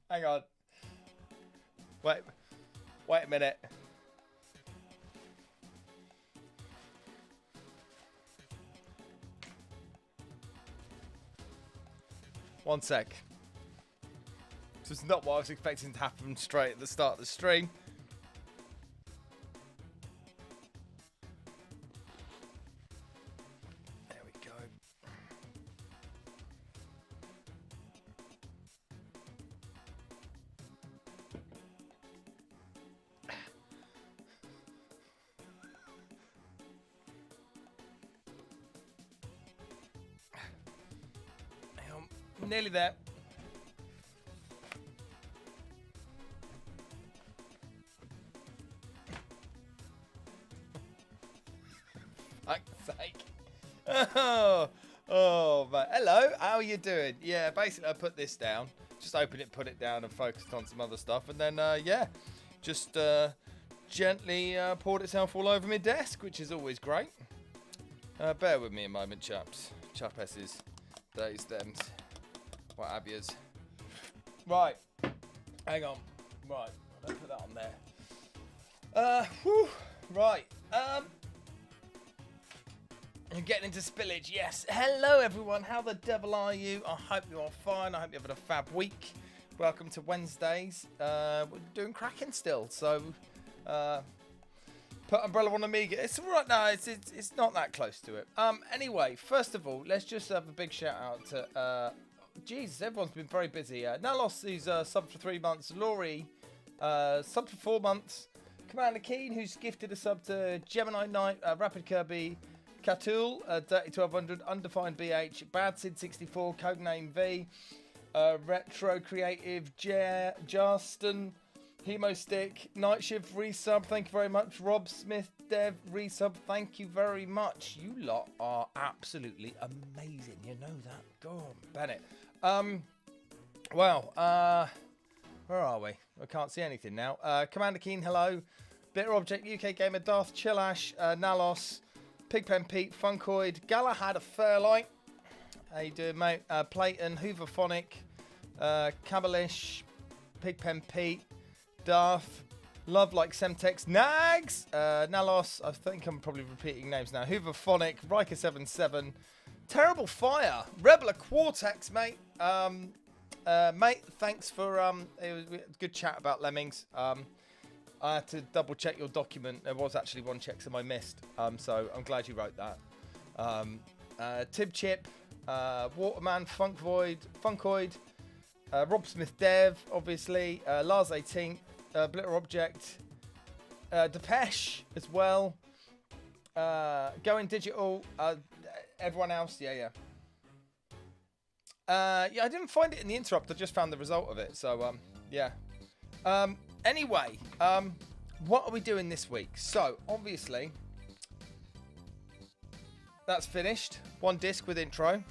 Hang on. Wait a minute. One sec. This is not what I was expecting to happen straight at the start of the stream. There we go. Hang on. Nearly there. Fuck's sake. Oh, man. Hello, how are you doing? Yeah, basically I put this down. Just opened it, put it down and focused on some other stuff. And then, yeah, just gently poured itself all over my desk, which is always great. Bear with me a moment, chaps. Chapesses. Days, thems. What have yous. Right. Hang on. Right. I'll put that on there. Whew. Right. You're getting into spillage, yes. Hello, everyone. How the devil are you? I hope you're all fine. I hope you're having a fab week. Welcome to Wednesdays. We're doing cracking still, so put umbrella on Amiga. It's all right now. It's not that close to it. Anyway, first of all, let's just have a big shout out to. Jesus, everyone's been very busy. Nalos, who's subbed for 3 months. Laurie, subbed for 4 months. Commander Keen, who's gifted a sub to Gemini Knight, Rapid Kirby. Catul, Dirty 1200, Undefined BH, Bad Sid 64, Codename V, Retro Creative, Justin, Hemo Stick, Night Shift resub, thank you very much. Rob Smith, Dev resub, thank you very much. You lot are absolutely amazing. You know that. Go on, Bennett. Well, where are we? I can't see anything now. Commander Keen, hello. Bitter Object, UK Gamer, Darth, Chillash, Nalos. Pigpen Pete, Funkoid, Galahad, a Fairlight. How you doing, mate? Playton, Hooverphonic, Kabalish, Pigpen Pete, Darth, Love Like Semtex, Nags, Nalos, I think I'm probably repeating names now, Hooverphonic, Riker77, Terrible Fire, Rebel Quartex, mate. Mate, thanks for, it was a good chat about Lemmings. I had to double check your document. There was actually one checksum I missed, so I'm glad you wrote that. Tib Chip, Waterman, Funkoid, Rob Smith Dev, obviously, Lars 18th, Blitter Object, Depeche as well, Going Digital, everyone else, yeah, I didn't find it in the interrupt, I just found the result of it, so, yeah. Anyway, what are we doing this week? So, obviously, that's finished. One disc with intro.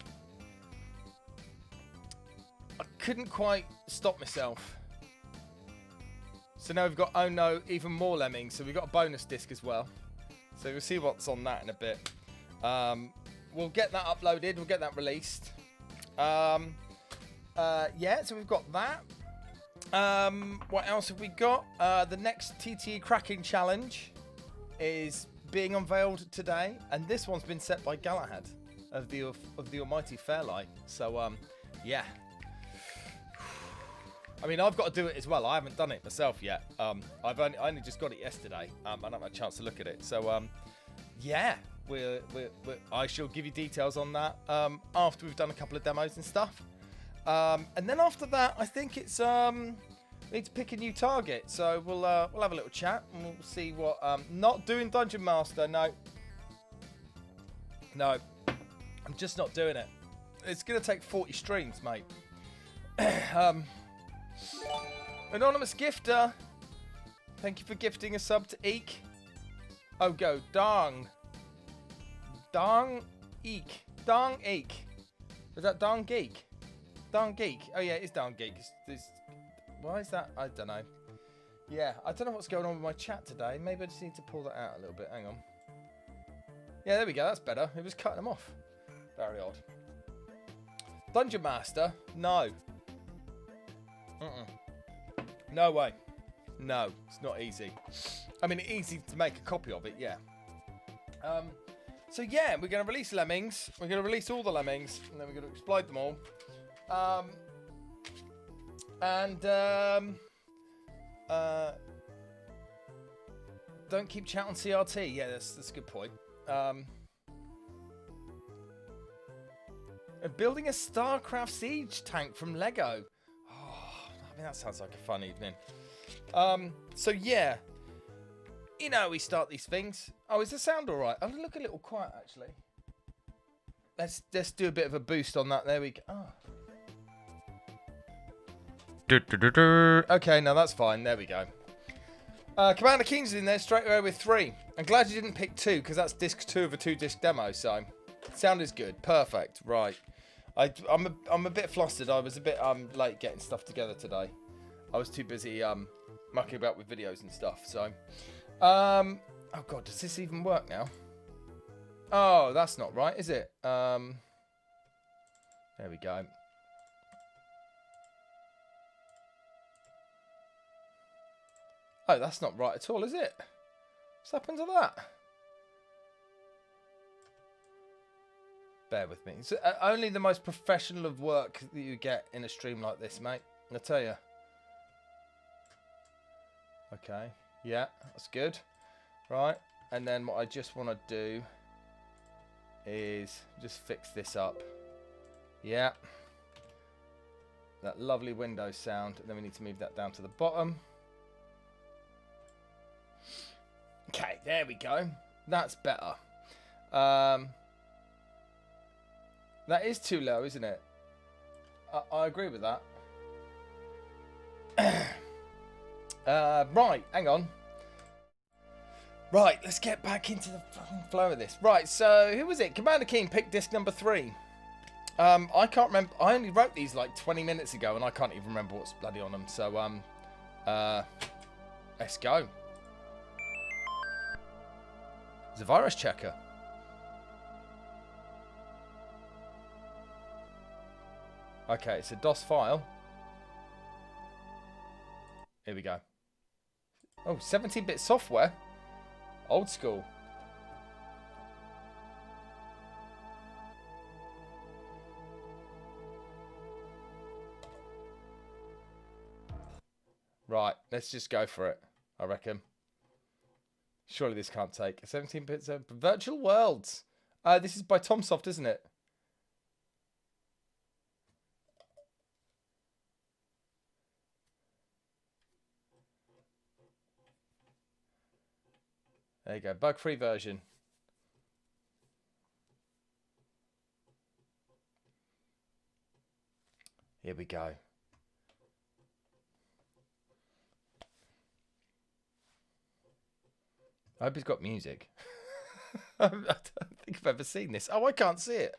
I couldn't quite stop myself. So now we've got, oh no, even more Lemmings. So we've got a bonus disc as well. So we'll see what's on that in a bit. We'll get that uploaded. We'll get that released. Yeah, so we've got that. What else have we got? The next TTE Cracking Challenge is being unveiled today, and this one's been set by Galahad of the almighty Fairlight. So, yeah. I mean, I've got to do it as well. I haven't done it myself yet. I only just got it yesterday. I haven't had a chance to look at it. So, yeah, I shall give you details on that after we've done a couple of demos and stuff. And then after that, I think it's we need to pick a new target. So we'll have a little chat and we'll see what. Not doing Dungeon Master. No, I'm just not doing it. It's gonna take 40 streams, mate. Anonymous gifter, thank you for gifting a sub to Eek. Oh, go Dong Eek. Was that Dong Geek? Darn Geek. Oh yeah, it's Darn Geek. Why is that? I don't know. Yeah, I don't know what's going on with my chat today. Maybe I just need to pull that out a little bit. Hang on. Yeah, there we go. That's better. It was cutting them off. Very odd. Dungeon Master? No. No way. No, it's not easy. I mean, easy to make a copy of it, yeah. So yeah, we're going to release Lemmings. We're going to release all the Lemmings, and then we're going to exploit them all. Don't keep chat on CRT. Yeah, that's a good point. Building a StarCraft siege tank from Lego. Oh, I mean, that sounds like a fun evening. So yeah, you know, we start these things. Oh, is the sound all right? Oh, look a little quiet actually. Let's do a bit of a boost on that. There we go. Oh. Okay, no, that's fine. There we go. Commander Keen's in there straight away with 3. I'm glad you didn't pick 2 because that's disc 2 of a 2-disc demo. So, sound is good, perfect. Right, I'm a bit flustered. I was a bit late getting stuff together today. I was too busy mucking about with videos and stuff. So, oh god, does this even work now? Oh, that's not right, is it? There we go. Oh, that's not right at all, is it? What's happened to that? Bear with me. It's only the most professional of work that you get in a stream like this, mate. I tell you. Okay. Yeah, that's good. Right. And then what I just want to do is just fix this up. Yeah. That lovely Windows sound. And then we need to move that down to the bottom. Okay, there we go. That's better. That is too low, isn't it? I agree with that. Right, hang on. Right, let's get back into the flow of this. Right, so who was it? Commander Keen picked disc number 3. I can't remember. I only wrote these like 20 minutes ago, and I can't even remember what's bloody on them. So, let's go. It's a virus checker. Okay, it's a DOS file. Here we go. Oh, 17-bit software. Old school. Right, let's just go for it, I reckon. Surely this can't take 17-bit virtual worlds. This is by Tomsoft, isn't it? There you go, bug-free version. Here we go. I hope it's got music. I don't think I've ever seen this. Oh, I can't see it.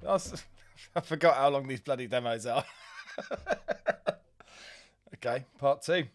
Oh, I forgot how long these bloody demos are. Okay, part 2.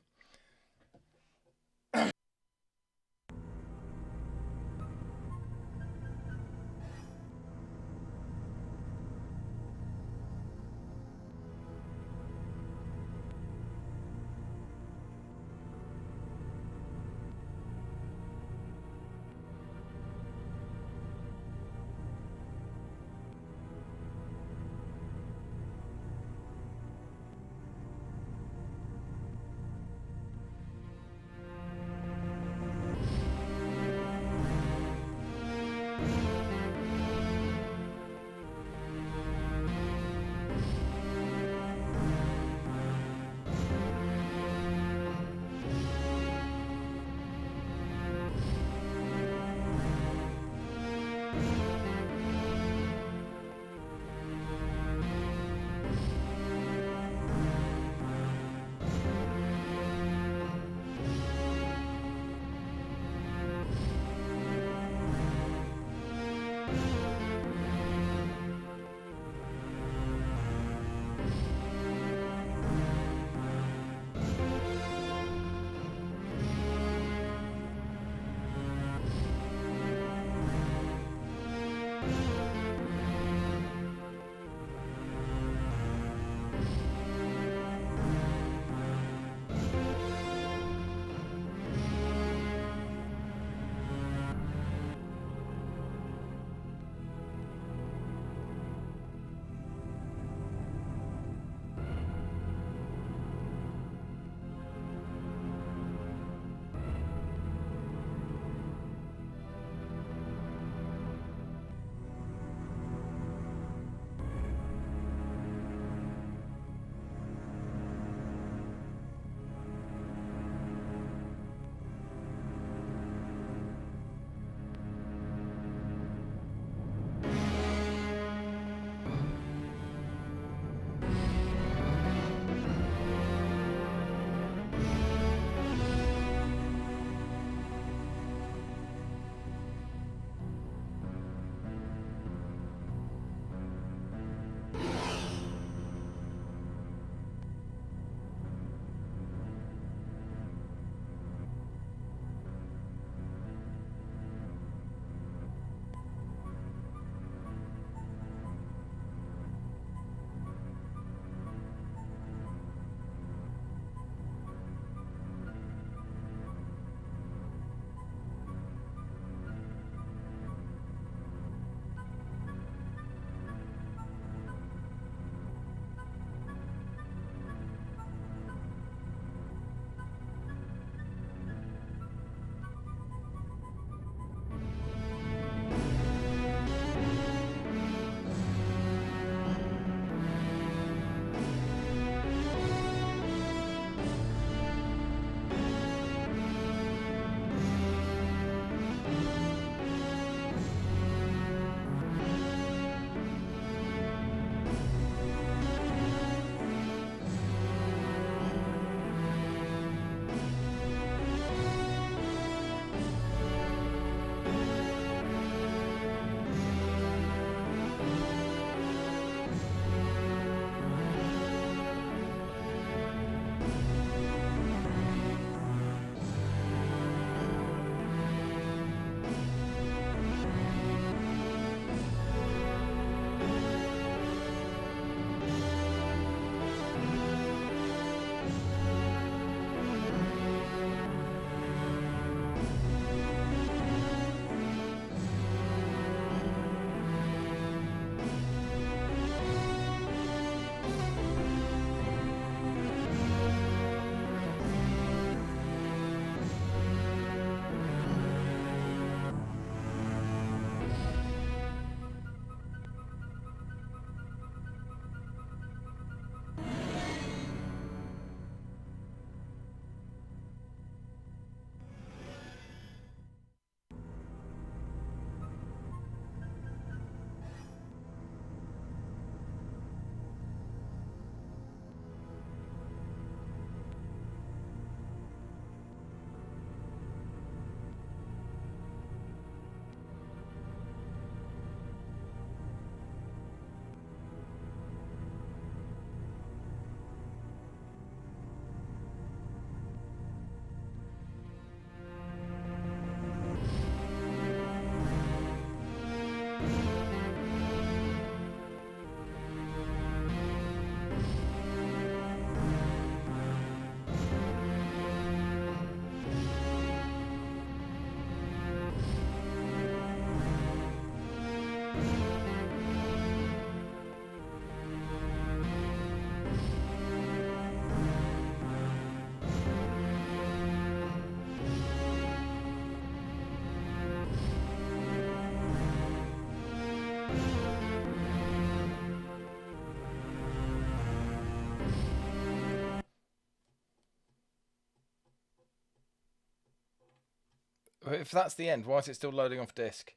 If that's the end, why is it still loading off disk?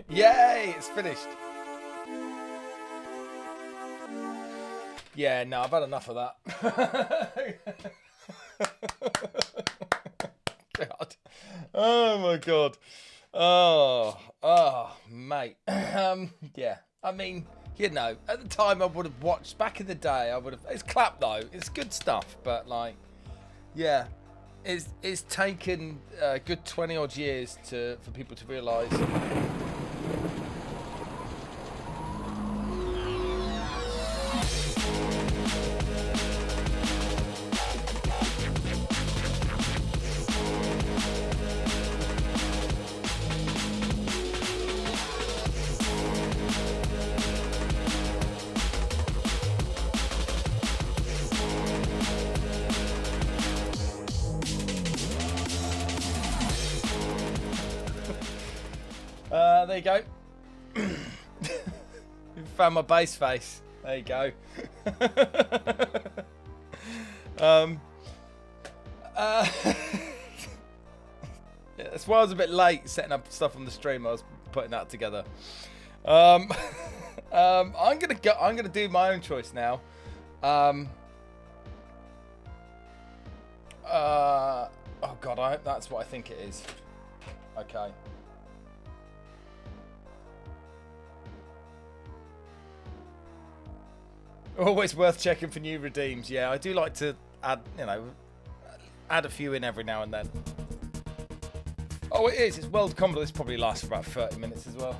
Yay, it's finished. Yeah, no, I've had enough of that. God. Oh my God. Oh, mate. Yeah. I mean, you know, at the time I would have watched. Back in the day, I would have. It's clap though. It's good stuff, but like, yeah, it's taken a good 20 odd years for people to realise. There you go. You found my base face. There you go. Yeah, that's why I was a bit late setting up stuff on the stream. I was putting that together. I'm gonna do my own choice now. Oh God, I hope that's what I think it is. Okay. Always worth checking for new redeems. Yeah, I do like to add, add a few in every now and then. Oh, it is. It's World Commodore. This probably lasts for about 30 minutes as well.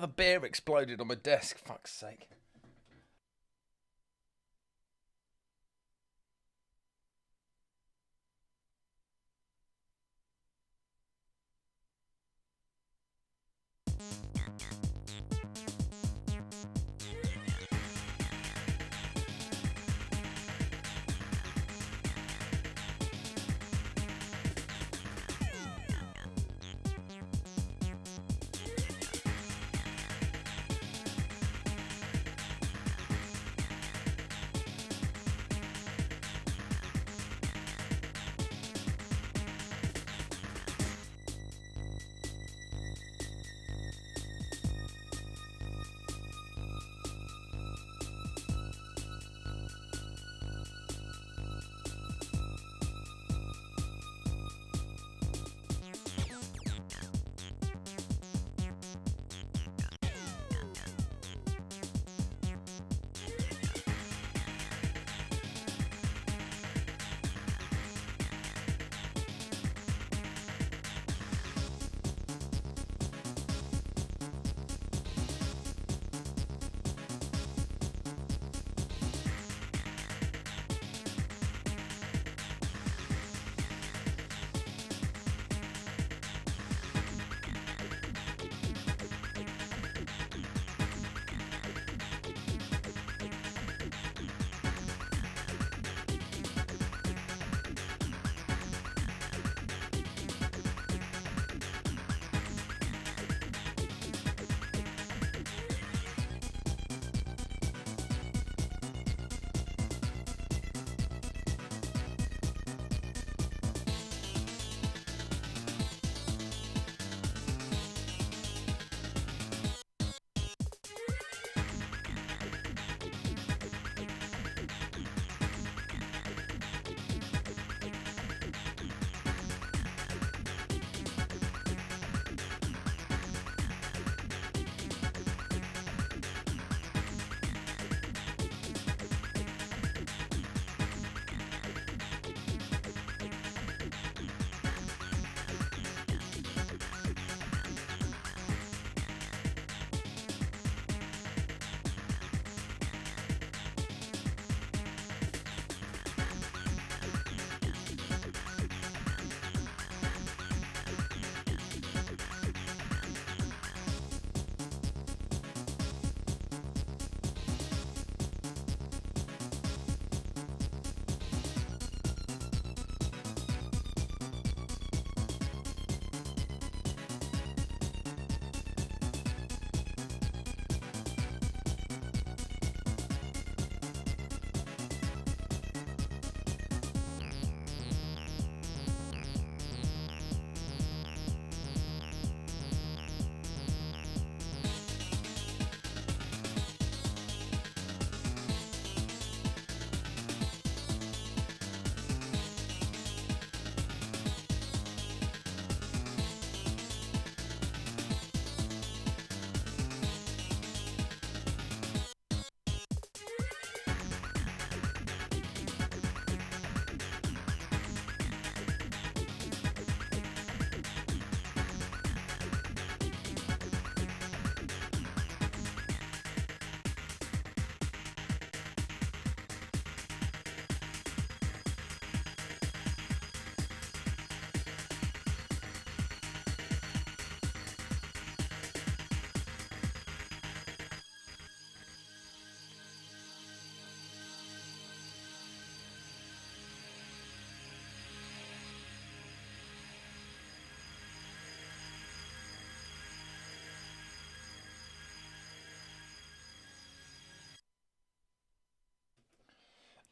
another beer exploded on my desk. Fuck's sake.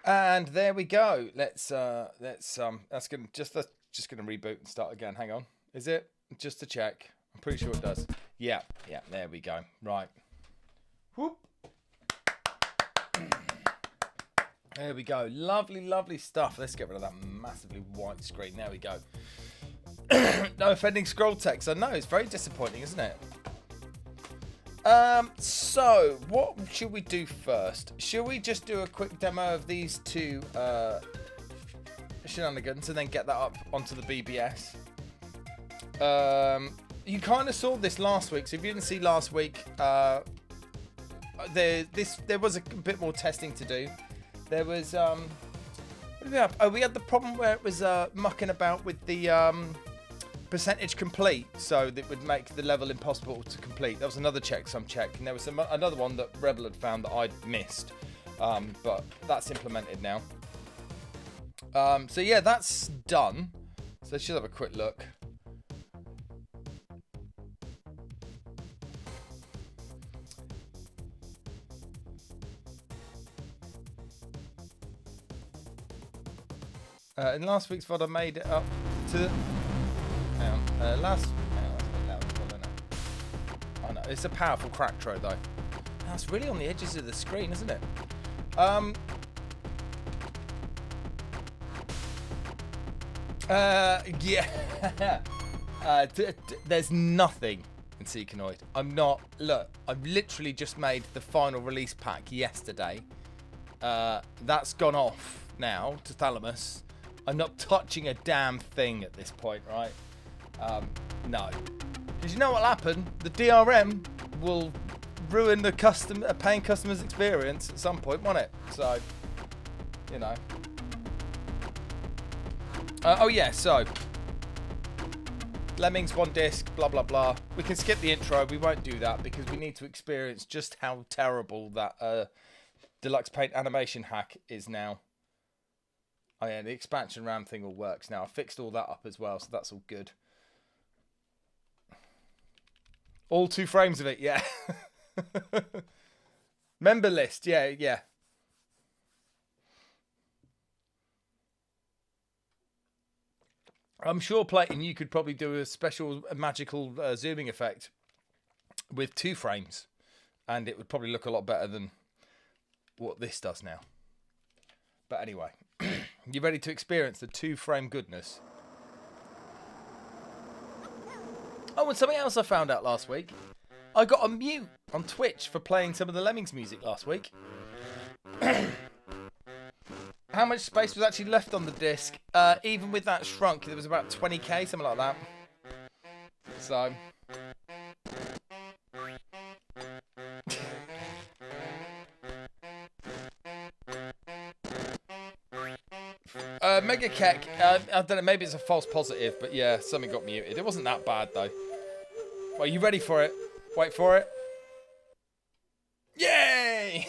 And there we go. That's gonna reboot and start again. Hang on. Is it? Just to check. I'm pretty sure it does. Yeah, there we go. Right. Whoop. There we go. Lovely, lovely stuff. Let's get rid of that massively white screen. There we go. No offending scroll text. I know, it's very disappointing, isn't it? So what should we do first? Should we just do a quick demo of these two shenanigans and then get that up onto the BBS? you kind of saw this last week. So if you didn't see last week, there was a bit more testing to do. There was what did we have? Oh, we had the problem where it was mucking about with the percentage complete, so that would make the level impossible to complete. That was another checksum check, and there was another one that Rebel had found that I'd missed, but that's implemented now. So yeah, that's done. So let's just have a quick look. In last week's VOD, I made it up to the... Hang on. Hang on, that's a bit loud as well, isn't it? I know. It's a powerful crack throw, though. That's really on the edges of the screen, isn't it? Yeah. There's nothing in Seekanoid. I've literally just made the final release pack yesterday. That's gone off now to Thalamus. I'm not touching a damn thing at this point, right? No. Because you know what'll happen? The DRM will ruin the paying customer's experience at some point, won't it? So, you know. Oh yeah, so Lemmings, 1 disc, blah blah blah. We can skip the intro. We won't do that because we need to experience just how terrible that Deluxe Paint animation hack is now. Oh yeah, the expansion RAM thing all works now. I fixed all that up as well, so that's all good. All 2 frames of it, yeah. Member list, yeah. I'm sure, Plating, you could probably do a special magical zooming effect with 2 frames, and it would probably look a lot better than what this does now. But anyway, you ready to experience the 2-frame goodness? Oh, and something else I found out last week. I got a mute on Twitch for playing some of the Lemmings music last week. How much space was actually left on the disc? Even with that shrunk, there was about 20k, something like that. So... Mega Keck, I don't know, maybe it's a false positive, but yeah, something got muted. It wasn't that bad, though. Well, are you ready for it? Wait for it. Yay!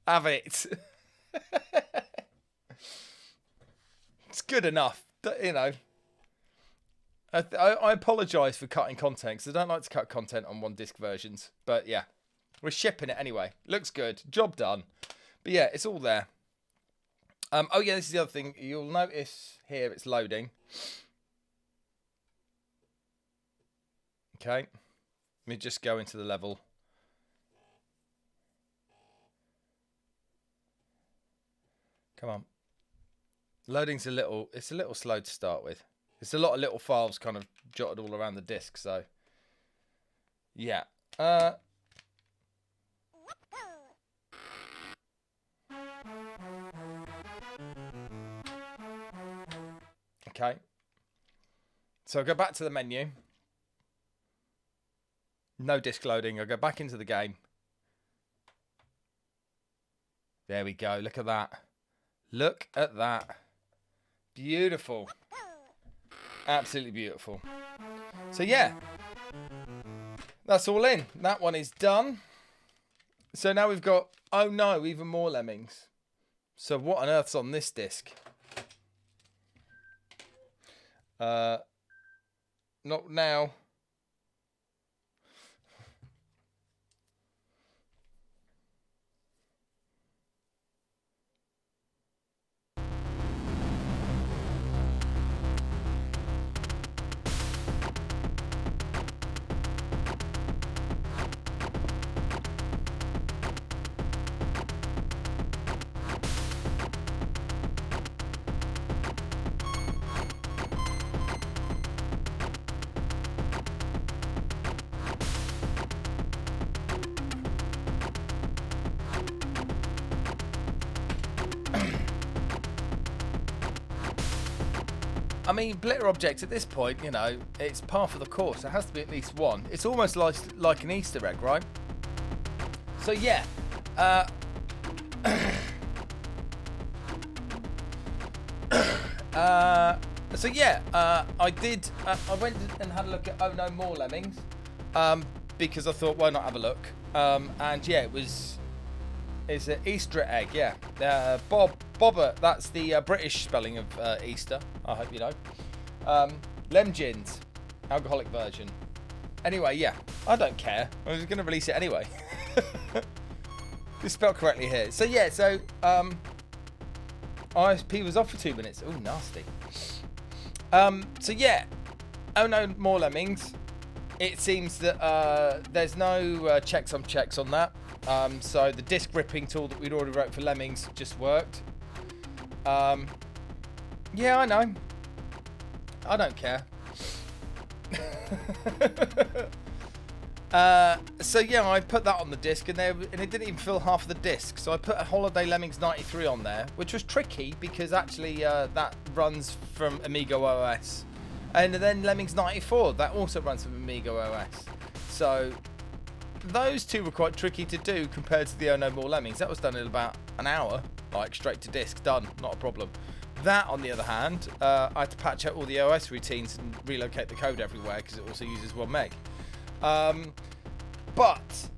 Have it. It's good enough, you know. I apologise for cutting content, because I don't like to cut content on 1 disc versions. But yeah, we're shipping it anyway. Looks good. Job done. But yeah, it's all there. Oh yeah, this is the other thing. You'll notice here it's loading. Okay. Let me just go into the level. Come on. Loading's it's a little slow to start with. It's a lot of little files kind of jotted all around the disk, so yeah. Okay. So I'll go back to the menu. No disk loading. I'll go back into the game. There we go. Look at that. Look at that. Beautiful. Absolutely beautiful. So yeah. That's all in. That one is done. So now we've got, oh no, even more Lemmings. So what on earth's on this disc? Not now. I mean, Blitter object at this point, you know, it's par for the course. There has to be at least one. It's almost like an Easter egg, right? So yeah, I did. I went and had a look at Oh No More Lemmings, because I thought, why not have a look? And yeah, it's an Easter egg. Yeah, Bobber. That's the British spelling of Easter. I hope you know. Lemgins, alcoholic version. Anyway, yeah, I don't care. I was going to release it anyway. It's spelled correctly here. So yeah, ISP was off for 2 minutes. Oh, nasty. So yeah, Oh No More Lemmings. It seems that there's no checks on that. So the disk ripping tool that we'd already wrote for Lemmings just worked. Yeah, I know. I don't care. So yeah, I put that on the disc, and it didn't even fill half of the disc. So I put a Holiday Lemmings 93 on there, which was tricky because actually that runs from Amiga OS, and then Lemmings 94 that also runs from Amiga OS. So those two were quite tricky to do compared to the Oh No More Lemmings. That was done in about an hour, like straight to disk, done, not a problem. That, on the other hand, I had to patch out all the OS routines and relocate the code everywhere because it also uses 1 meg. But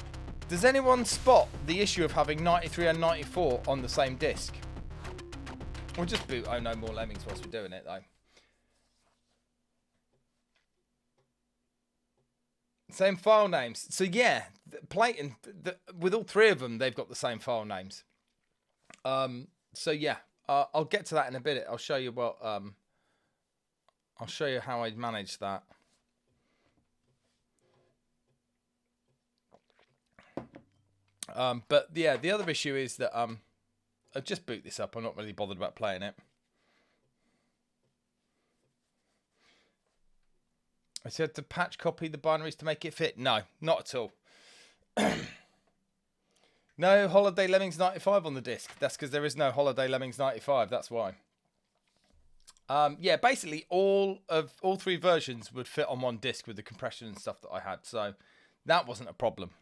does anyone spot the issue of having 93 and 94 on the same disk? We'll just boot Oh No More Lemmings whilst we're doing it, though. Same file names. So yeah, Platon, with all three of them, they've got the same file names. So yeah, I'll get to that in a bit. I'll show you what. I'll show you how I manage that. But yeah, the other issue is that I'll just boot this up. I'm not really bothered about playing it. I said to patch copy the binaries to make it fit. No, not at all. No Holiday Lemmings 95 on the disc. That's because there is no Holiday Lemmings 95. That's why. Yeah, basically all three versions would fit on one disc with the compression and stuff that I had. So that wasn't a problem.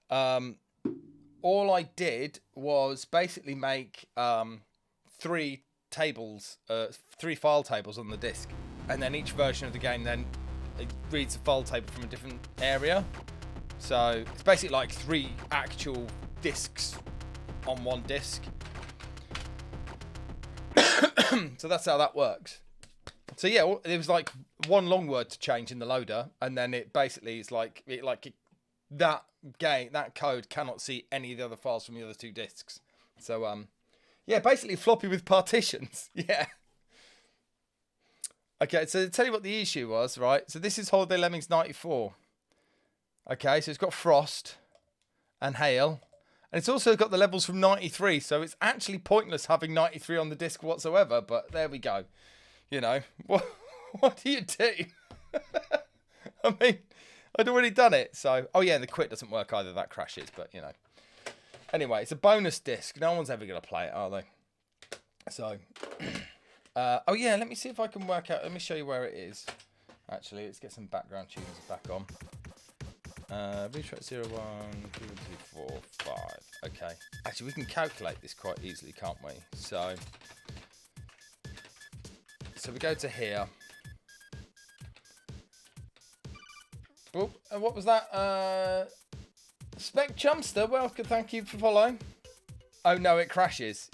All I did was basically make 3 file tables on the disc, and then each version of the game then reads a file table from a different area. So it's basically like 3 actual discs on one disc. So that's how that works. So yeah, it was like one long word to change in the loader, and then it basically is like that code cannot see any of the other files from the other 2 discs. So yeah, basically floppy with partitions. Yeah. Okay, so to tell you what the issue was, right? So this is Holiday Lemmings 94. Okay, so it's got frost and hail, and it's also got the levels from 93. So it's actually pointless having 93 on the disc whatsoever. But there we go. You know, what do you do? I mean, I'd already done it. So, oh yeah, the quit doesn't work either. That crashes, but you know. Anyway, it's a bonus disc. No one's ever going to play it, are they? So, oh yeah, let me see if I can work out. Let me show you where it is. Actually, let's get some background tuners back on. Retrack 0, 1, 2, 3, 4, 5. Okay. Actually, we can calculate this quite easily, can't we? So we go to here. Oh, and what was that? Spec Chumster, well, thank you for following. Oh no, it crashes.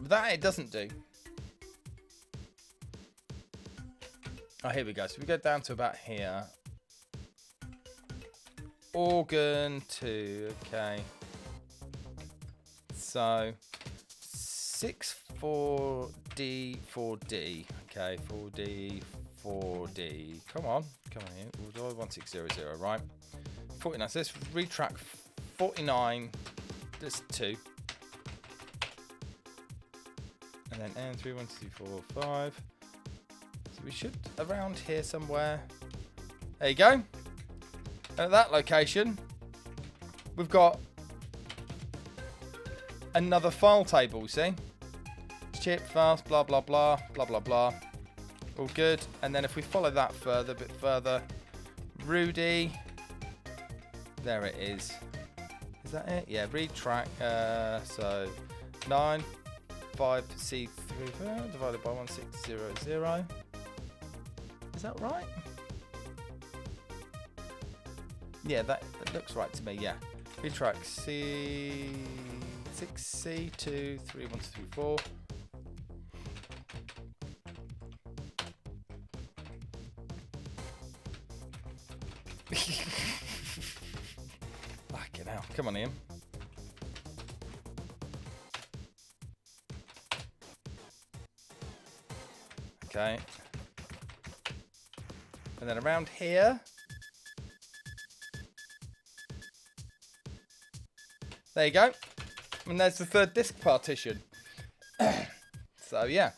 That it doesn't do. Oh, here we go. So we go down to about here. Organ 2, okay. So 6-4D, 4D. Okay, 4D, 4D. Come on here. We'll do 1600, right? 49. So let's retrack 49. This 2. And then N3, 1, 2, 4, 5. So we should around here somewhere. There you go. At that location, we've got another file table, see? Chip, fast, blah, blah, blah, blah, blah, blah. All good. And then if we follow that further, a bit further, Rudy. There it is. Is that it? Yeah, read track. So 95C3 divided by 1600. Is that right? Yeah, that looks right to me. Yeah. Read track C6C23134. Fucking hell. Come on, Ian. Okay. And then around here. There you go. And there's the third disk partition. So, yeah.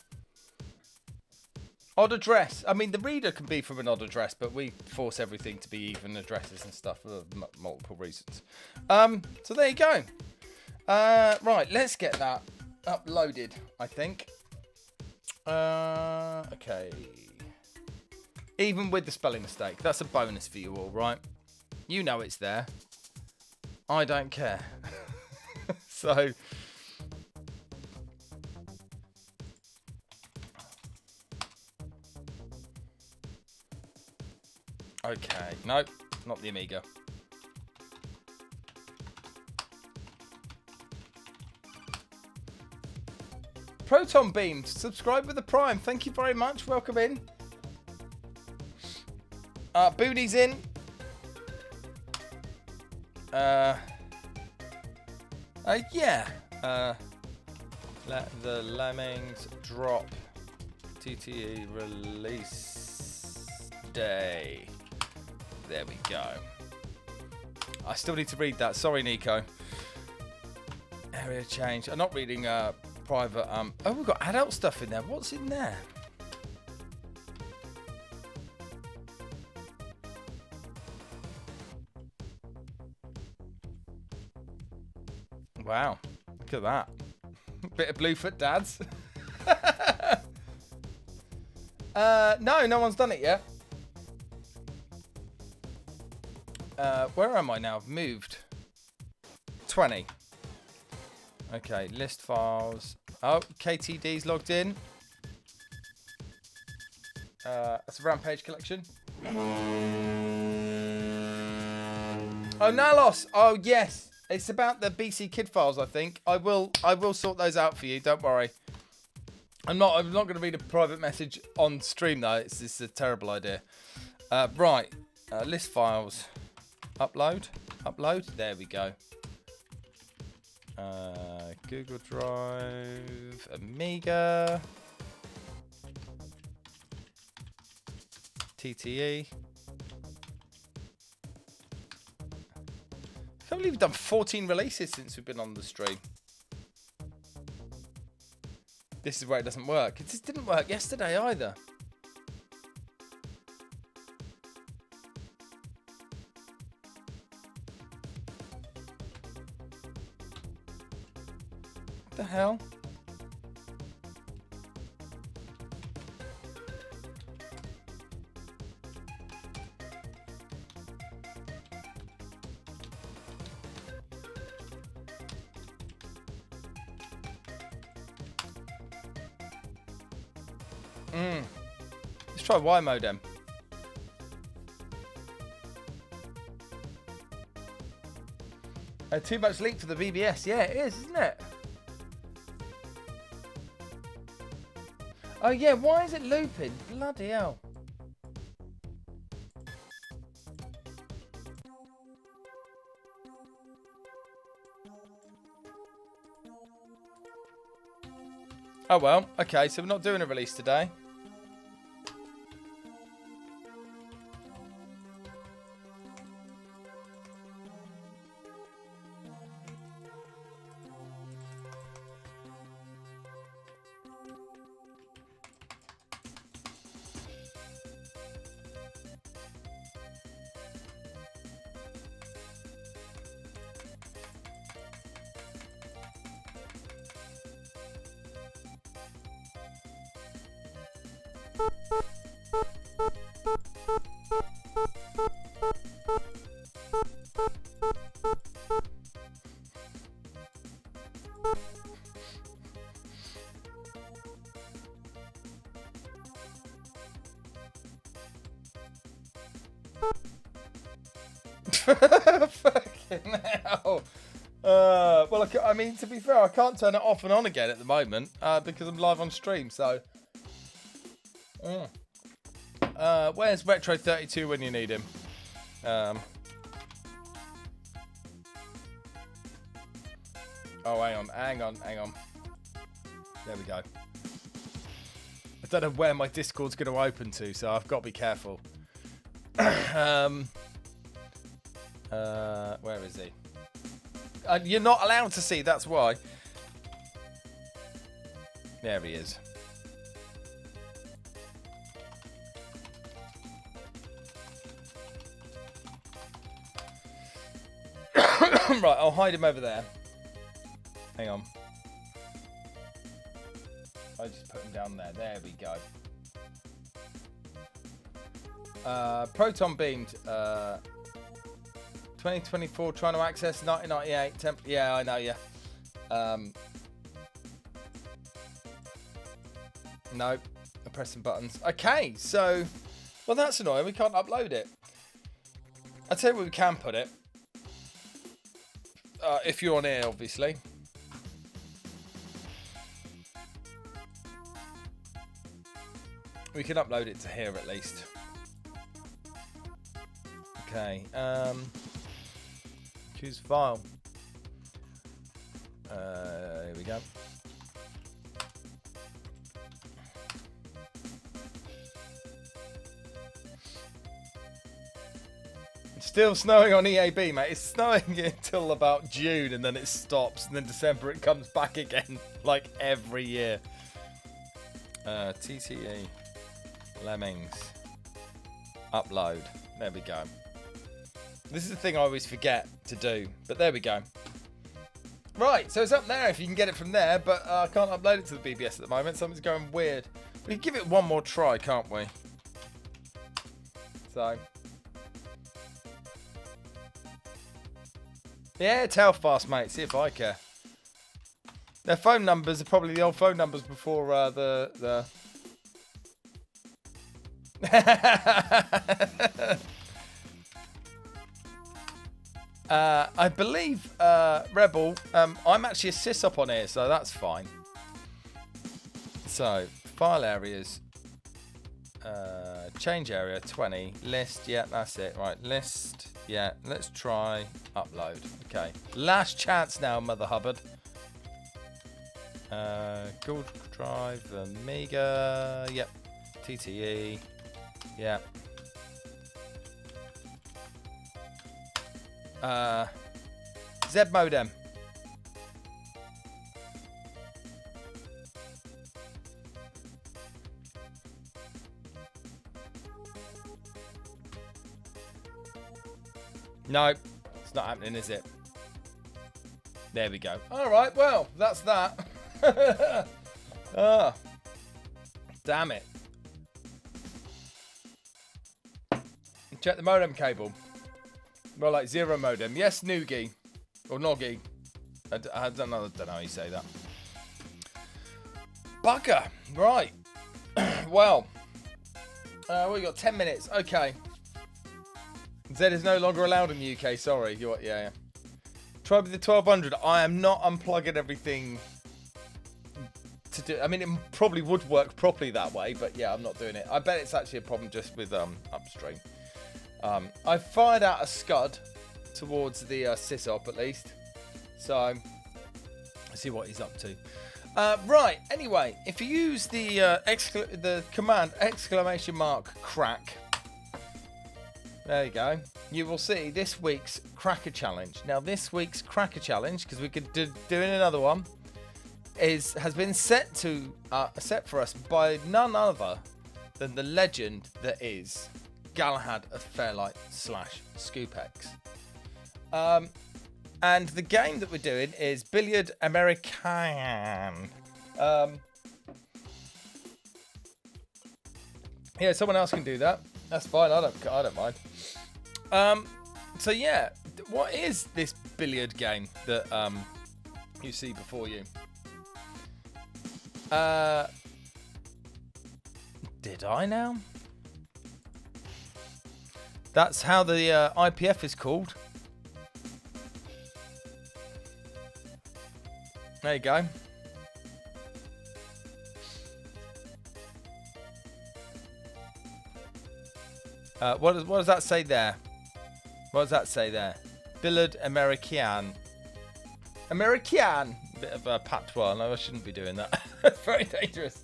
Odd address. I mean, the reader can be from an odd address, but we force everything to be even addresses and stuff for multiple reasons. So there you go. Right, let's get that uploaded, I think. Okay. Even with the spelling mistake. That's a bonus for you all, right? You know it's there. I don't care. So... Okay, nope, not the Amiga. Proton Beam, subscribe with the Prime. Thank you very much. Welcome in. Booty's in. Yeah. Let the Lemmings drop TTE release day. There we go. I still need to read that. Sorry, Nico. Area change. I'm not reading private. Oh, we've got adult stuff in there. What's in there? Wow. Look at that. Bit of Bluefoot dads. No one's done it yet. Where am I now? I've moved. 20. Okay, list files. Oh, KTD's logged in. That's a Rampage collection. Oh, Nalos. Oh, yes. It's about the BC Kid files, I think. I will sort those out for you. Don't worry. I'm not going to read a private message on stream though. It's a terrible idea. Right. List files. Upload. There we go. Google Drive, Amiga, TTE. I can't believe we've done 14 releases since we've been on the stream. This is where it doesn't work. It just didn't work yesterday either. What the hell? Let's try Y modem. Too much leak for the BBS. Yeah, it is, isn't it? Oh yeah, why is it looping? Bloody hell. Oh well, okay, so we're not doing a release today. Fucking hell. Well, I mean, to be fair, I can't turn it off and on again at the moment because I'm live on stream. So, where's Retro 32 when you need him? Oh, hang on. There we go. I don't know where my Discord's going to open to, so I've got to be careful. Where is he? You're not allowed to see, that's why. There he is. Right, I'll hide him over there. Hang on. I just put him down there. There we go. Proton beamed. 2024 trying to access 1998 temp. Yeah, I know. Yeah. Nope. I'm pressing buttons. Okay, so well that's annoying. We can't upload it. I'll tell you where we can put it. If you're on here, obviously. We can upload it to here at least. Okay. Choose file. Here we go. It's still snowing on EAB, mate. It's snowing until about June and then it stops, and then December it comes back again, like every year. TTE. Lemmings. Upload. There we go. This is the thing I always forget to do, but there we go. Right, so it's up there if you can get it from there, but I can't upload it to the BBS at the moment. Something's going weird. We can give it one more try, can't we? So. Yeah, tell fast, mate. See if I care. Their phone numbers are probably the old phone numbers before the... I believe Rebel. I'm actually a sysop on here, so that's fine. So file areas, change area 20 list. Yeah, that's it. Right, list. Yeah, let's try upload. Okay, last chance now, Mother Hubbard. Google Drive, Amiga. Yep, TTE. Yeah. Z modem. No, it's not happening, is it? There we go. All right, well, that's that. Oh, damn it. Check the modem cable. Well, like zero modem. Yes, Noogie. Or Noggy. I don't know how you say that. Bugger. Right. Well. We got 10 minutes. Okay. Z is no longer allowed in the UK. Sorry. Yeah. Try with the 1200. I am not unplugging everything to do. I mean, it probably would work properly that way, but yeah, I'm not doing it. I bet it's actually a problem just with upstream. I fired out a scud towards the sysop at least, so let's see what he's up to. Right. Anyway, if you use the command !crack, there you go. You will see this week's Cracker Challenge. Now, this week's Cracker Challenge, because we could doing another one, has been set for us by none other than the legend that is Galahad of Fairlight / Scoopex. And the game that we're doing is Billiard American. Yeah, someone else can do that. That's fine. I don't mind. So yeah, what is this billiard game that you see before you? Did I now? That's how the IPF is called. There you go. What does that say there? What does that say there? Billiard American. American. Bit of a patois. No, I shouldn't be doing that. That's very dangerous.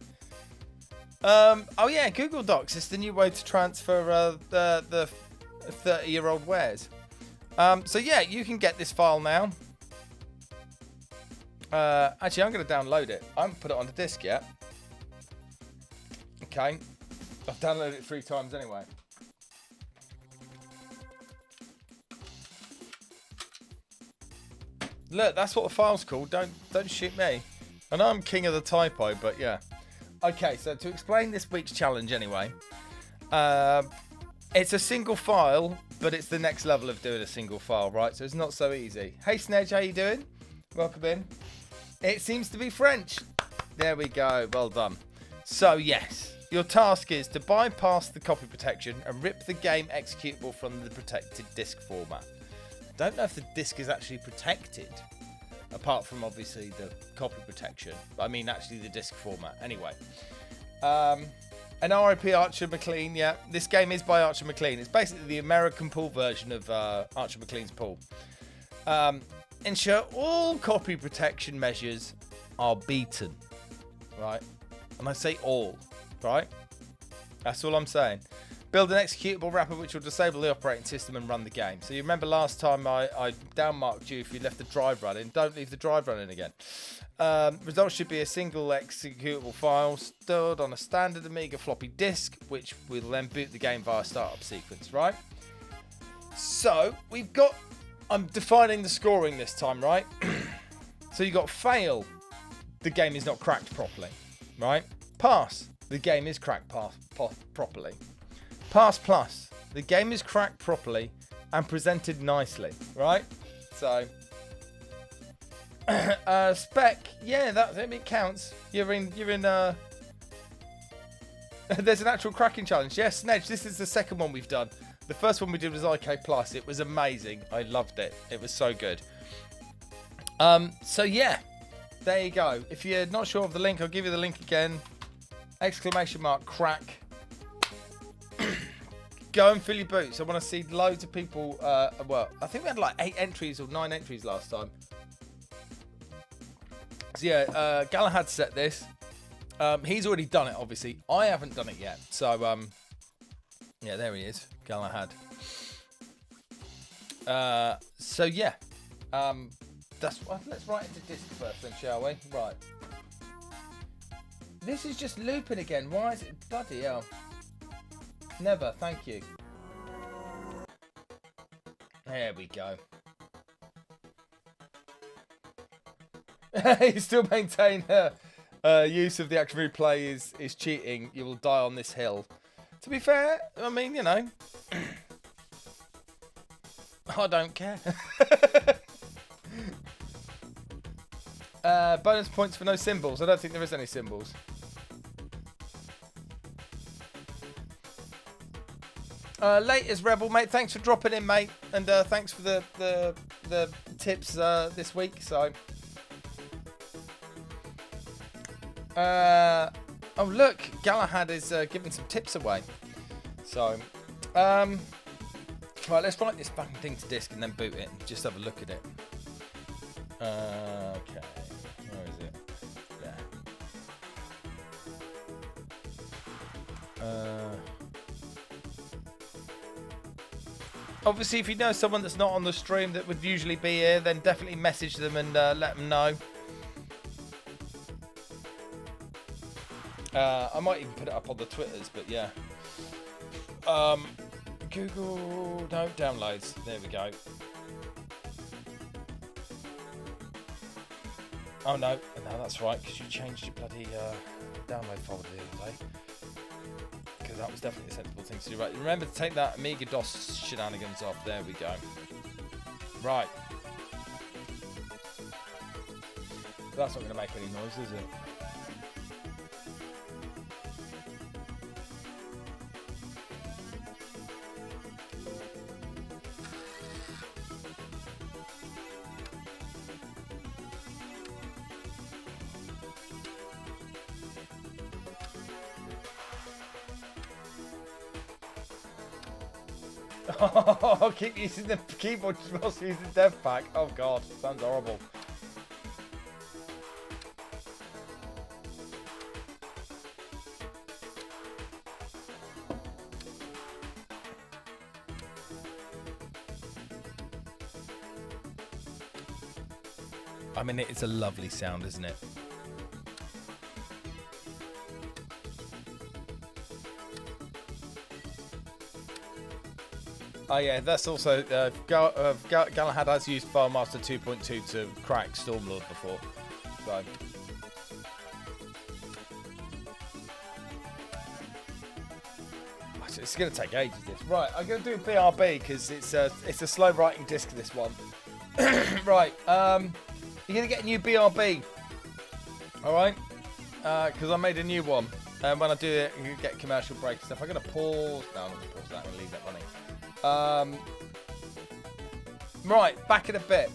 Oh yeah, Google Docs is the new way to transfer the 30-year-old wares. So yeah, you can get this file now. Actually, I'm going to download it. I haven't put it on the disk yet. Okay. I've downloaded it 3 times anyway. Look, that's what the file's called. Don't shoot me. I know I'm king of the typo, but yeah. Okay, so to explain this week's challenge anyway, it's a single file, but it's the next level of doing a single file, right? So it's not so easy. Hey Snedge, how you doing? Welcome in. It seems to be French. There we go. Well done. So yes, your task is to bypass the copy protection and rip the game executable from the protected disk format. I don't know if the disk is actually protected, apart from obviously the copy protection. I mean, actually the disk format. Anyway, an RIP Archer McLean. Yeah, this game is by Archer McLean. It's basically the American pool version of Archer McLean's pool. Ensure all copy protection measures are beaten, right? And I say all, right? That's all I'm saying. Build an executable wrapper which will disable the operating system and run the game. So you remember last time I downmarked you if you left the drive running. Don't leave the drive running again. Results should be a single executable file stored on a standard Amiga floppy disk, which will then boot the game via startup sequence, right? So we've got... I'm defining the scoring this time, right? So you got fail. The game is not cracked properly, right? Pass. The game is cracked properly. Pass plus. The game is cracked properly and presented nicely, right? So, spec. Yeah, it counts. You're in. There's an actual cracking challenge. Yes, Snedge. This is the second one we've done. The first one we did was IK Plus. It was amazing. I loved it. It was so good. So yeah, there you go. If you're not sure of the link, I'll give you the link again. ! Crack. Go and fill your boots. I want to see loads of people. Well, I think we had like 8 entries or 9 entries last time. So yeah, Galahad set this. He's already done it, obviously. I haven't done it yet. So yeah, there he is, Galahad. So yeah, let's write into disk first, then, shall we? Right. This is just looping again. Why is it bloody hell? Never, thank you. There we go. You still maintain use of the action replay is cheating. You will die on this hill. To be fair, I mean, you know, I don't care. Bonus points for no symbols. I don't think there is any symbols. Latest Rebel, mate. Thanks for dropping in, mate, and thanks for the tips this week. So, oh look, Galahad is giving some tips away. So, right, let's write this fucking thing to disk and then boot it. And just have a look at it. Okay, where is it? There. Obviously, if you know someone that's not on the stream that would usually be here, then definitely message them and let them know. I might even put it up on the Twitters, but yeah. Google, no, downloads. There we go. Oh no, that's right, because you changed your bloody download folder the other day. Because that was definitely a sensible thing to do. Right, remember to take that Amiga DOS shenanigans off. There we go. Right. That's not going to make any noise, is it? Oh, keep using the keyboard whilst using dev pack. Oh god, sounds horrible. I mean, it's a lovely sound, isn't it? Oh yeah, that's also Galahad has used FileMaster 2.2 to crack Stormlord before. So it's going to take ages. This right. I'm going to do BRB because it's a slow writing disc. This one. Right. You're going to get a new BRB. All right. Because I made a new one. And when I do it, you get commercial break and stuff. I'm going to pause. No, I'm not going to pause that. I'm going to leave that running. Right, back in a bit.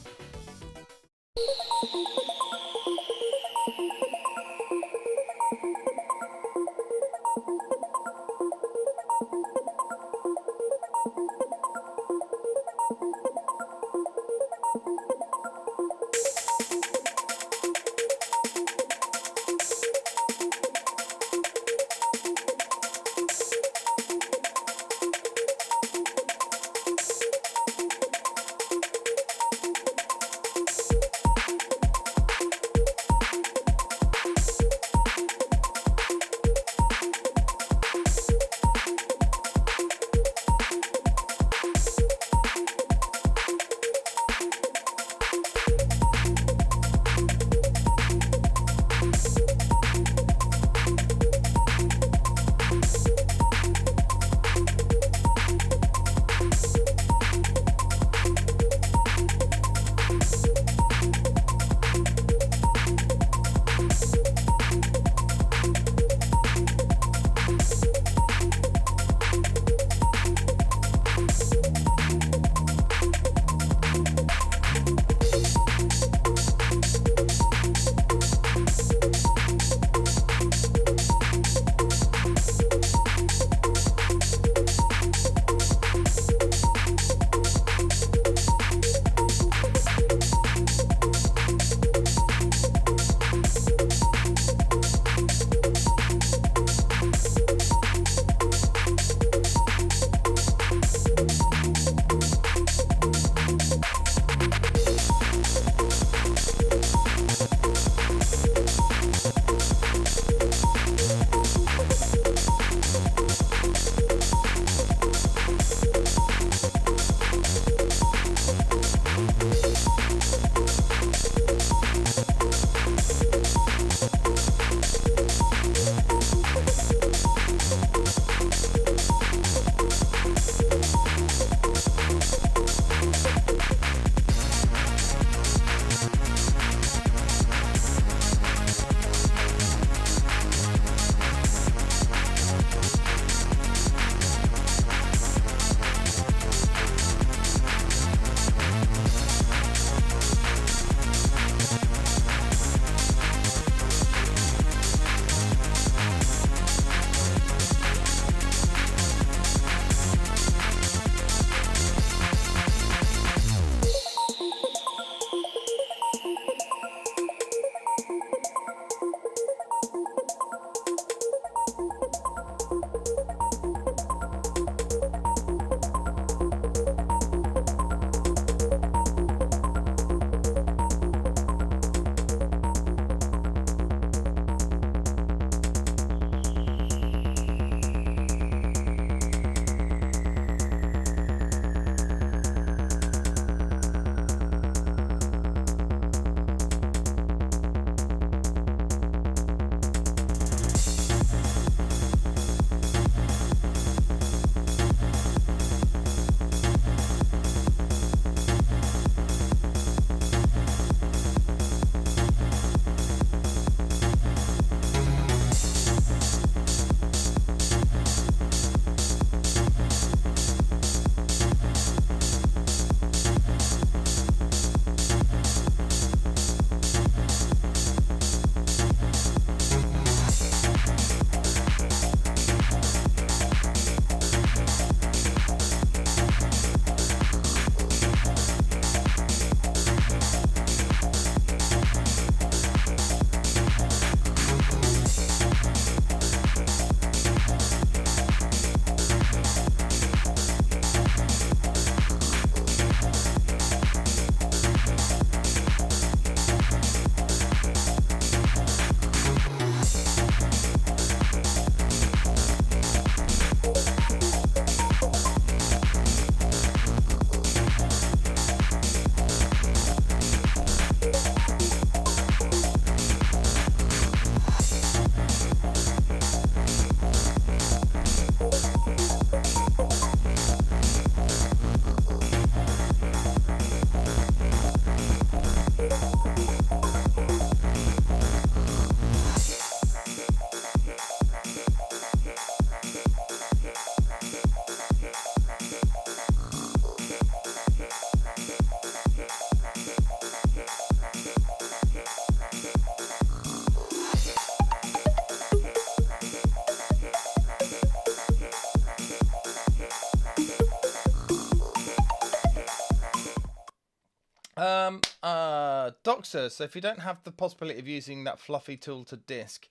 Doxer, so if you don't have the possibility of using that fluffy tool to disk,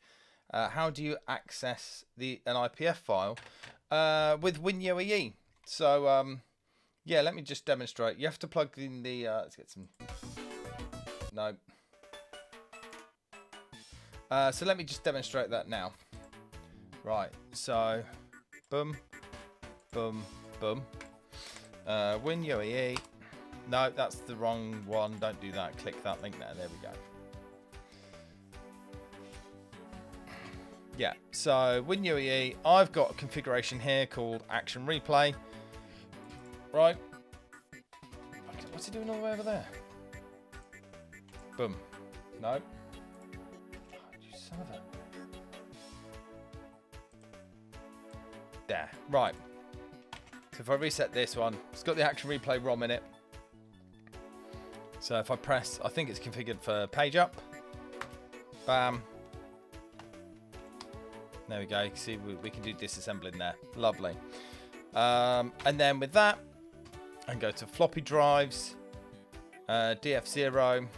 how do you access an IPF file with WinUAE? So, yeah, let me just demonstrate. You have to plug in the... let's get some... No. So let me just demonstrate that now. Right, so... Boom. Boom. Boom. WinUAE. No, that's the wrong one. Don't do that. Click that link there. There we go. Yeah, so WinUAE, I've got a configuration here called Action Replay. Right. What's he doing all the way over there? Boom. No. Oh, you son of a... There. Right. So if I reset this one, it's got the Action Replay ROM in it. So if I press, I think it's configured for page up. Bam. There we go. You can see we can do disassembling there. Lovely. And then with that, I can go to floppy drives, DF0,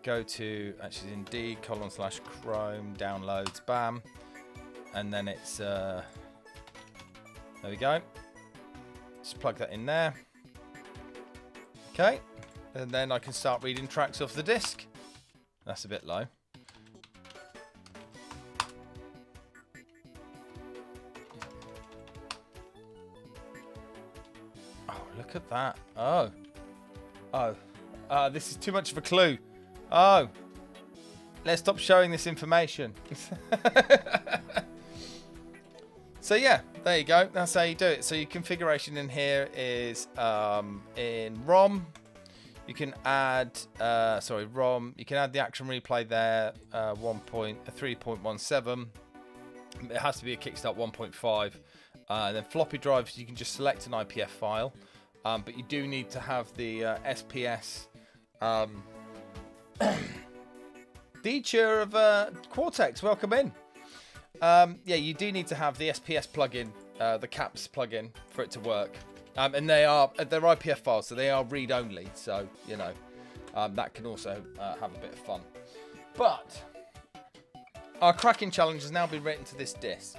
go to, actually in D:/Chrome, downloads, bam. And then it's, there we go. Just plug that in there. Okay. And then I can start reading tracks off the disc. That's a bit low. Oh, look at that. Oh. Oh. This is too much of a clue. Oh. Let's stop showing this information. So yeah, there you go. That's how you do it. So your configuration in here is in ROM. You can add, ROM. You can add the Action Replay there, 3.17. It has to be a Kickstart 1.5. And then floppy drives, you can just select an IPF file, but you do need to have the SPS feature of Cortex. Welcome in. Yeah, you do need to have the SPS plugin, the CAPS plugin, for it to work. And they're IPF files, so they are read-only. So, you know, that can also have a bit of fun. But our cracking challenge has now been written to this disk.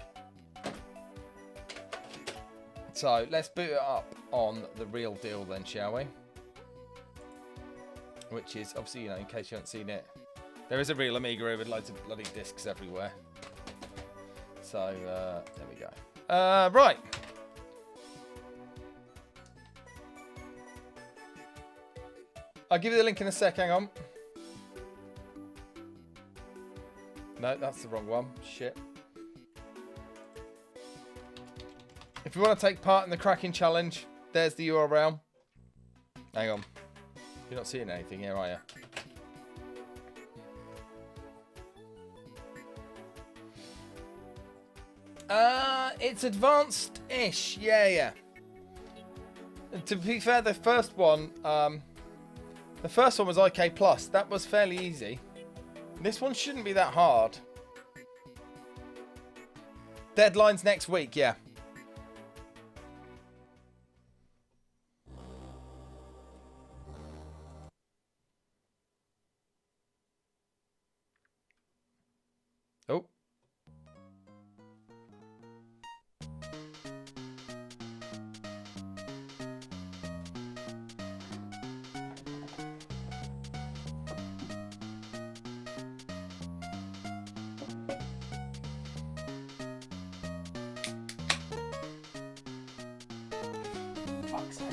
So let's boot it up on the real deal then, shall we? Which is, obviously, you know, in case you haven't seen it, there is a real Amiga here with loads of bloody discs everywhere. So, there we go. Right. I'll give you the link in a sec, hang on. No, that's the wrong one. Shit. If you want to take part in the cracking challenge, there's the URL. Hang on. You're not seeing anything here, are you? It's advanced-ish. Yeah. And to be fair, the first one was IK Plus. That was fairly easy. This one shouldn't be that hard. Deadline's next week, yeah. Oh. Fuck's sake.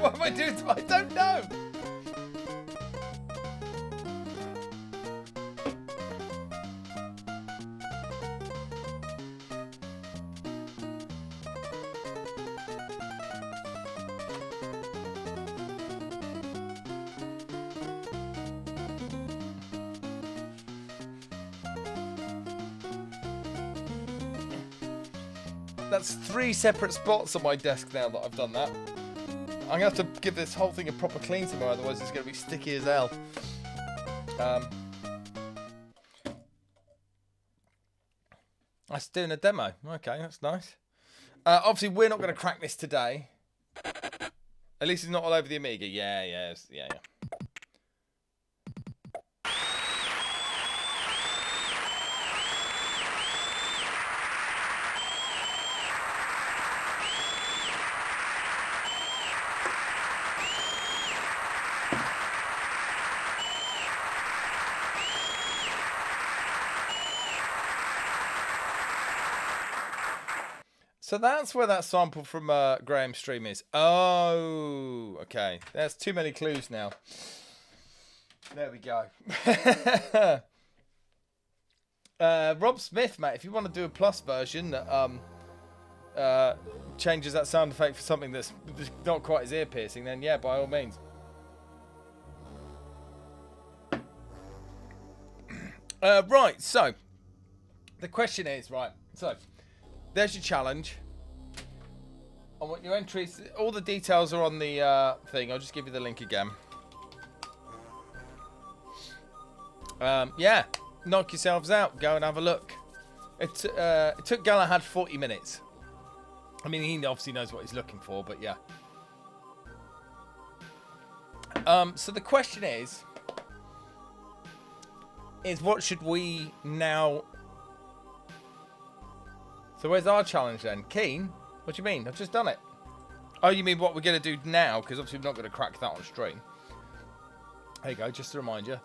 What am I doing? I don't know. That's 3 separate spots on my desk now that I've done that. I'm going to have to give this whole thing a proper clean tomorrow, otherwise it's going to be sticky as hell. That's doing a demo. Okay, that's nice. Obviously, we're not going to crack this today. At least it's not all over the Amiga. Yeah. So that's where that sample from Graham's stream is. Oh, okay. There's too many clues now. There we go. Rob Smith, mate, if you want to do a plus version that changes that sound effect for something that's not quite as ear-piercing, then yeah, by all means. Right, so the question is, right, so there's your challenge. I want your entries. All the details are on the thing. I'll just give you the link again. Yeah, knock yourselves out. Go and have a look. It took Galahad 40 minutes. I mean, he obviously knows what he's looking for, but yeah. So the question is what should we now... So where's our challenge then? Keen? What do you mean? I've just done it. Oh, you mean what we're going to do now? Because obviously we're not going to crack that on stream. There you go, just to remind you.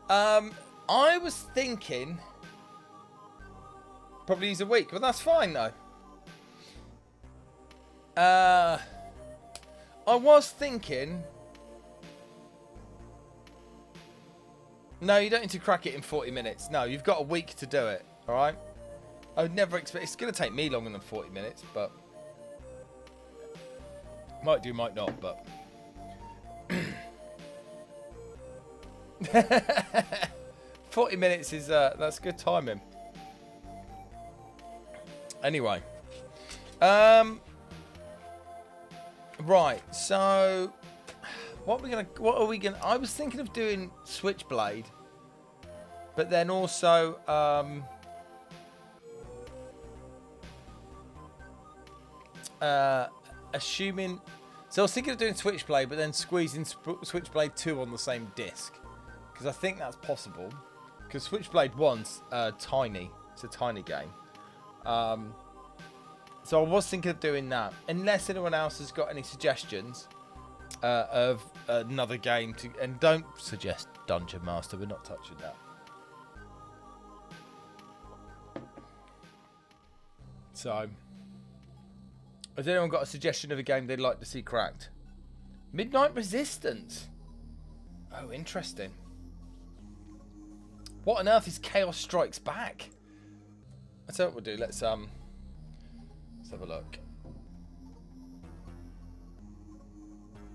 I was thinking... Probably use a week, but that's fine though. I was thinking... No, you don't need to crack it in 40 minutes. No, you've got a week to do it, alright? I would never expect... It's going to take me longer than 40 minutes, but... Might do, might not, but... 40 minutes is... that's good timing. Anyway. Right, so... What are we gonna... I was thinking of doing Switchblade. But then also... assuming... So I was thinking of doing Switchblade, but then squeezing Switchblade 2 on the same disc. Because I think that's possible. Because Switchblade 1's tiny. It's a tiny game. So I was thinking of doing that. Unless anyone else has got any suggestions of another game to... And don't suggest Dungeon Master. We're not touching that. So... Has anyone got a suggestion of a game they'd like to see cracked? Midnight Resistance. Oh, interesting. What on earth is Chaos Strikes Back? That's what we'll do. Let's have a look.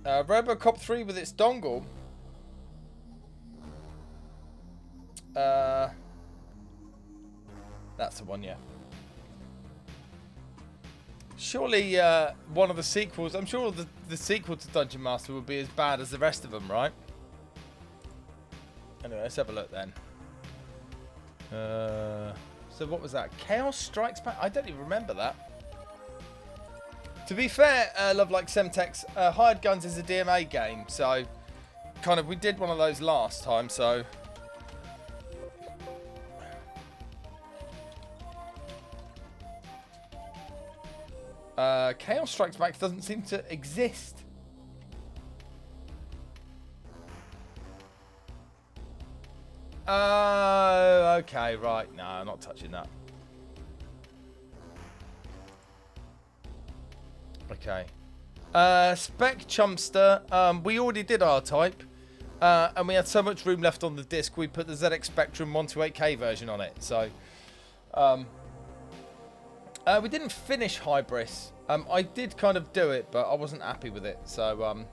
Robocop 3 with its dongle. That's the one, yeah. Surely one of the sequels... I'm sure the sequel to Dungeon Master would be as bad as the rest of them, right? Anyway, let's have a look then. So what was that? Chaos Strikes Back? I don't even remember that. To be fair, Love Like Semtex, Hired Guns is a DMA game, so kind of we did one of those last time, so... Chaos Strikes Back doesn't seem to exist. Oh, okay, right. No, I'm not touching that. Okay. Spec Chumster. We already did R-Type. And we had so much room left on the disc, we put the ZX Spectrum 128K version on it. So, we didn't finish Hybris. I did kind of do it, but I wasn't happy with it. So,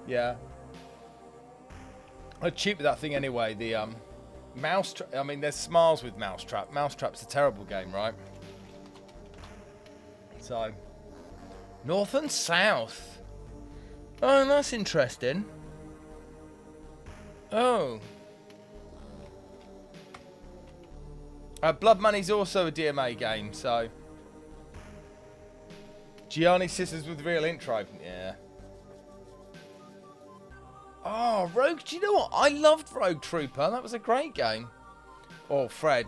yeah. I cheaped that thing anyway. The Mousetrap. I mean, there's smiles with Mousetrap. Mousetrap's a terrible game, right? So, North and South. Oh, that's interesting. Oh. Blood Money's also a DMA game, so. Gianni Sisters with real intro. Yeah. Oh, Rogue. Do you know what? I loved Rogue Trooper. That was a great game. Oh, Fred.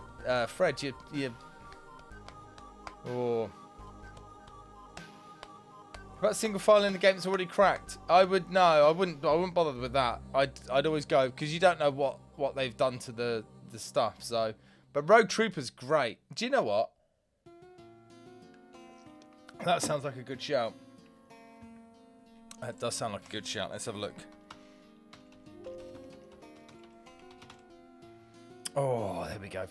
Fred, you. Oh. About single file in the game that's already cracked. I wouldn't bother with that. I'd always go because you don't know what they've done to the stuff. So, but Rogue Trooper's great. Do you know what? That sounds like a good shout. That does sound like a good shout. Let's have a look. Oh, there we go.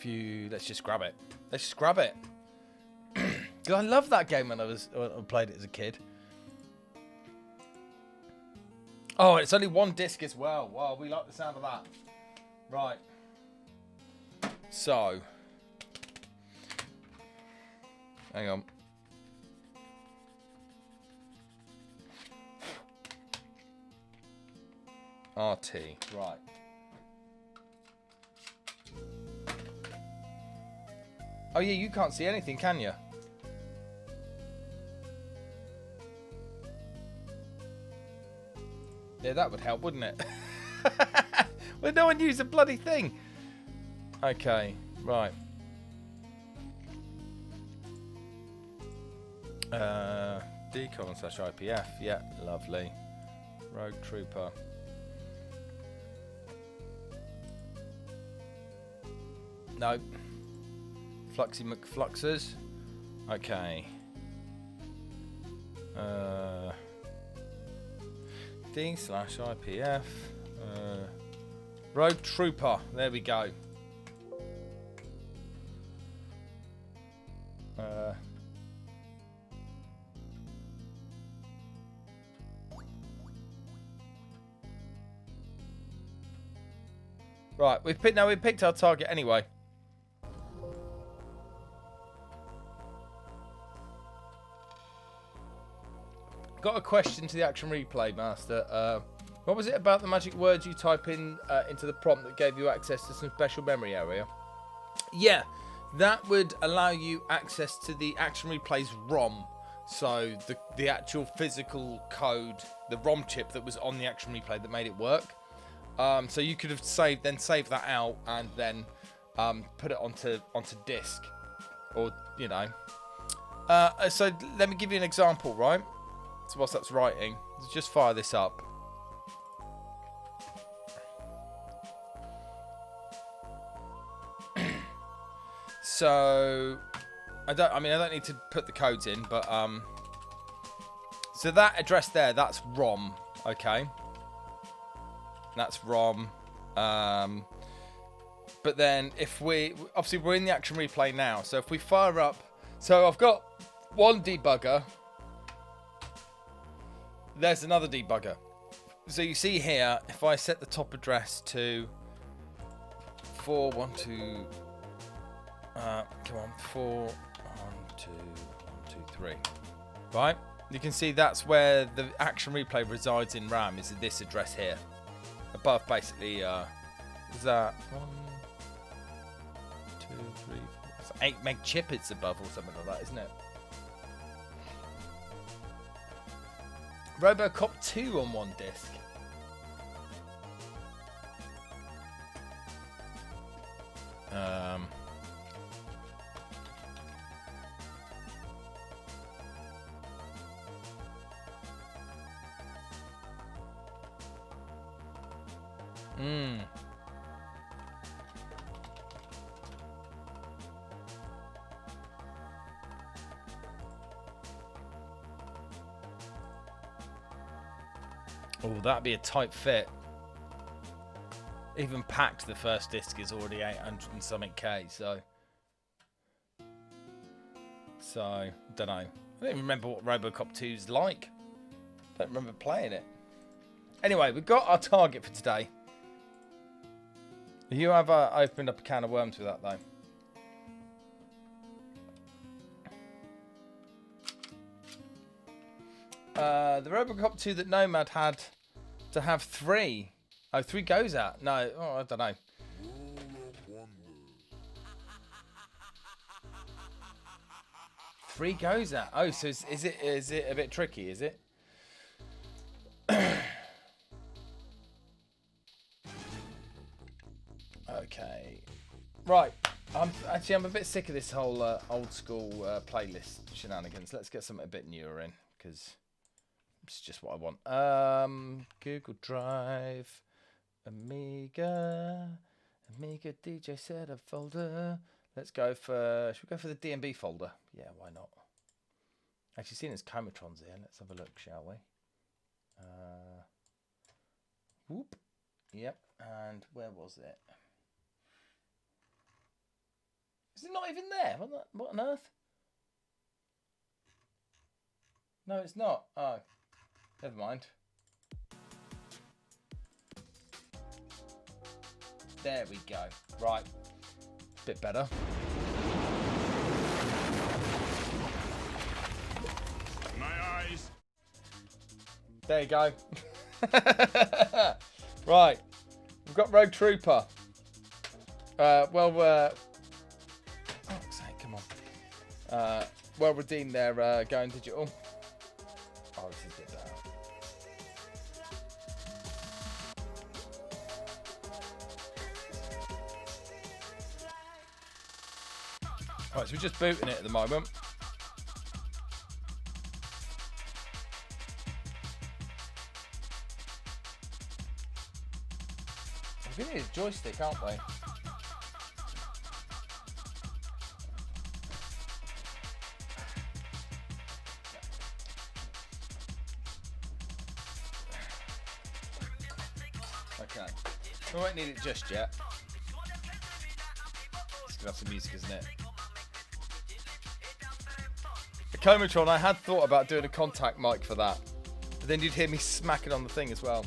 Let's just grab it. Let's just grab it. Because I loved that game when I played it as a kid. Oh, it's only one disc as well. Wow, we like the sound of that. Right. So. Hang on. RT. Right. Oh, yeah, you can't see anything, can you? Yeah, that would help, wouldn't it? Well, no one used a bloody thing. Okay, right. Decon/IPF. Yeah, lovely. Rogue Trooper. No. Fluxy McFluxers. Okay. D/IPF. Rogue Trooper. There we go. Right, we've picked our target anyway. Got a question to the action replay master. What was it about the magic words you type in into the prompt that gave you access to some special memory area? Yeah, that would allow you access to the action replay's ROM. So the actual physical code, the ROM chip that was on the action replay that made it work. So you could have saved that out and then put it onto disk, or you know. So let me give you an example, right? So whilst that's writing, let's just fire this up. So I don't need to put the codes in, but so that address there, that's ROM, okay? That's ROM. But then if obviously we're in the action replay now, so if we fire up, so I've got one debugger. There's another debugger. So you see here, if I set the top address to 412, come on, 412.123, right? You can see that's where the action replay resides in RAM, is this address here. Above basically, is that 1, 2, 3, 4, it's 8 meg chip it's above or something like that, isn't it? Robocop 2 on one disc. Oh, that'd be a tight fit. Even packed, the first disc is already 800 and something K, so don't know. I don't even remember what Robocop 2's like. Don't remember playing it. Anyway, we've got our target for today. You have opened up a can of worms with that, though. The Robocop 2 that Nomad had to have 3. Oh, 3 goes at. No, oh, I don't know. Three goes at. Oh, so is it a bit tricky? Is it? Okay. Right. I'm a bit sick of this whole old school playlist shenanigans. Let's get something a bit newer in because it's just what I want. Google Drive, Amiga DJ setup folder. Let's go for. Should we go for the DMB folder? Yeah, why not? Actually, seeing as Comatron's here, let's have a look, shall we? Whoop. Yep. And where was it? Is it not even there? What on earth? No, it's not. Oh, never mind. There we go. Right. Bit better. My eyes. There you go. Right. We've got Rogue Trooper. Oh, say, come on. Well redeemed there, going digital. Oh, this is a bit better. Right, so we're just booting it at the moment. We need a joystick, aren't we? Okay. We won't need it just yet. It's gonna have some music, isn't it? The Comatron, I had thought about doing a contact mic for that. But then you'd hear me smacking on the thing as well.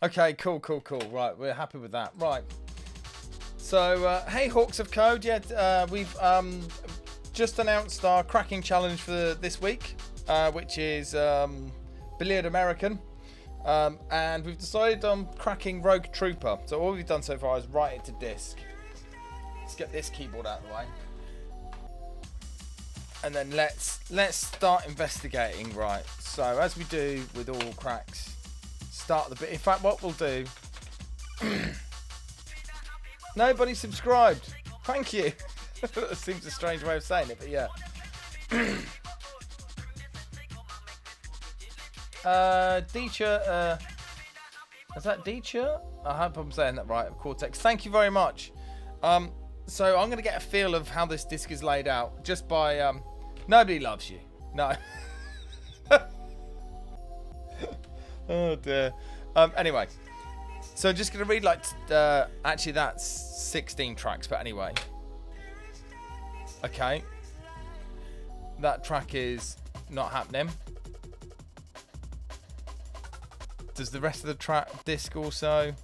Okay, cool. Right, we're happy with that. Right. So, hey, Hawks of Code. Yeah, we've just announced our cracking challenge for this week, which is Billiard American. And we've decided on cracking Rogue Trooper. So all we've done so far is write it to disk. Let's get this keyboard out of the way. And then let's start investigating. Right. So as we do with all cracks, start the bit. In fact, what we'll do. Nobody subscribed. Thank you. That seems a strange way of saying it, but yeah. D-shirt, is that D-shirt? I hope I'm saying that right. Cortex. Thank you very much. So I'm going to get a feel of how this disc is laid out just by nobody loves you. No. Oh dear. Anyway, so just going to read like actually that's 16 tracks, but anyway. Okay. That track is not happening. Does the rest of the track disc also?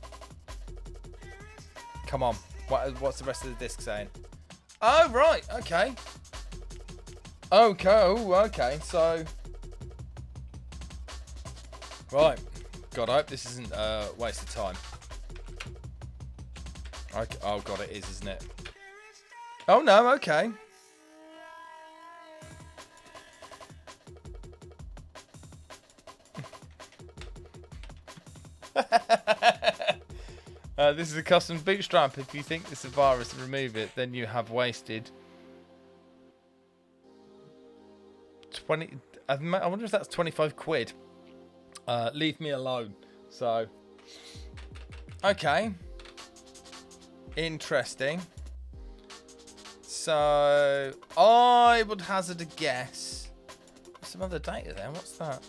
Come on. What's the rest of the disc saying? Oh, right. Okay. Okay. So. Right. God, I hope this isn't a waste of time. Okay. Oh, God, it is, isn't it? Oh, no. Okay. This is a custom bootstrap. If you think this is a virus and remove it, then you have wasted 20. I wonder if that's 25 quid. Leave me alone. So, okay. Interesting. So, I would hazard a guess. There's some other data there. What's that?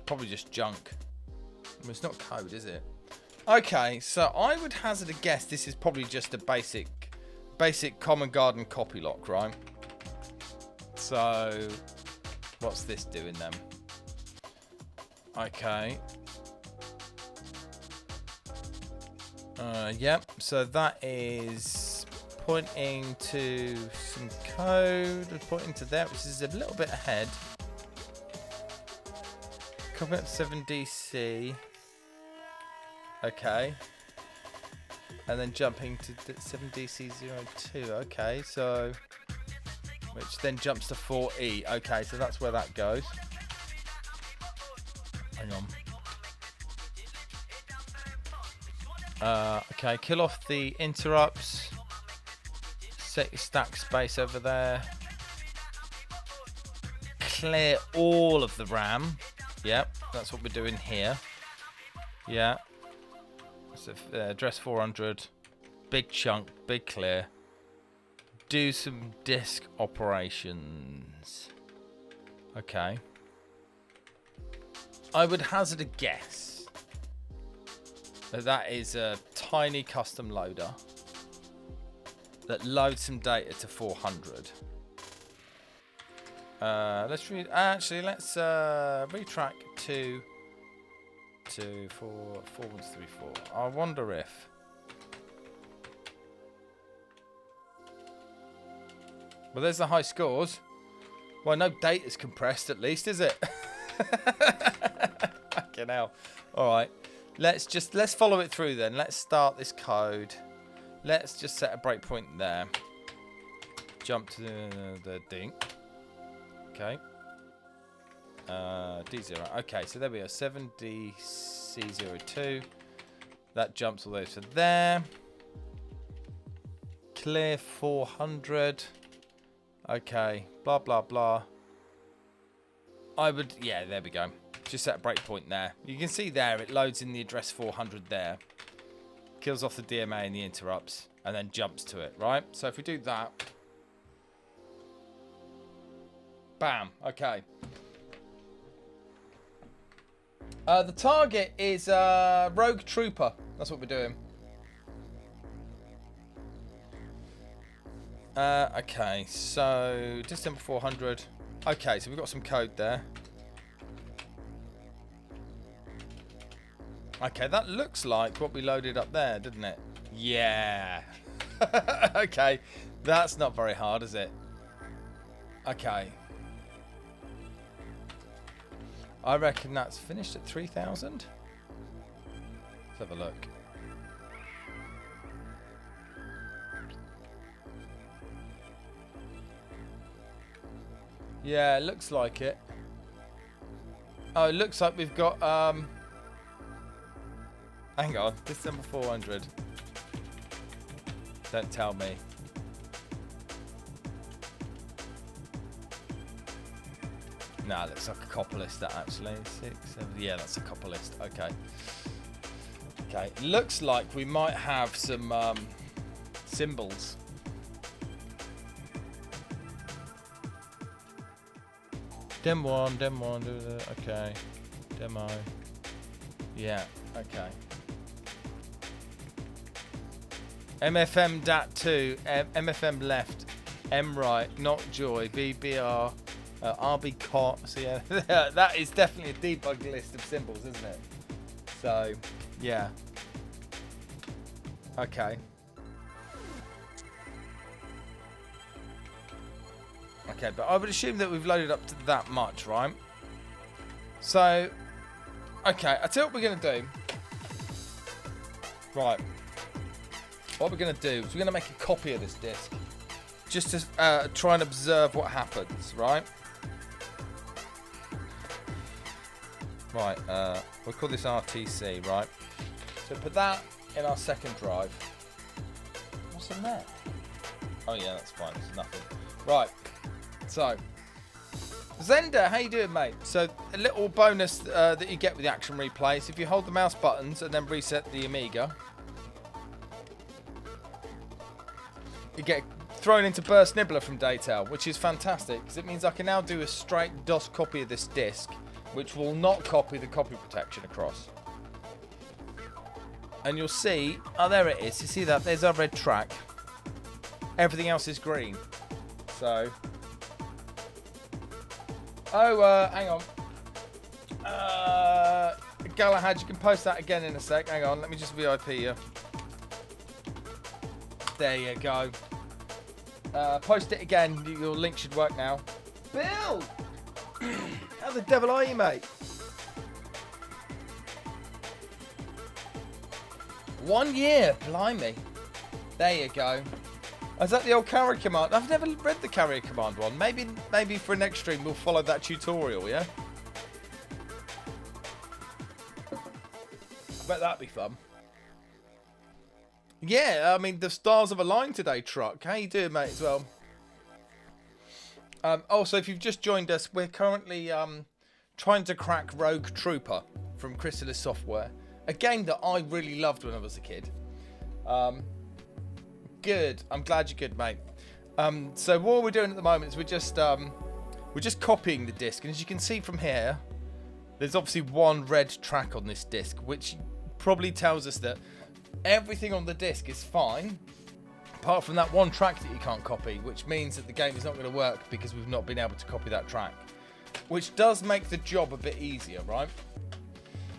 Probably just junk. I mean, it's not code, is it? Okay, so I would hazard a guess this is probably just a basic Common Garden copy lock, right? So, what's this doing then? Okay. Yep, so that is pointing to some code, pointing to that, which is a little bit ahead. Copy up to 7DC. Okay. And then jumping to 7DC02. Okay, so... which then jumps to 4E. Okay, so that's where that goes. Hang on. Okay, kill off the interrupts. Set your stack space over there. Clear all of the RAM. Yep, that's what we're doing here. Yeah. So address 400. Big chunk, big clear. Do some disk operations. Okay. I would hazard a guess that that is a tiny custom loader that loads some data to 400. Let's retrack to 4134. I wonder if well, there's the high scores. Well, no data's compressed at least, is it? Fucking hell. All right, let's follow it through then. Let's start this code. Let's just set a breakpoint there. Jump to the dink. Okay. D0. Okay, so there we go. 7DC02. That jumps all those to there. Clear 400. Okay. Blah, blah, blah. Yeah, there we go. Just set a breakpoint there. You can see there, it loads in the address 400 there. Kills off the DMA and the interrupts. And then jumps to it, right? So if we do that. Bam. Okay. The target is Rogue Trooper. That's what we're doing. Okay, so December 400. Okay, so we've got some code there. Okay, that looks like what we loaded up there, didn't it? Yeah. Okay, that's not very hard, is it? Okay. I reckon that's finished at 3,000. Let's have a look. Yeah, it looks like it. Oh, it looks like we've got hang on, December 400. Don't tell me. Nah, looks like a copper list that actually. 6, 7, yeah, that's a copper list. Okay. Okay, looks like we might have some symbols. Dem 1, do the okay. Demo. Yeah, okay. MFM dat 2, MFM left, M right, not joy, BBR. RB cot. So yeah, that is definitely a debug list of symbols, isn't it? So yeah. Okay. Okay, but I would assume that we've loaded up to that much, right? So, okay, I tell you what we're gonna do. Right. What we're gonna do is we're gonna make a copy of this disk, just to try and observe what happens, right? Right, we'll call this RTC, right? So put that in our second drive. What's in there? Oh yeah, that's fine. It's nothing. Right. So, Zender, how you doing, mate? So a little bonus that you get with the action replay is if you hold the mouse buttons and then reset the Amiga, you get thrown into Burst Nibbler from Daytail, which is fantastic because it means I can now do a straight DOS copy of this disc, which will not copy the copy protection across. And you'll see, oh, there it is. You see that? There's our red track. Everything else is green. So, hang on. Galahad, you can post that again in a sec. Hang on, let me just VIP you. There you go. Post it again. Your link should work now. Bill! How the devil are you, mate? 1 year, blimey. There you go. Is that the old carrier command? I've never read the carrier command one. Maybe for next stream we'll follow that tutorial, yeah? I bet that'd be fun. Yeah, I mean, the stars have aligned today, Truck. How you doing, mate, as well? Also, if you've just joined us, we're currently trying to crack Rogue Trooper from Chrysalis Software. A game that I really loved when I was a kid. Good. I'm glad you're good, mate. So what we're doing at the moment is we're just copying the disc, and as you can see from here, there's obviously one red track on this disc, which probably tells us that everything on the disc is fine, apart from that one track that you can't copy, which means that the game is not going to work because we've not been able to copy that track, which does make the job a bit easier, right?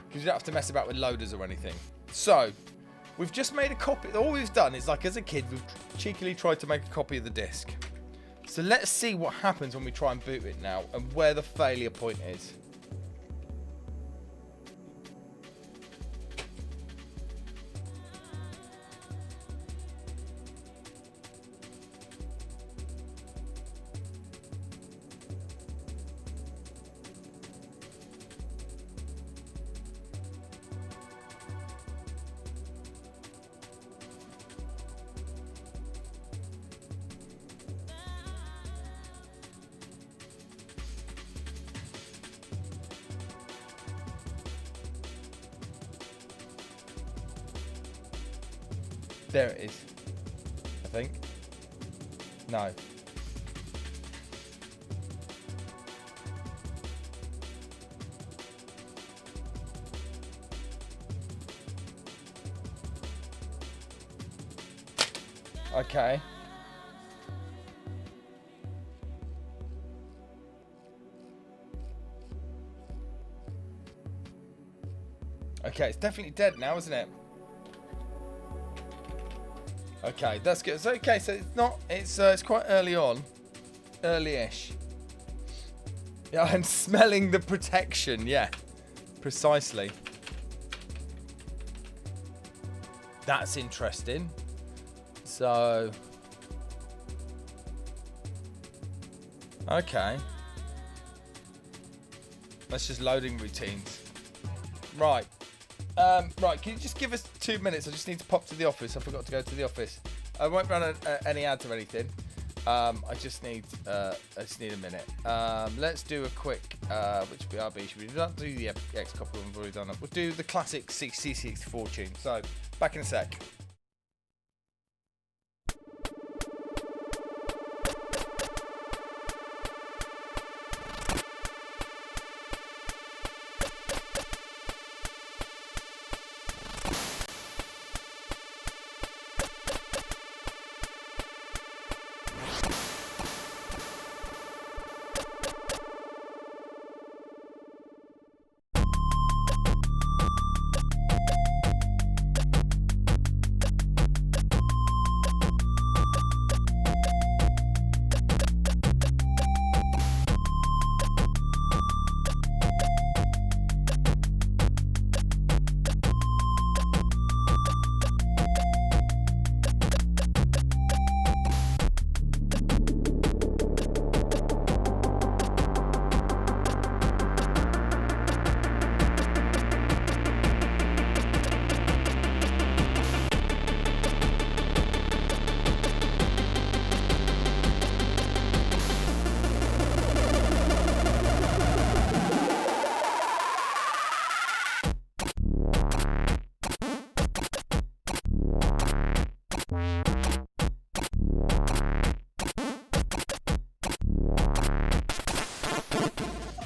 Because you don't have to mess about with loaders or anything. So we've just made a copy. All we've done is, like, as a kid, we've cheekily tried to make a copy of the disc. So let's see what happens when we try and boot it now and where the failure point is. There it is, I think. No. Okay. Okay, it's definitely dead now, isn't it? Okay, that's good. So, okay, so it's not. It's quite early on, early-ish. Yeah, I'm smelling the protection. Yeah, precisely. That's interesting. So, okay. That's just loading routines. Right. Right, can you just give us 2 minutes? I just need to pop to the office. I forgot to go to the office. I won't run any ads or anything. I just need a minute. Let's do a quick, which BRB should we not do the X copy one? We've already done it. We'll do the classic C64 tune. So, back in a sec.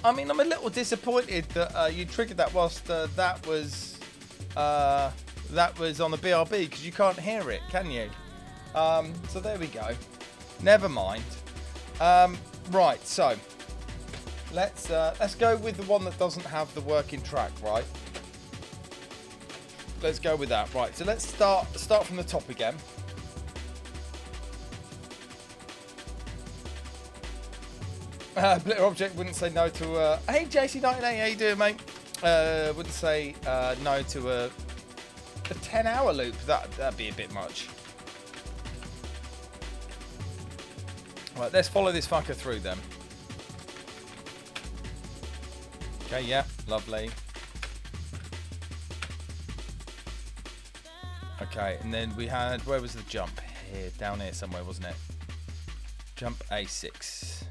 I mean, I'm a little disappointed that you triggered that whilst that was on the BRB, because you can't hear it, can you? So there we go. Never mind. Right, so let's go with the one that doesn't have the working track, right? Let's go with that. Right, so let's start from the top again. Blitter Object wouldn't say no to hey JC98, how you doing, mate? Wouldn't say no to a 10-hour loop. That'd be a bit much. Right, let's follow this fucker through then. Okay, yeah, lovely. Okay, and then we had, where was the jump? Here, down here somewhere, wasn't it? Jump A6,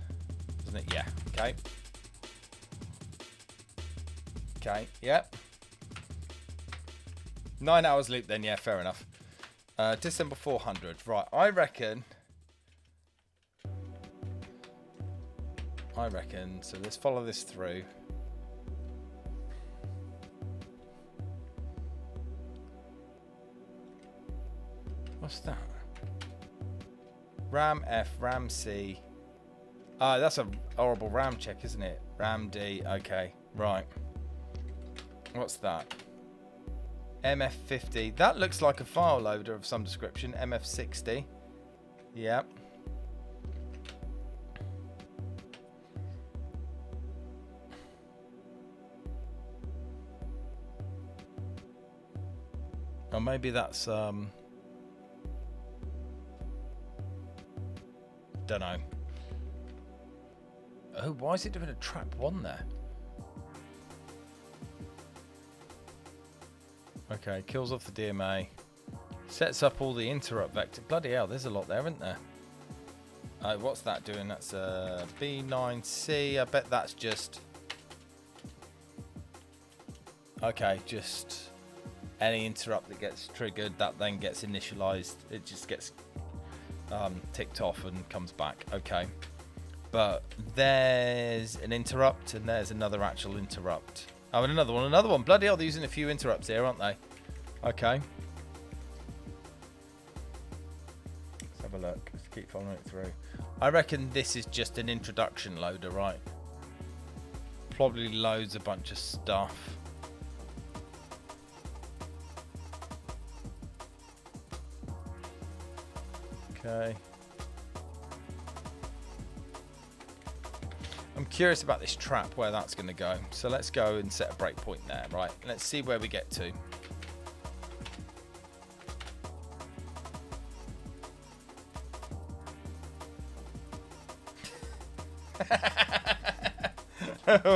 wasn't it? Yeah, okay. Okay, yep. 9 hours loop then, yeah, fair enough. December 400, right, I reckon, so let's follow this through. What's that? Ram F, Ram C. Oh, that's a horrible RAM check, isn't it? Ram D, okay, right. What's that? MF50, that looks like a file loader of some description. MF60, yep. Or maybe that's don't know. Oh, why is it doing a trap 1 there? Okay, kills off the DMA. Sets up all the interrupt vector. Bloody hell, there's a lot there, isn't there? Oh, what's that doing? That's a B9C. I bet that's just... Okay, just any interrupt that gets triggered, that then gets initialized. It just gets ticked off and comes back. Okay. But there's an interrupt and there's another actual interrupt. Oh, and another one. Bloody hell, they're using a few interrupts here, aren't they? Okay. Let's have a look. Let's keep following it through. I reckon this is just an introduction loader, right? Probably loads a bunch of stuff. Okay. I'm curious about this trap, where that's going to go. So let's go and set a breakpoint there, right? Let's see where we get to.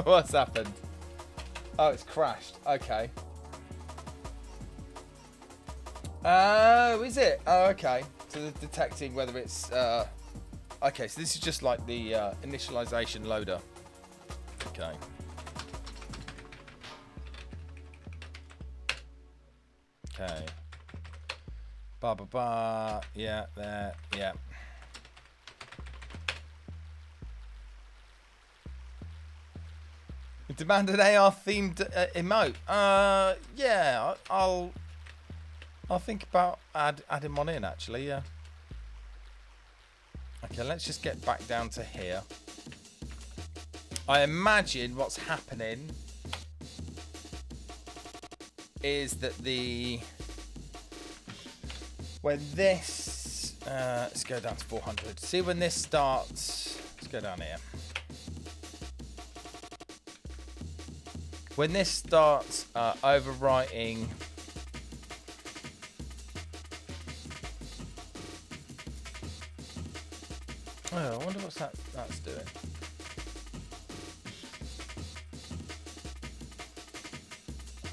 What's happened? Oh, it's crashed. Okay. Oh, is it? Oh, okay. So they're detecting whether it's... Okay, so this is just like the initialization loader. Okay. Okay. Ba ba ba. Yeah, there. Yeah. Demand an AR themed emote. Yeah, I'll think about adding one in actually. Yeah. Okay, let's just get back down to here. I imagine what's happening is that when this let's go down to 400. See when this starts. Let's go down here. When this starts overwriting. Oh, I wonder what's that's doing.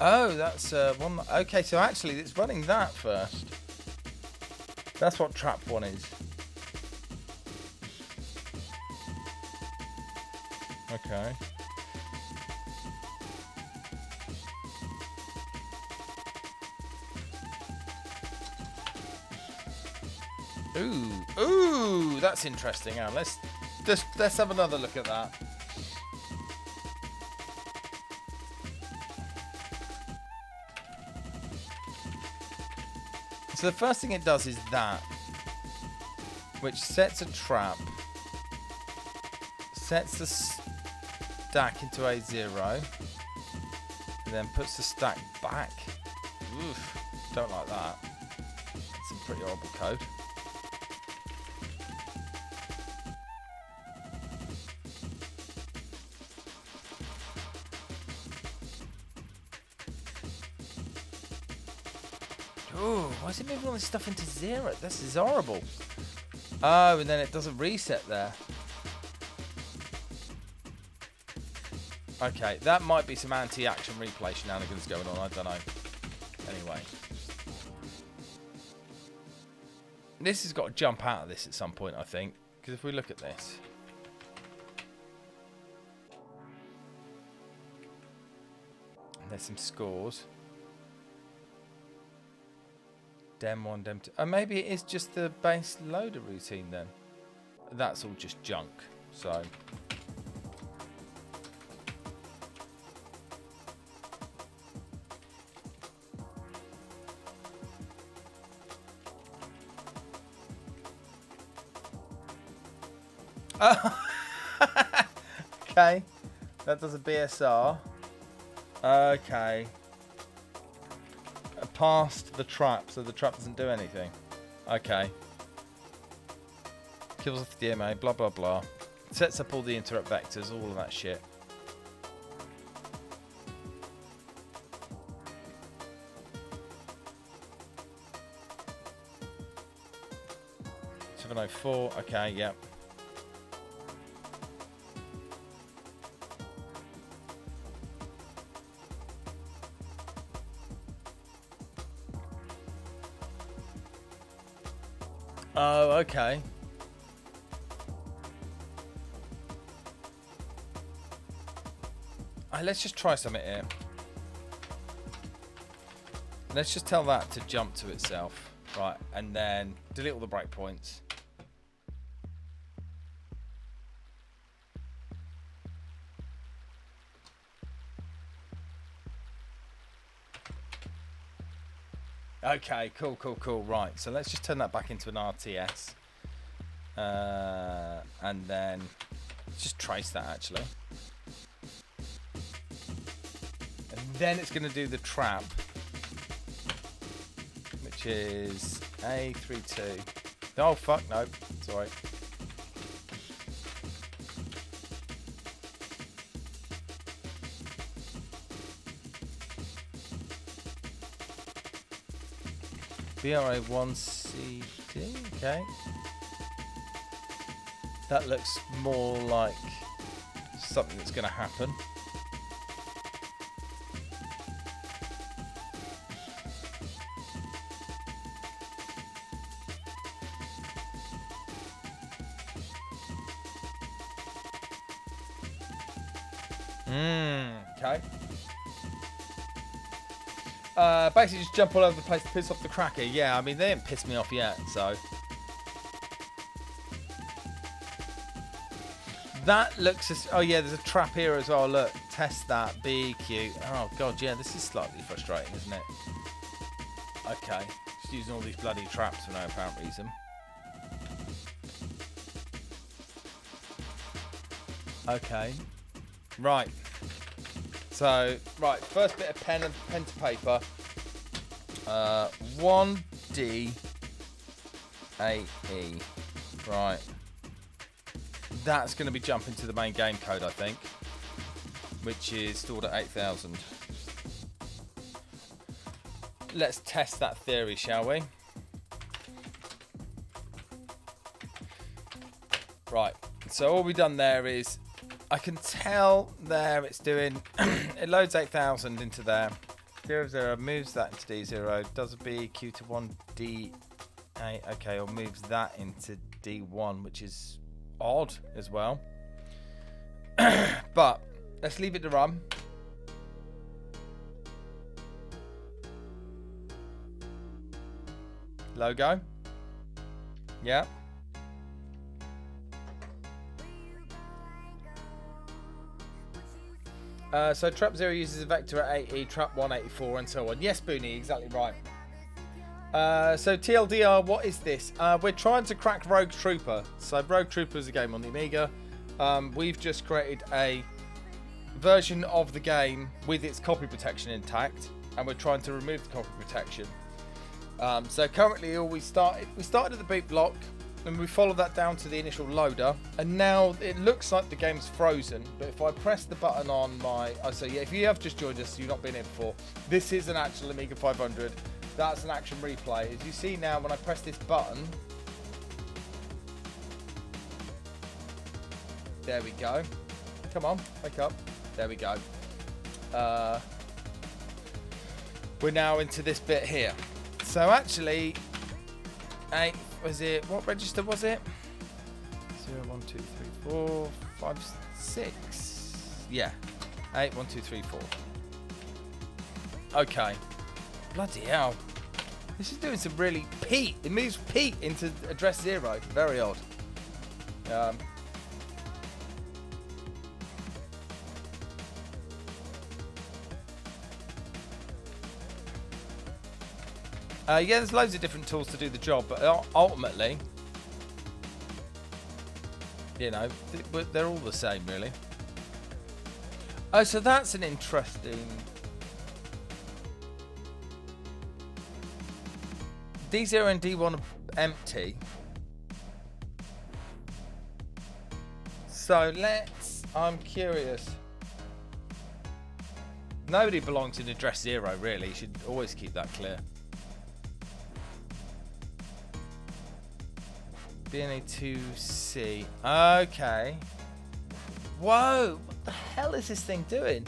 Oh, that's one. Okay, so actually it's running that first. That's what trap 1 is. Okay. Ooh, that's interesting. Let's have another look at that. So the first thing it does is that, which sets a trap, sets the stack into A0, and then puts the stack back. Oof, don't like that. It's some pretty horrible code. Oh, why is it moving all this stuff into 0? This is horrible. Oh, and then it does a reset there. Okay, that might be some anti-action replay shenanigans going on. I don't know. Anyway. This has got to jump out of this at some point, I think. Because if we look at this. There's some scores. Dem 1, Dem 2. Maybe it is just the base loader routine then. That's all just junk. So. Okay. That does a BSR. Okay. Past the trap, so the trap doesn't do anything. Okay. Kills off the DMA, blah blah blah. Sets up all the interrupt vectors, all of that shit. .704, okay, yep. Oh, okay. Let's just try something here. Let's just tell that to jump to itself. Right, and then delete all the breakpoints. Okay, cool, cool, cool. Right, so let's just turn that back into an RTS. And then just trace that, actually. And then it's going to do the trap, which is A32. Oh, fuck, no. Sorry. BRA1CD, okay. That looks more like something that's going to happen. Okay. Basically just jump all over the place to piss off the cracker. Yeah, I mean, they didn't piss me off yet, so. That looks as... Oh, yeah, there's a trap here as well. Look, test that. BQ. Oh, God, yeah, this is slightly frustrating, isn't it? Okay. Just using all these bloody traps for no apparent reason. Okay. Right. So, right, first bit of pen to paper. 1D AE. Right. That's going to be jumping to the main game code, I think, which is stored at 8,000. Let's test that theory, shall we? Right. So all we've done there is, I can tell there it's doing, it loads 8,000 into there. 00 moves that into D0, does a BEQ to 1D8, okay, or moves that into D1, which is odd as well. But let's leave it to run. Logo. Yeah. So trap 0 uses a vector at 8E, trap 1 84, and so on. Yes, Booney, exactly right. So TLDR, what is this? We're trying to crack Rogue Trooper. So Rogue Trooper is a game on the Amiga. We've just created a version of the game with its copy protection intact, and we're trying to remove the copy protection. So currently, we started at the boot block, and we followed that down to the initial loader, and now it looks like the game's frozen. But if I press the button on my, so yeah, if you have just joined us, you've not been here before. This is an actual Amiga 500. That's an action replay. As you see now, when I press this button, there we go. Come on, wake up. There we go. We're now into this bit here. So actually, what register was it? 0, 1, 2, 3, 4, 5, 6. Yeah. 8, 1, 2, 3, 4. Okay. Bloody hell. This is doing some really Pete. It moves Pete into address 0. Very odd. Yeah, there's loads of different tools to do the job, but ultimately, you know, they're all the same, really. Oh, so that's an interesting... D0 and D1 are empty. So I'm curious. Nobody belongs in address 0, really. You should always keep that clear. BNA2C. Okay. Whoa! What the hell is this thing doing?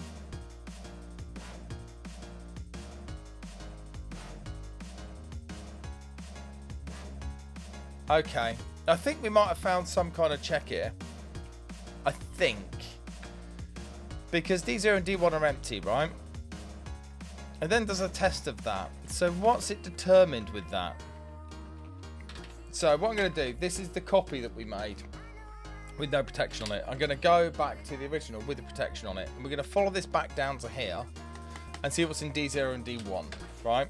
Okay. I think we might have found some kind of check here. I think. Because D0 and D1 are empty, right? And then there's a test of that. So what's it determined with that? So what I'm going to do, this is the copy that we made with no protection on it. I'm going to go back to the original with the protection on it. And we're going to follow this back down to here and see what's in D0 and D1, right?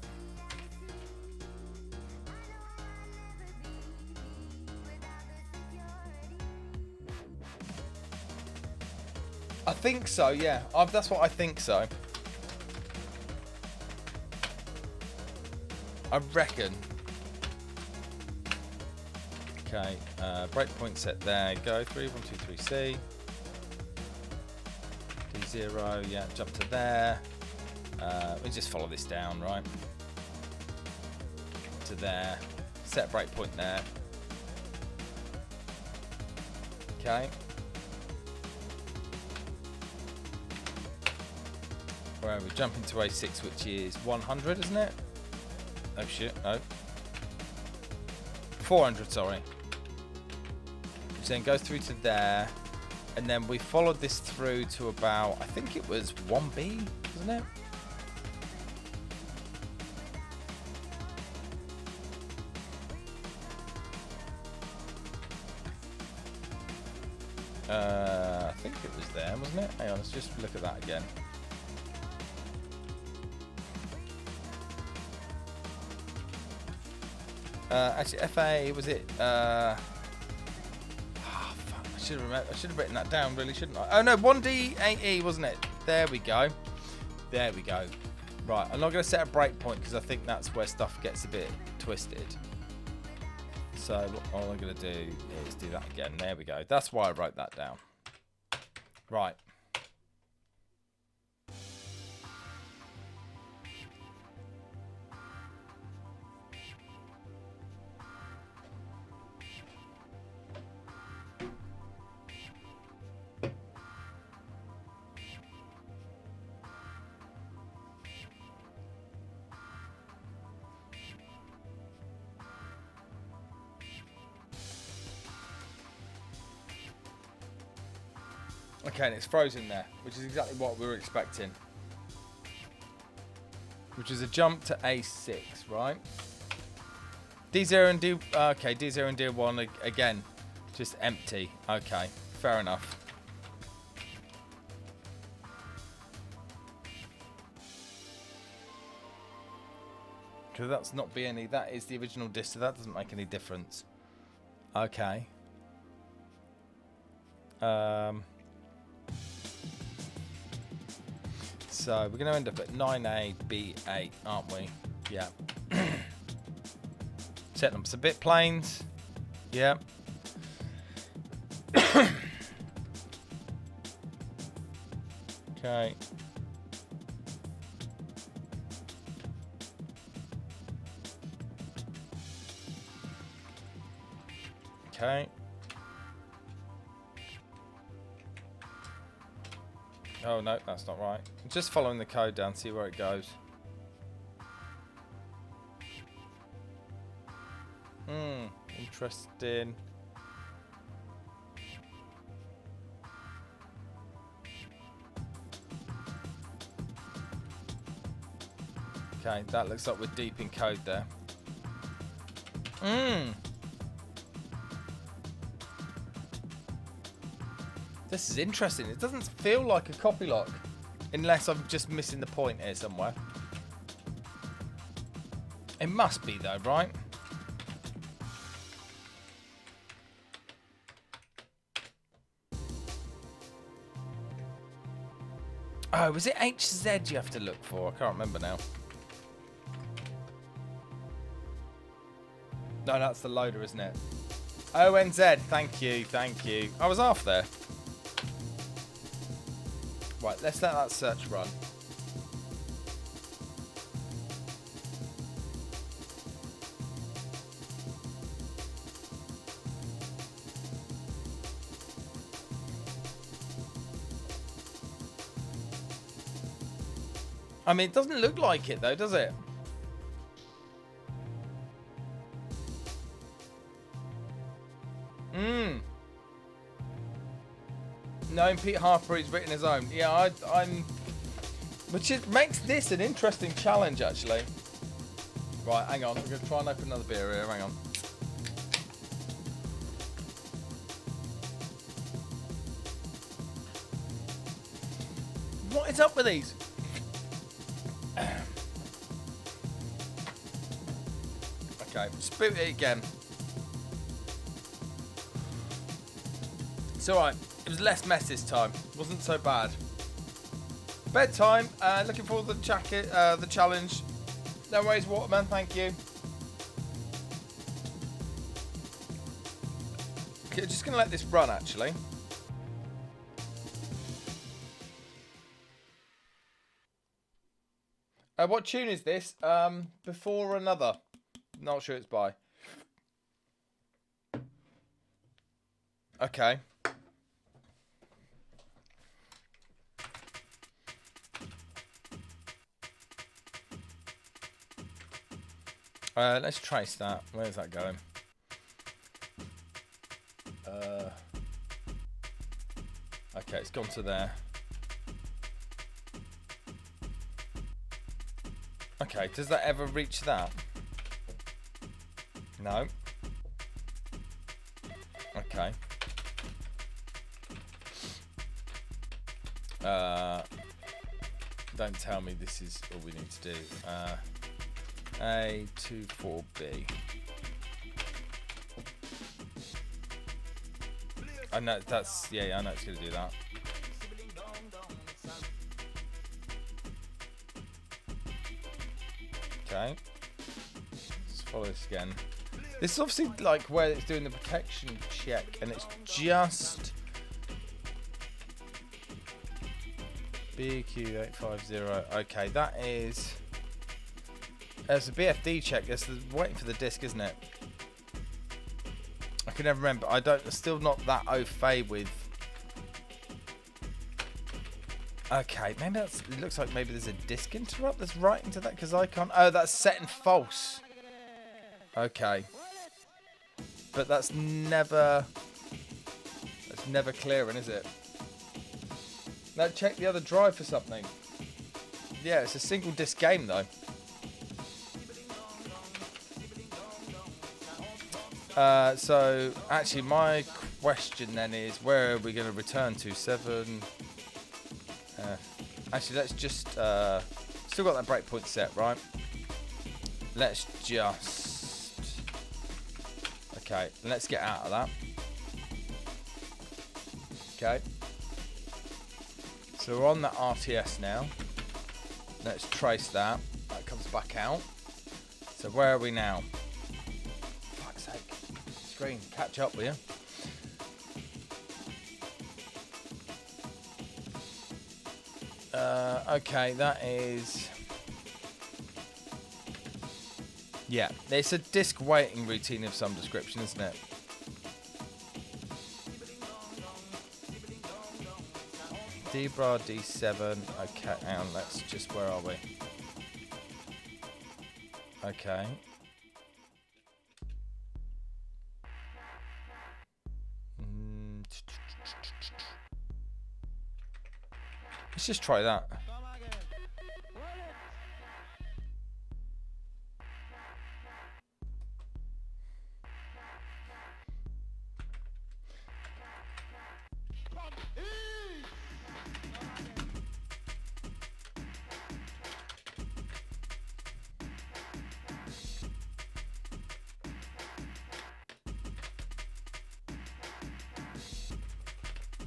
I think so, yeah. That's what I think so. I reckon. Okay, breakpoint set there. Go 3, 1, 2, 3, C. D0, yeah, jump to there. We just follow this down, right? To there. Set breakpoint there. Okay. Where we jump into A6, which is 100, isn't it? Oh shit, no. 400, sorry. Which then goes through to there, and then we followed this through to about, I think it was 1B, wasn't it? I think it was there, wasn't it? Hang on, let's just look at that again. Actually, FA, was it? Fuck, I should have written that down, really, shouldn't I? Oh no, 1D8E, wasn't it? There we go. There we go. Right, I'm not going to set a breakpoint because I think that's where stuff gets a bit twisted. So all I'm going to do is do that again. There we go. That's why I wrote that down. Right. Okay, and it's frozen there, which is exactly what we were expecting. Which is a jump to A6, right? D0 and D... Okay, D0 and D1 again. Just empty. Okay, fair enough. Because that's not BNE. That is the original disc, so that doesn't make any difference. Okay. So we're going to end up at 9A, B8, aren't we? Yeah. Setting up some bit planes. Yeah. Okay. Okay. Oh no, that's not right. Just following the code down, see where it goes. Interesting. Okay, that looks like we're deep in code there. This is interesting. It doesn't feel like a copy lock, unless I'm just missing the point here somewhere. It must be though, right? Oh, was it HZ you have to look for? I can't remember now. No, that's the loader, isn't it? ONZ, thank you, thank you. I was off there. Right, let's let that search run. I mean, it doesn't look like it though, does it? Knowing Pete Harper, he's written his own. Yeah, I'm... Which makes this an interesting challenge, actually. Right, hang on. I'm going to try and open another beer here. Hang on. What is up with these? Okay, spoot it again. It's alright. It was less mess this time. Wasn't so bad. Bedtime. Looking forward to the challenge. No worries, Waterman. Thank you. Okay, just gonna let this run actually. What tune is this? Before Another. Not sure it's by. Okay. Let's trace that. Where's that going? Okay, it's gone to there. Okay, does that ever reach that? No. Okay. Don't tell me this is all we need to do. A24B. I know that's, yeah, I know it's going to do that. Okay. Let's follow this again. This is obviously like where it's doing the protection check, and it's just BQ850. Okay, that is. It's a BFD check. It's waiting for the disc, isn't it? I can never remember. I don't. Still not that au fait with. Okay, maybe that's. It looks like maybe there's a disc interrupt that's right into that because I can't. Oh, that's set and false. Okay, but that's never. That's never clearing, is it? Now check the other drive for something. Yeah, it's a single disc game though. So actually my question then is, where are we going to return to? 7 actually let's just still got that breakpoint set, right? let's just... Okay, let's get out of that. Okay. So we're on the RTS now. Let's trace that. That comes back out. So where are we now? Fuck's sake. Screen, catch up, will you? Okay, that is... Yeah, it's a disk waiting routine of some description, isn't it? D-bar D7. Okay, hang on, let's just... Where are we? Okay. Let's just try that.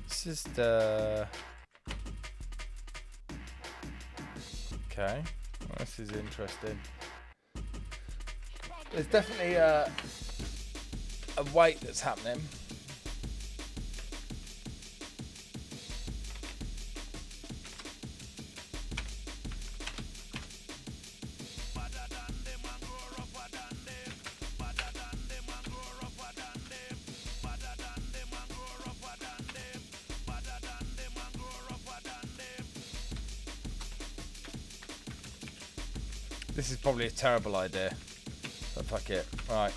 This is the... Okay, well, this is interesting. There's definitely a wait that's happening. This is probably a terrible idea, but fuck it. Right.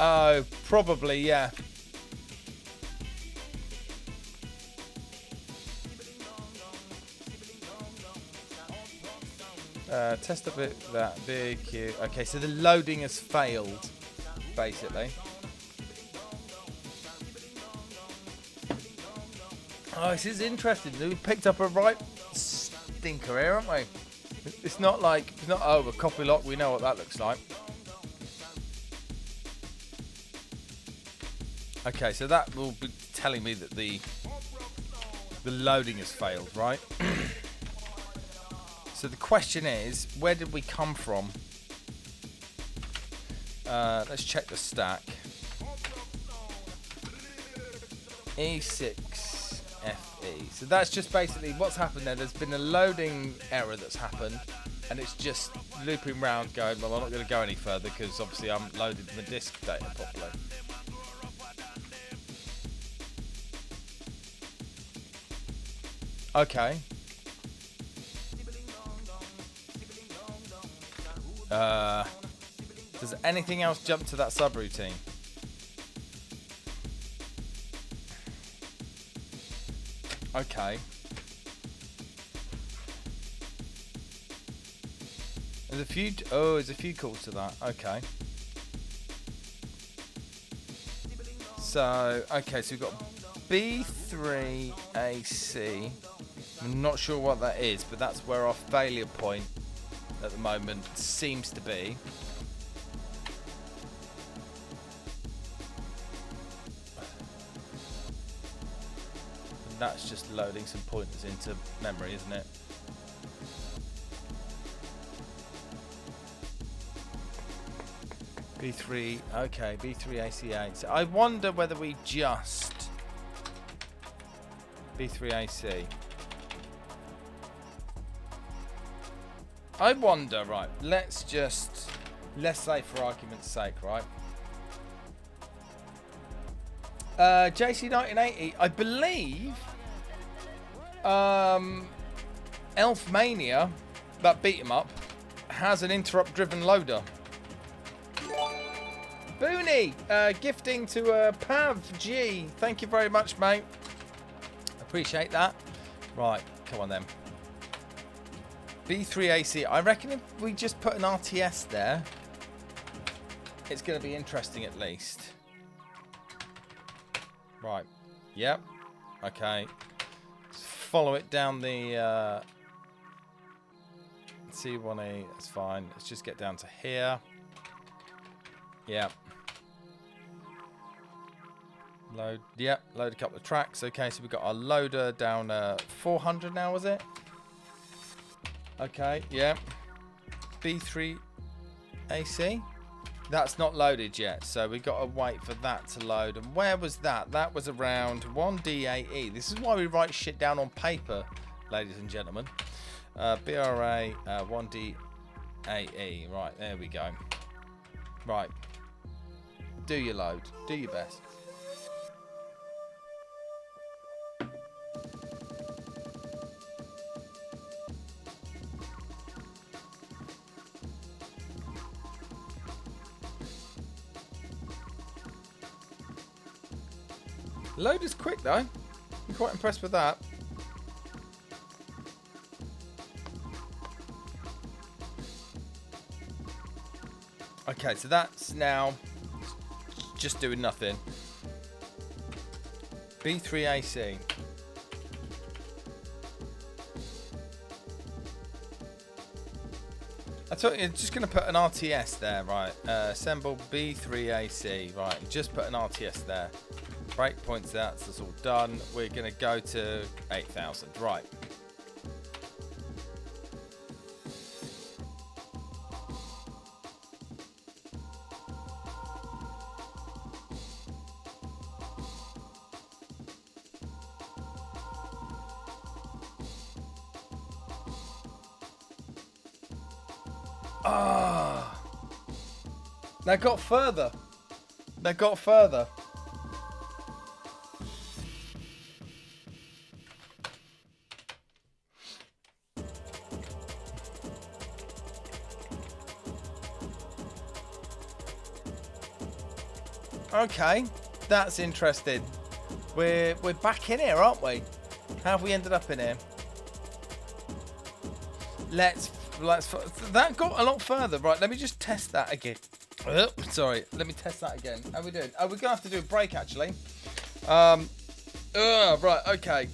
Oh, probably, yeah. Test a bit that BQ. Okay, so the loading has failed, basically. Oh, this is interesting. We picked up a right stinker here, haven't we? It's not like a copy lock. We know what that looks like. Okay, so that will be telling me that the loading has failed, right? So the question is, where did we come from? Let's check the stack. E6 FE. So that's just basically what's happened there. There's been a loading error that's happened, and it's just looping round going, well, I'm not going to go any further because obviously I haven't loaded the disk data properly. Okay. Does anything else jump to that subroutine? Okay. There's a few. Oh, there's a few calls to that. Okay. So, okay, so we've got B3AC. I'm not sure what that is, but that's where our failure point at the moment seems to be. And that's just loading some pointers into memory, isn't it? B3, okay, B3AC8. So I wonder whether we just B3AC. I wonder, right, let's say for argument's sake, right? JC1980, I believe Elfmania, that beat 'em up, has an interrupt driven loader. Booney, gifting to Pav G. Thank you very much, mate. Appreciate that. Right, come on then. B3AC. I reckon if we just put an RTS there, it's going to be interesting at least. Right. Yep. Okay. Let's follow it down the C1E. That's fine. Let's just get down to here. Yep. Load. Yep. Load a couple of tracks. Okay, so we've got our loader down 400 now, was it? Okay. Yep. B3AC. That's not loaded yet, so we've got to wait for that to load. And where was that? That was around 1D8E. This is why we write shit down on paper, ladies and gentlemen. BRA 1D8E. Right, there we go. Right. Do your load. Do your best. Load is quick though. I'm quite impressed with that. Okay, so that's now just doing nothing. B3AC. I thought you're just going to put an RTS there, right? Assemble B3AC, right? Just put an RTS there. Breakpoints out, so that's all done. We're going to go to 8,000, right? Ah, they got further. They got further. Okay, that's interesting. We're back in here, aren't we? How have we ended up in here? Let's that got a lot further. Right, let me just test that again. Sorry, let me test that again. How are we doing? Oh, we're gonna have to do a break actually. Right, okay.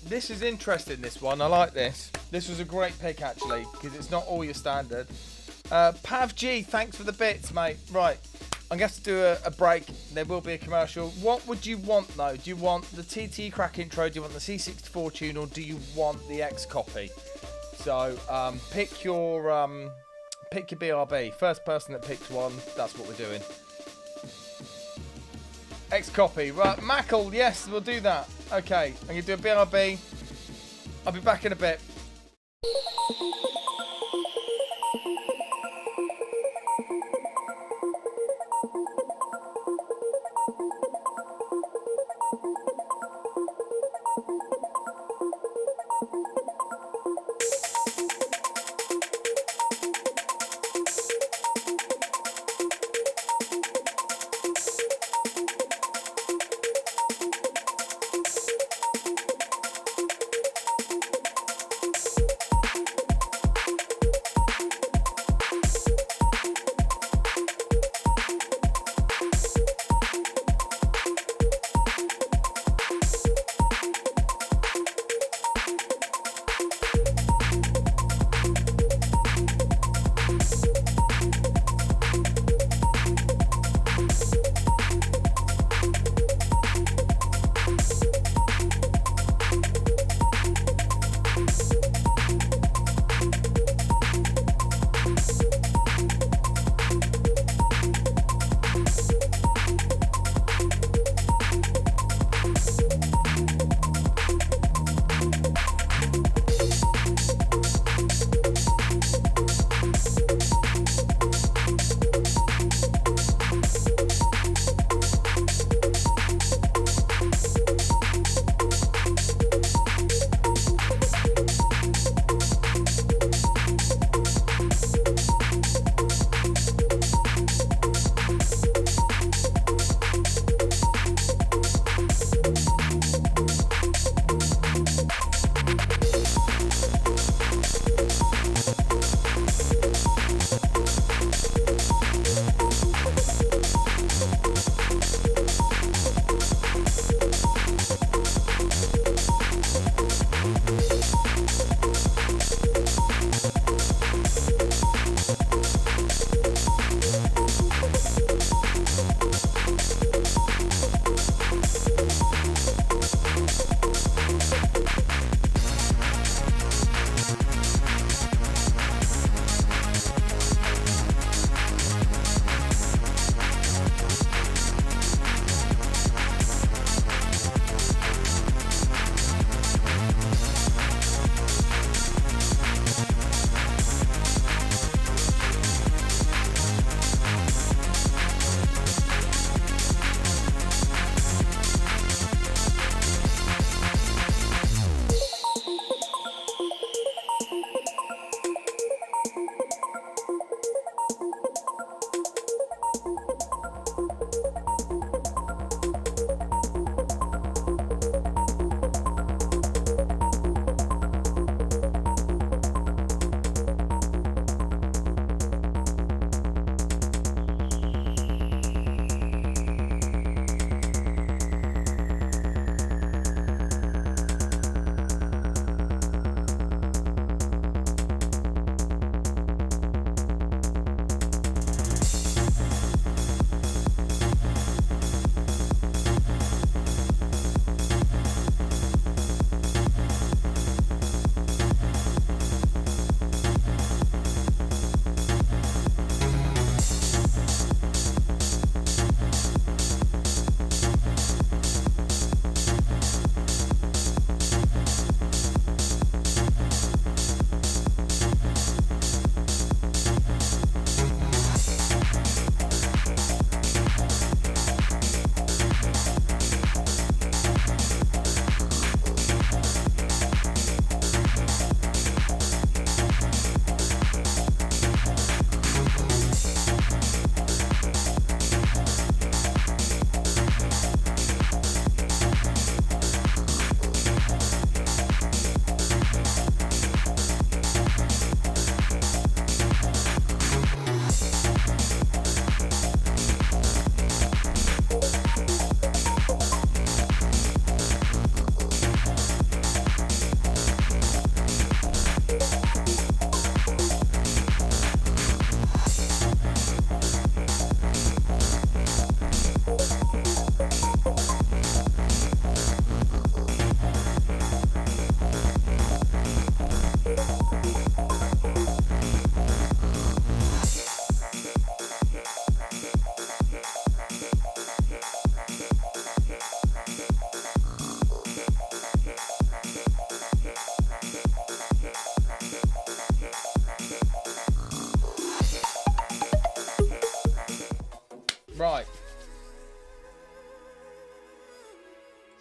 This is interesting, this one. I like this. This was a great pick actually, because it's not all your standard. Pav G, thanks for the bits, mate. Right. I'm going to have to do a break. There will be a commercial. What would you want, though? Do you want the TT Crack intro? Do you want the C64 tune? Or do you want the X copy? So, pick your BRB. First person that picks one, that's what we're doing. X copy. Right, Mackle, yes, we'll do that. Okay, I'm going to do a BRB. I'll be back in a bit.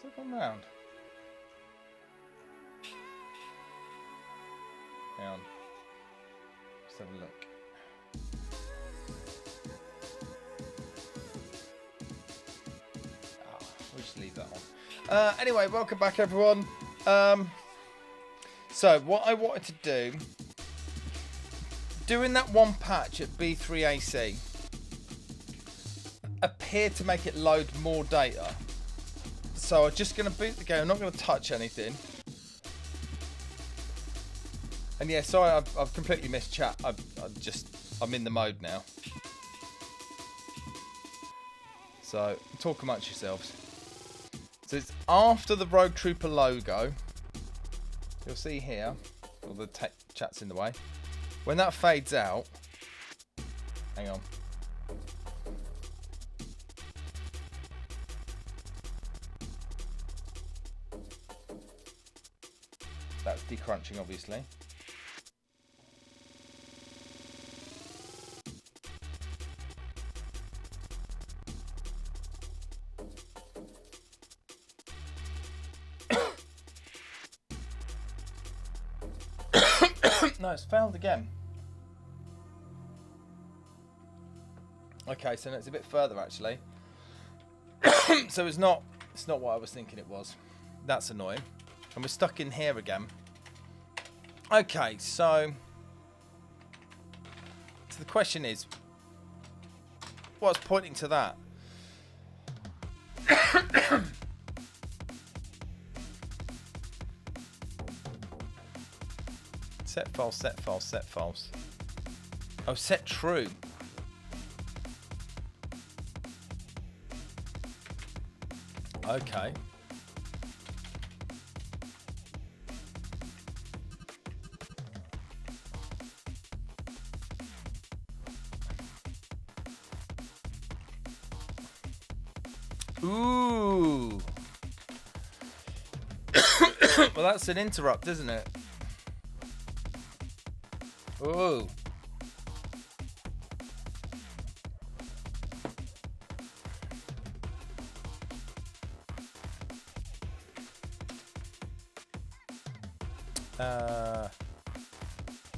Has it gone round? Hang on. Let's have a look. We'll just leave that on. Anyway, welcome back, everyone. So, what I wanted to do, doing that one patch at B3AC, appeared to make it load more data. So, I'm just going to boot the game. I'm not going to touch anything. And yeah, sorry, I've completely missed chat. I'm in the mode now. So, talk amongst yourselves. So it's after the Rogue Trooper logo. You'll see here, all the chat's in the way. When that fades out, hang on. That's decrunching, obviously. No, it's failed again. Okay, so it's a bit further actually. So it's not what I was thinking it was. That's annoying. And we're stuck in here again. Okay, so the question is, what's pointing to that? Set files, set files, set files. Oh, set true. Okay. Ooh. Well, that's an interrupt, isn't it? Ooh.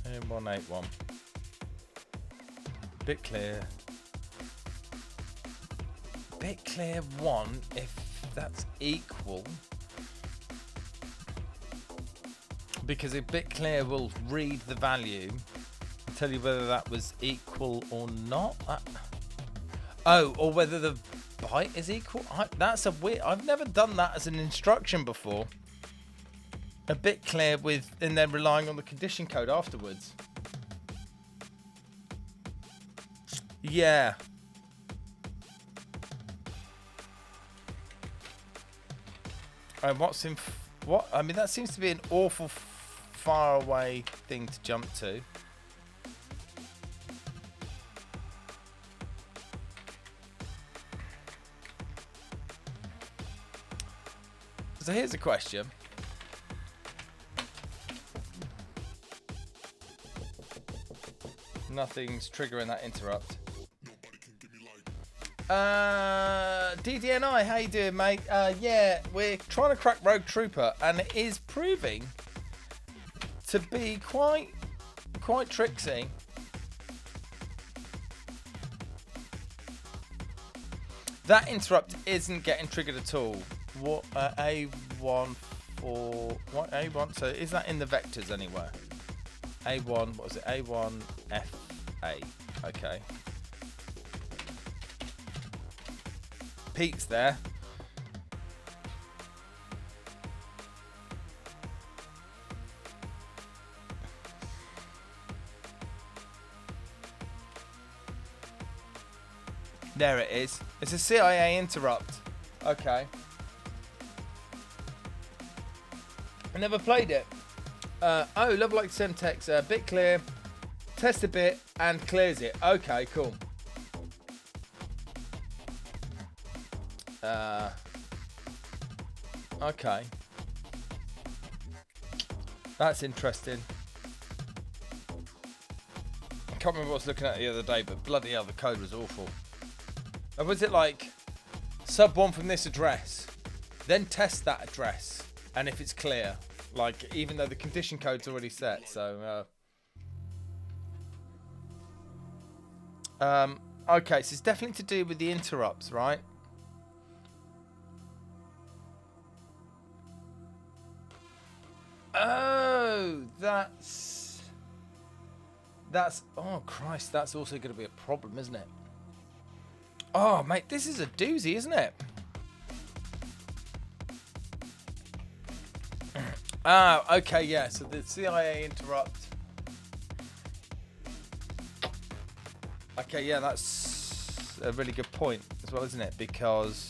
M181. Bit clear. Bit clear 1, if that's equal. Because a bit clear will read the value and tell you whether that was equal or not. Oh, or whether the byte is equal. That's a weird. I've never done that as an instruction before. A bit clear with, and then relying on the condition code afterwards. Yeah. And what's in what? I mean, that seems to be an awful far away thing to jump to. So here's a question. Nothing's triggering that interrupt. DDNI, how you doing, mate? Yeah, we're trying to crack Rogue Trooper, and it is proving to be quite tricksy. That interrupt isn't getting triggered at all. What A1 for what A1? So is that in the vectors anywhere? A1, what was it? A1 FA. Okay. Pete's there. There it is. It's a CIA interrupt. Okay. I never played it. Oh, love like Semtex. Bit clear. Test a bit and clears it. Okay, cool. Okay. That's interesting. I can't remember what I was looking at the other day, but bloody hell, the code was awful. And was it like sub 1 from this address? Then test that address, and if it's clear, like even though the condition code's already set. So, okay, so it's definitely to do with the interrupts, right? Oh, that's. Oh Christ, that's also going to be a problem, isn't it? Oh, mate, this is a doozy, isn't it? Okay, yeah, so the CIA interrupt. Okay, yeah, that's a really good point as well, isn't it? Because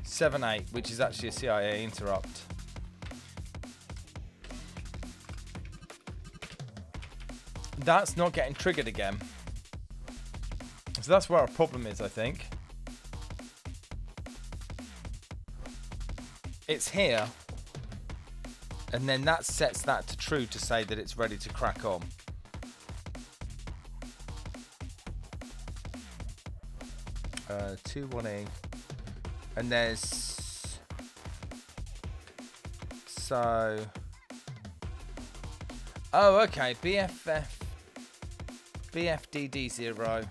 7.8, which is actually a CIA interrupt. That's not getting triggered again. So that's where our problem is, I think. It's here. And then that sets that to true to say that it's ready to crack on. Uh, 2-1E. And there's... So... Oh, okay. BFDD0.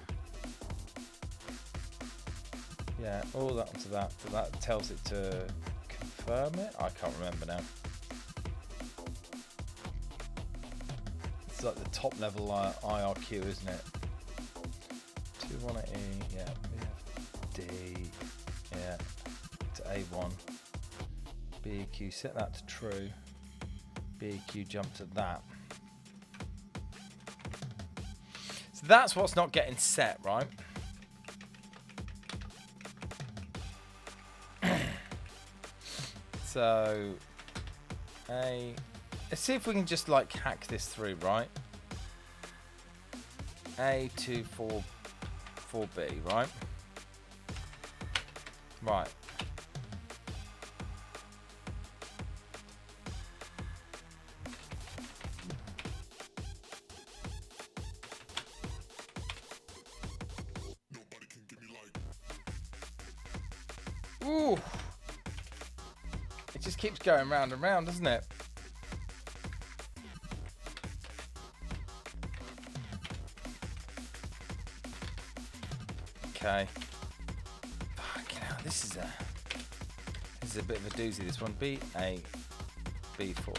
Yeah, all that onto that. So that tells it to confirm it. I can't remember now. It's like the top level IRQ, isn't it? 2-1E, yeah. BFD, yeah. To A1. BEQ, set that to true. BEQ, jump to that. So that's what's not getting set, right? So, let's see if we can just like hack this through, right? A24B, right? Right. Nobody can give me light. Ooh. It just keeps going round and round, doesn't it? Okay. Fucking hell, this is a bit of a doozy, this one. B8, B4.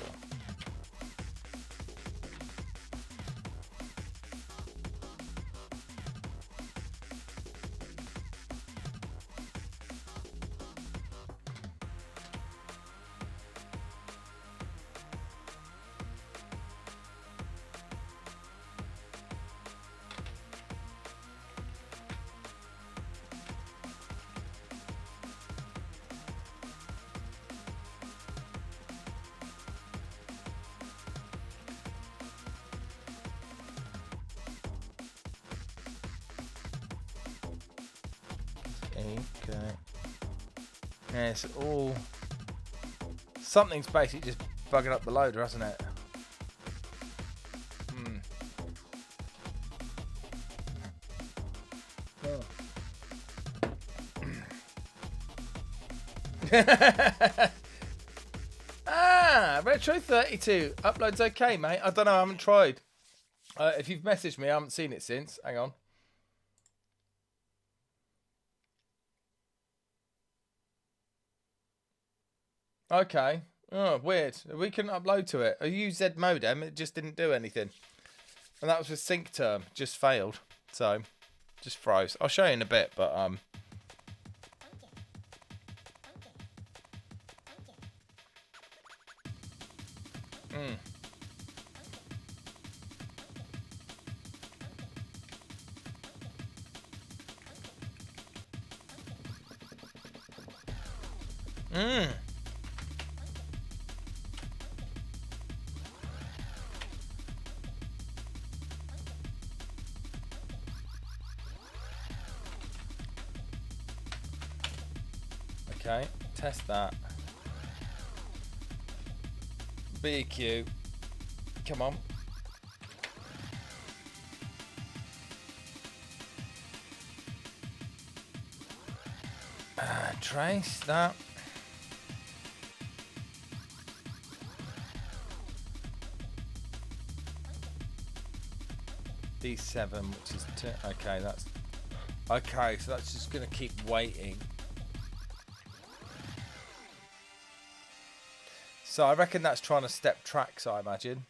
Okay. Yeah, it's all... Something's basically just bugging up the loader, hasn't it? Retro 32. Upload's okay, mate. I don't know, I haven't tried. If you've messaged me, I haven't seen it since. Hang on. Okay. Oh, weird. We couldn't upload to it. I used Z modem, it just didn't do anything. And that was with sync term, just failed. So, just froze. I'll show you in a bit, but Okay, test that. BQ. Come on. Trace that. D7, which is okay. That's okay. So that's just gonna keep waiting. So I reckon that's trying to step tracks, I imagine.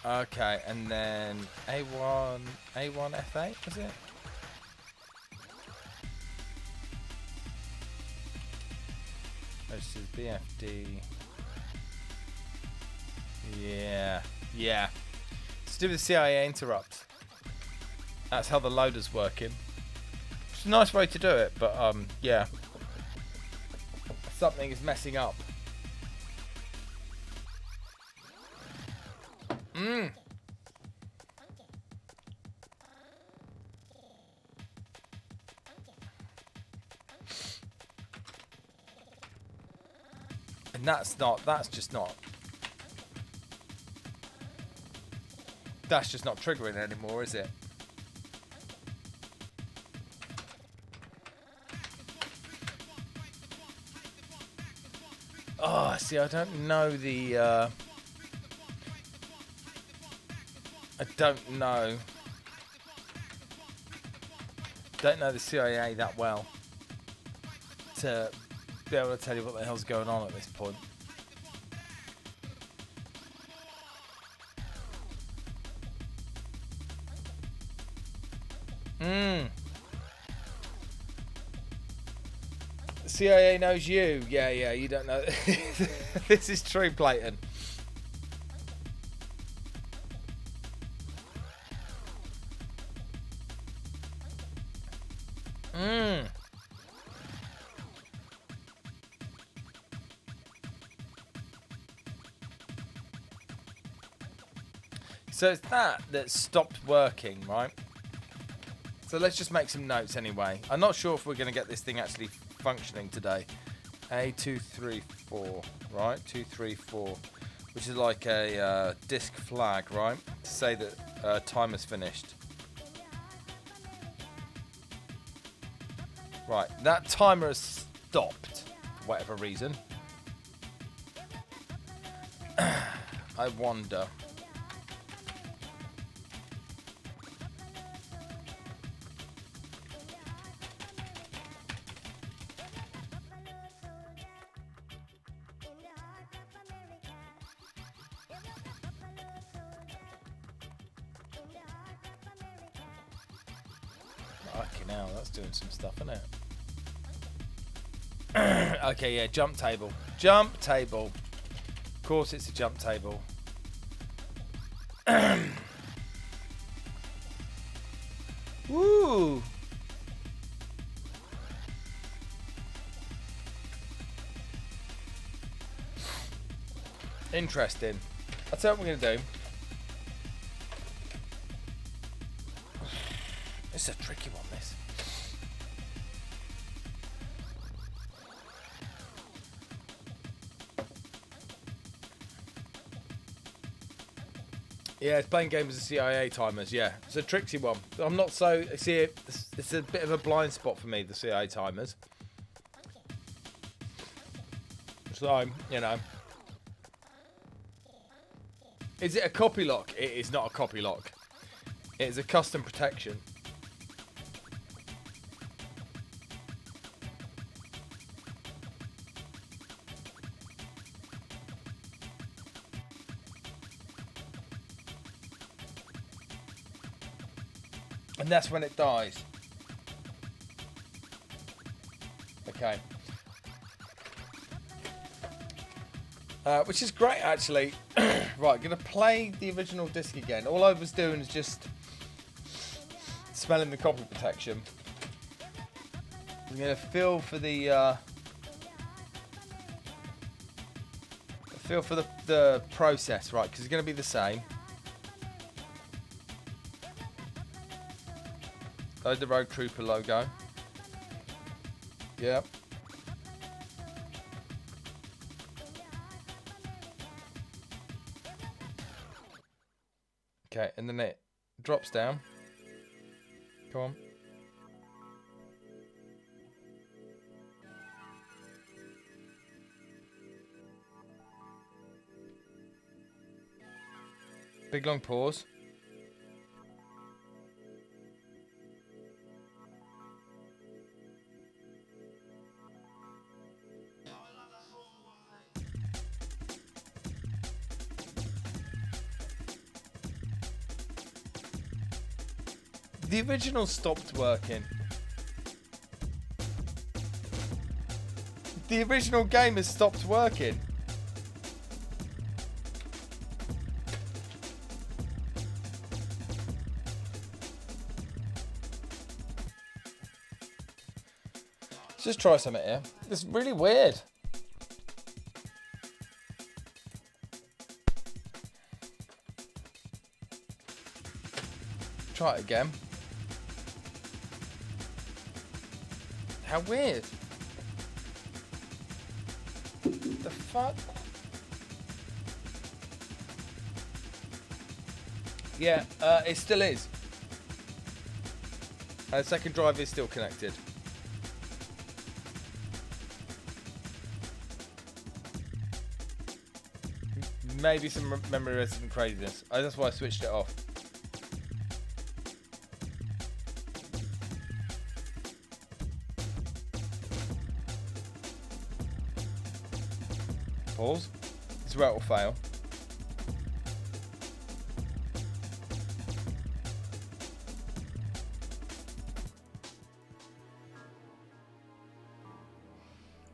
Okay, and then A1 F8, is it? This is BFD. Yeah. Let's do the CIA interrupt. That's how the loader's working. It's a nice way to do it, but yeah. Something is messing up. And that's just not triggering anymore, is it? Oh, see, I don't know the I don't know the CIA that well to be able to tell you what the hell's going on at this point. The CIA knows you. Yeah, you don't know. This is true, Clayton. So it's that stopped working, right? So let's just make some notes anyway. I'm not sure if we're going to get this thing actually functioning today. A234, right? 234, which is like a disk flag, right? To say that timer's finished. Right, that timer has stopped for whatever reason. I wonder. Fucking hell, that's doing some stuff, isn't it? Okay, yeah, jump table. Jump table. Of course it's a jump table. Woo! Interesting. I'll tell you what we're going to do. This is a tricky one, this. Yeah, it's playing games with CIA timers, yeah. It's a tricky one. I'm not so... See, it's a bit of a blind spot for me, the CIA timers. So, you know. Is it a copy lock? It is not a copy lock. It is a custom protection. And that's when it dies. Okay. Which is great, actually. Right, going to play the original disc again. All I was doing is just smelling the copy protection. I'm going to feel for the process, right? Because it's going to be the same. Load the Road Trooper logo. Yep. Okay, and then it drops down. Come on. Big long pause. The original stopped working. The original game has stopped working. Let's just try something here. This is really weird. Try it again. How weird. The fuck? Yeah, it still is. Second drive is still connected. Maybe some memory resident craziness. That's why I switched it off. Pause. This is where it will fail.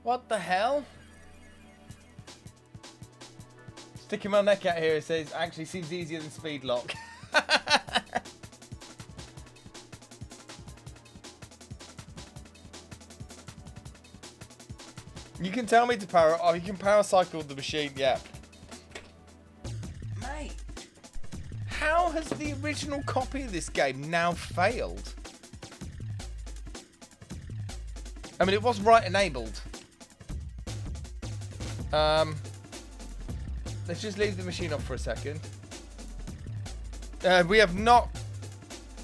What the hell? Sticking my neck out here, it says, actually seems easier than speed lock. You can tell me to power. Oh, you can power cycle the machine, yeah. Mate, how has the original copy of this game now failed? I mean, it was right enabled. Let's just leave the machine off for a second. We have not.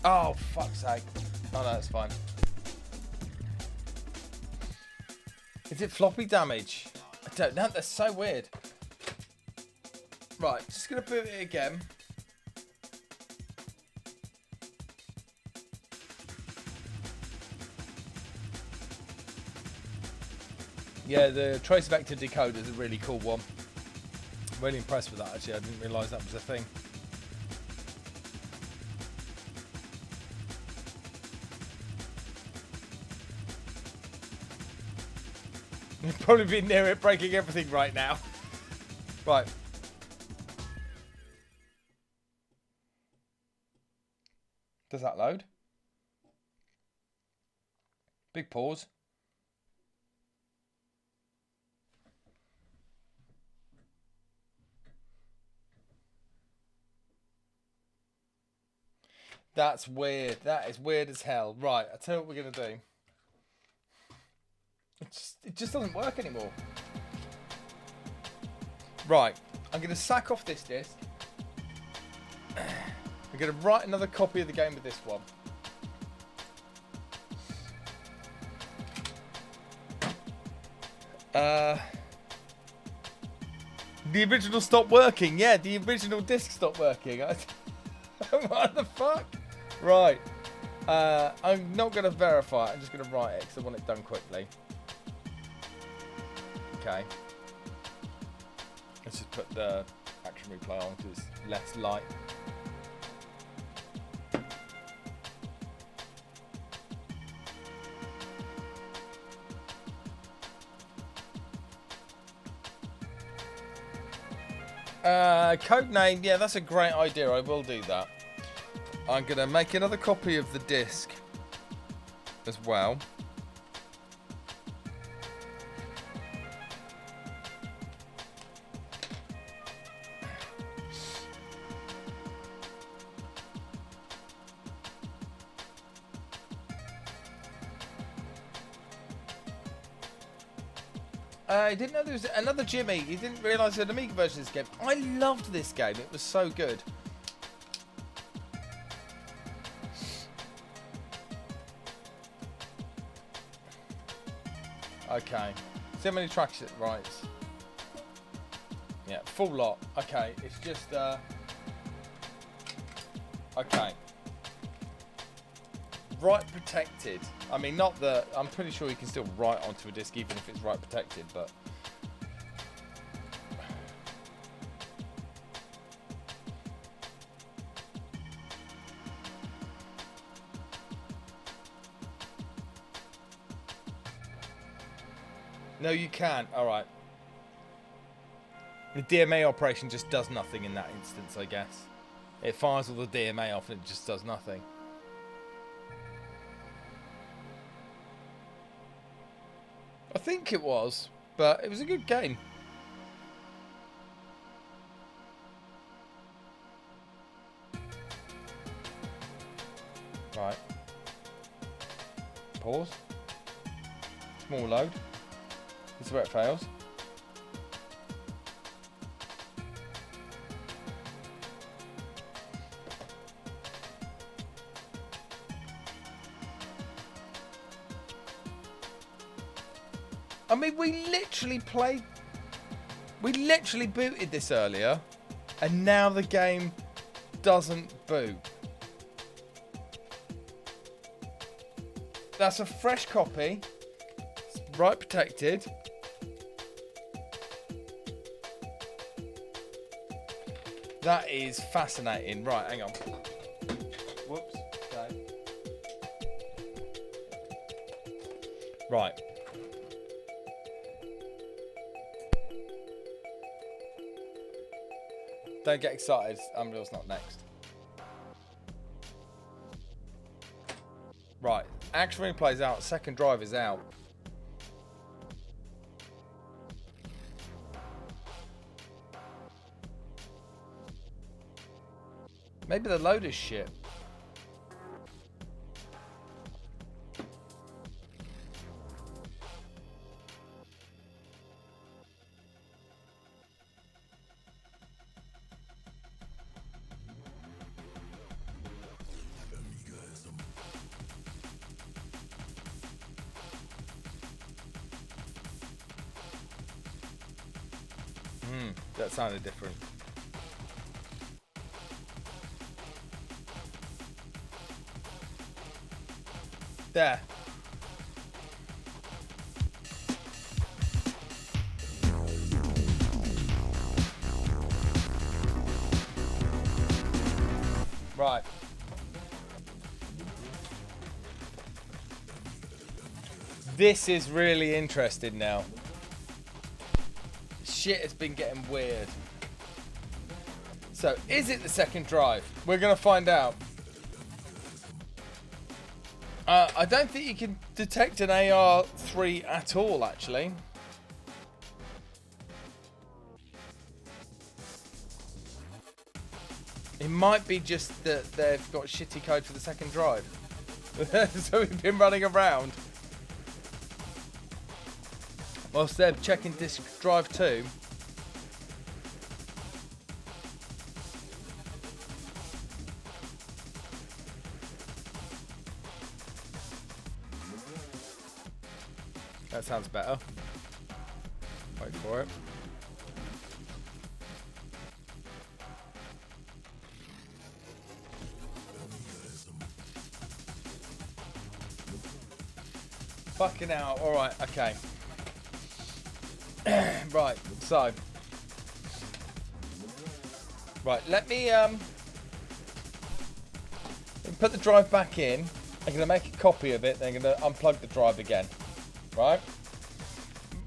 Oh, fuck's sake. Oh, no, that's fine. Is it floppy damage? I don't know. That's so weird. Right, just going to boot it again. Yeah, the trace vector decoder is a really cool one. Really impressed with that, actually. I didn't realise that was a thing. You've probably been near it breaking everything right now. Right. Does that load? Big pause. That's weird. That is weird as hell. Right, I'll tell you what we're going to do. It just doesn't work anymore. Right, I'm going to sack off this disc. I'm going to write another copy of the game with this one. The original stopped working. Yeah, the original disc stopped working. What the fuck? Right. I'm not going to verify it. I'm just going to write it because I want it done quickly. Okay. Let's just put the action replay on because it's less light. Code name, yeah, that's a great idea. I will do that. I'm going to make another copy of the disc as well. I didn't know there was another Jimmy. He didn't realise there was an Amiga version of this game. I loved this game. It was so good. Okay. See how many tracks it writes. Yeah, full lot. Okay, it's just Okay. Write protected. I mean, not the... I'm pretty sure you can still write onto a disc even if it's write protected, but... No, you can't. All right. The DMA operation just does nothing in that instance, I guess. It fires all the DMA off and it just does nothing. I think it was, but it was a good game. Right. Pause. Small load. This is where it fails. I mean, we literally booted this earlier, and now the game doesn't boot. That's a fresh copy. It's right protected. That is fascinating. Right, hang on. Whoops. Okay. Right. Don't get excited. Unreal's not next. Right. Action replay's out. Second drive is out. Maybe the load is shit. That sounded different. There. Right. This is really interesting now. Shit has been getting weird. So, is it the second drive? We're going to find out. I don't think you can detect an AR3 at all, actually. It might be just that they've got shitty code for the second drive. So we've been running around whilst they're checking disk drive 2. That sounds better. Wait for it. Fucking hell. Alright, okay. Right, so. Right, let me put the drive back in. I'm going to make a copy of it, then I'm going to unplug the drive again. Right?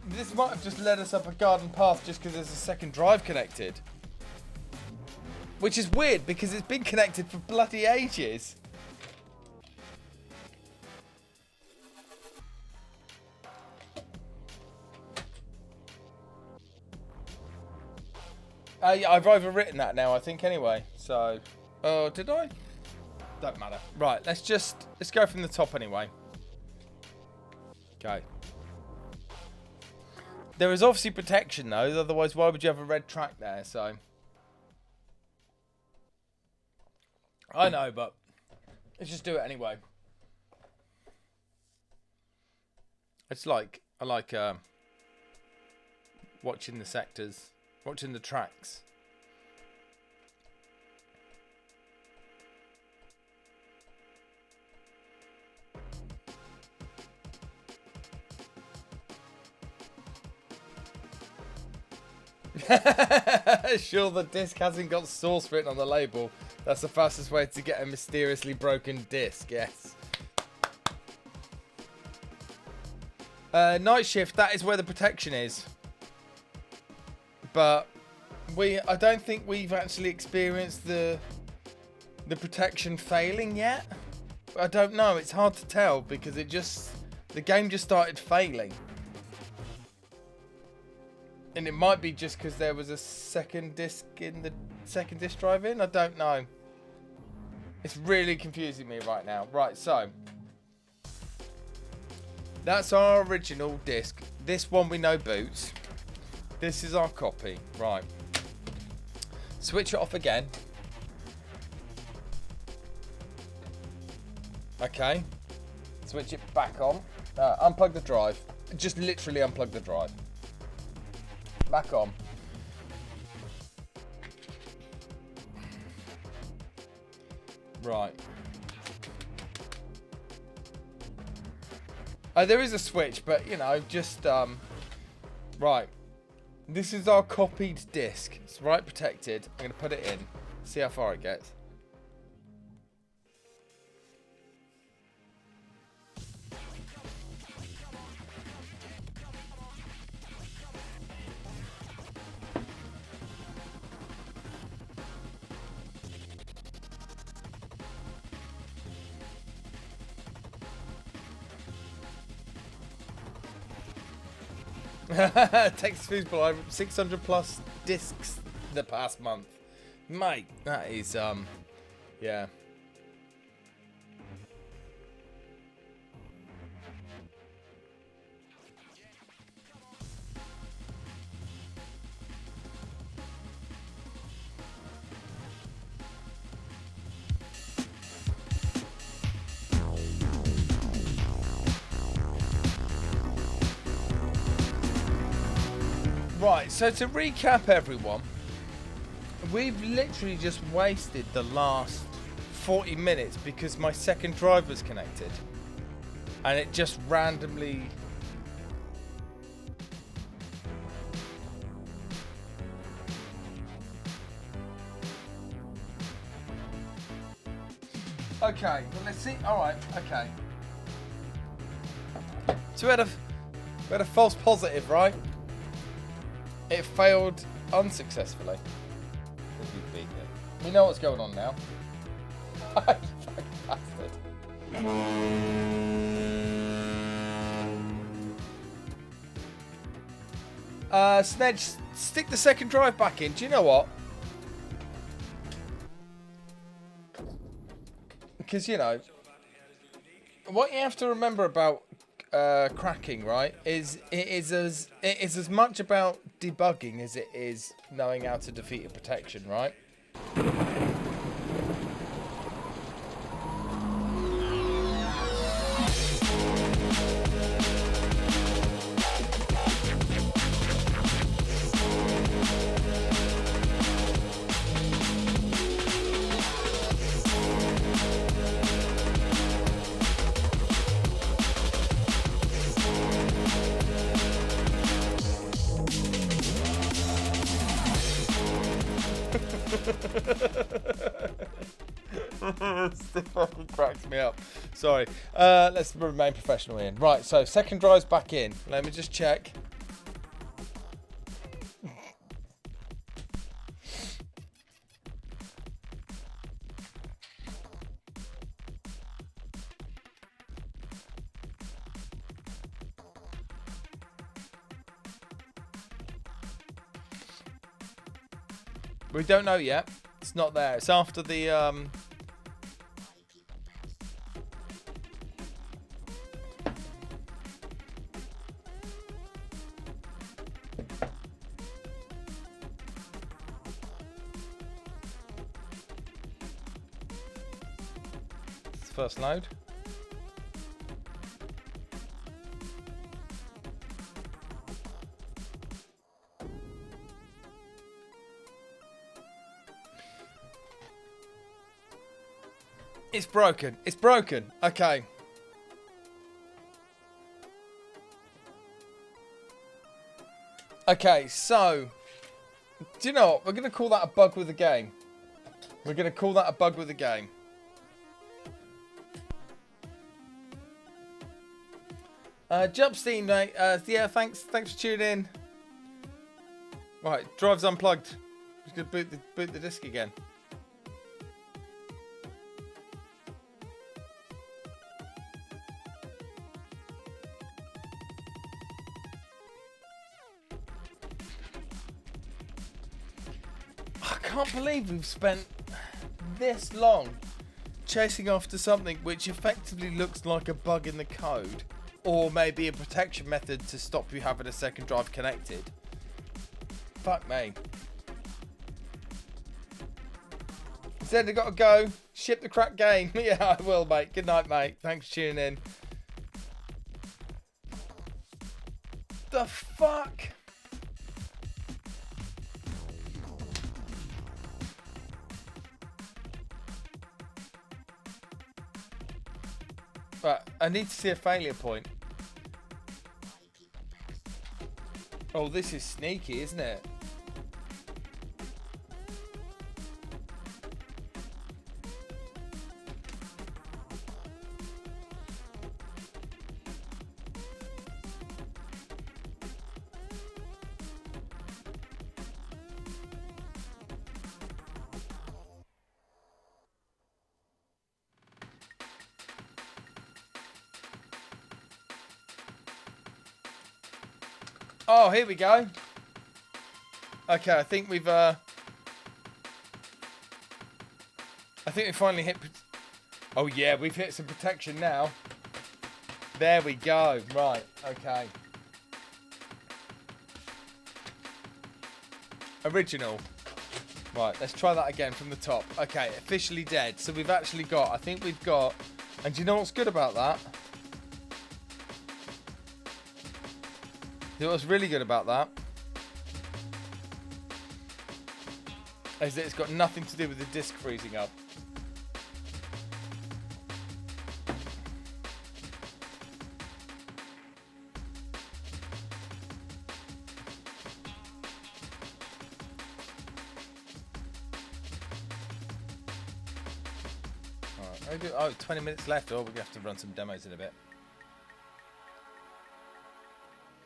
This might have just led us up a garden path just because there's a second drive connected. Which is weird because it's been connected for bloody ages. Yeah, I've overwritten that now, I think, anyway. So, did I? Don't matter. Right, let's go from the top anyway. Okay. There is obviously protection though, otherwise why would you have a red track there? So I know, but let's just do it anyway. It's like I like watching the sectors, watching the tracks. Sure, the disc hasn't got source written on the label. That's the fastest way to get a mysteriously broken disc. Yes. Night shift. That is where the protection is. But I don't think we've actually experienced the protection failing yet. I don't know. It's hard to tell because the game just started failing. And it might be just because there was a second disc in the second disc drive in. I don't know. It's really confusing me right now. Right, so that's our original disc. This one we know boots. This is our copy. Right. Switch it off again. Okay. Switch it back on. Unplug the drive. Just literally unplug the drive. Back on. Right. There is a switch, but you know, just right. This is our copied disc. It's right protected. I'm going to put it in. See how far it gets. Texas Foosball, 600 plus discs the past month. Mate, that is, yeah. Right, so to recap everyone, we've literally just wasted the last 40 minutes because my second drive was connected. And it just randomly... Okay, well let's see. Alright, okay. So we had a false positive, right? It failed unsuccessfully. We know what's going on now. You fucking bastard. Snedge, stick the second drive back in. Do you know what? Because, you know, what you have to remember about cracking, right, is it is as much about debugging as it is knowing how to defeat a protection, right? Still fucking cracks me up. Sorry. Let's remain professional, Ian. Right, so second drive's back in. Let me just check. We don't know yet. It's not there. It's after the first load. It's broken. It's broken. Okay. Okay, so Do you know what? We're going to call that a bug with the game. We're going to call that a bug with the game. Jumpstein, mate. Yeah, thanks for tuning in. Right, drive's unplugged. Just going to boot the disc again. I can't believe we've spent this long chasing after something which effectively looks like a bug in the code, or maybe a protection method to stop you having a second drive connected. Fuck me. Instead, I gotta go. Ship the crack game. Yeah, I will, mate. Good night, mate. Thanks for tuning in. The fuck? Right, I need to see a failure point. Oh, this is sneaky, isn't it? Oh, here we go. Okay, I think we finally hit. Oh yeah, we've hit some protection now. There we go. Right. Okay. Original. Right. Let's try that again from the top. Okay. Officially dead. So we've actually got. I think we've got. And do you know what's good about that? You know what's really good about that? Is that it's got nothing to do with the disc freezing up. Alright, oh, 20 minutes left. Oh, we're going to have to run some demos in a bit.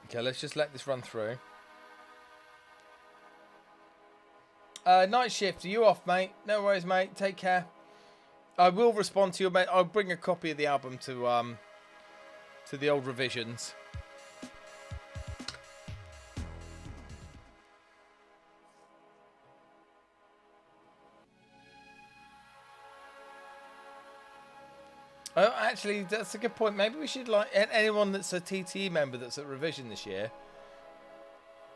Okay, let's just let this run through. Night shift, are you off, mate? No worries, mate. Take care. I will respond to your mate. I'll bring a copy of the album to the old revisions. Oh, actually, that's a good point. Maybe we should, like, anyone that's a TTE member that's at revision this year,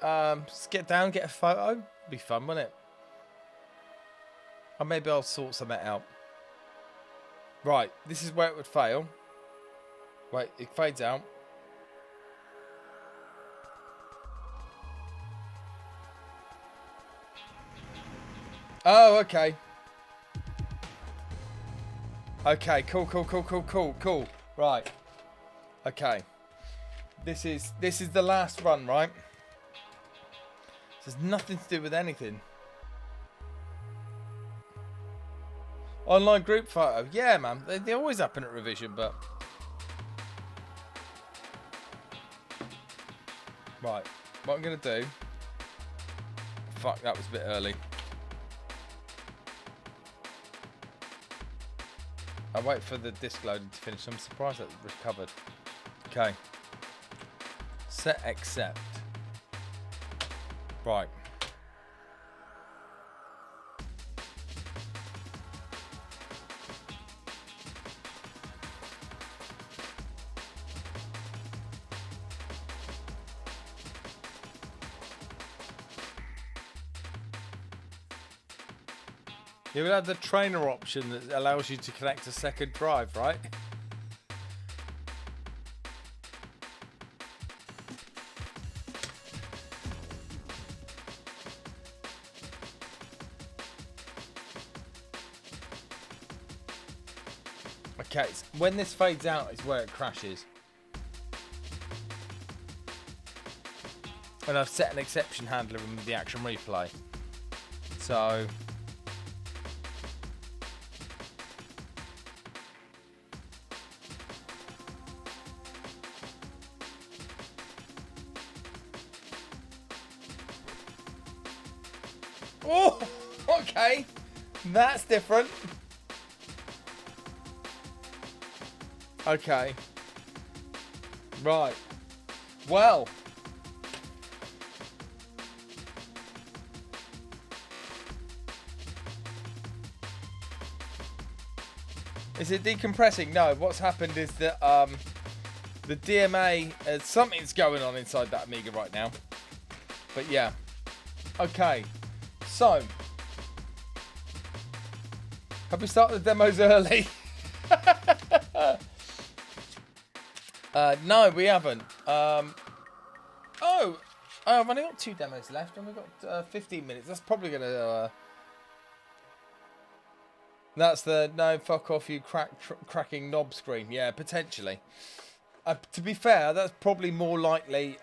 just get down, get a photo. Be fun, wouldn't it? Or maybe I'll sort something out. Right, this is where it would fail. Wait, it fades out. Oh, okay. Okay, cool. Right. Okay. This is the last run, right? This has nothing to do with anything. Online group photo. Yeah, man. They always happen at revision, but... Right. What I'm going to do... Fuck, that was a bit early. I'll wait for the disk loading to finish. I'm surprised that recovered. Okay. Set accept. Right. You will have the trainer option that allows you to connect a second drive, right? Okay, when this fades out is where it crashes. And I've set an exception handler in the action replay. So oh, okay, that's different. Okay, right, well, is it decompressing? No, what's happened is that the DMA, something's going on inside that Amiga right now. But yeah, okay, so have we started the demos early? No, we haven't. Oh, I've only got 2 demos left, and we've got 15 minutes. That's probably gonna. That's the no fuck off you cracking knob screen. Yeah, potentially. To be fair, that's probably more likely.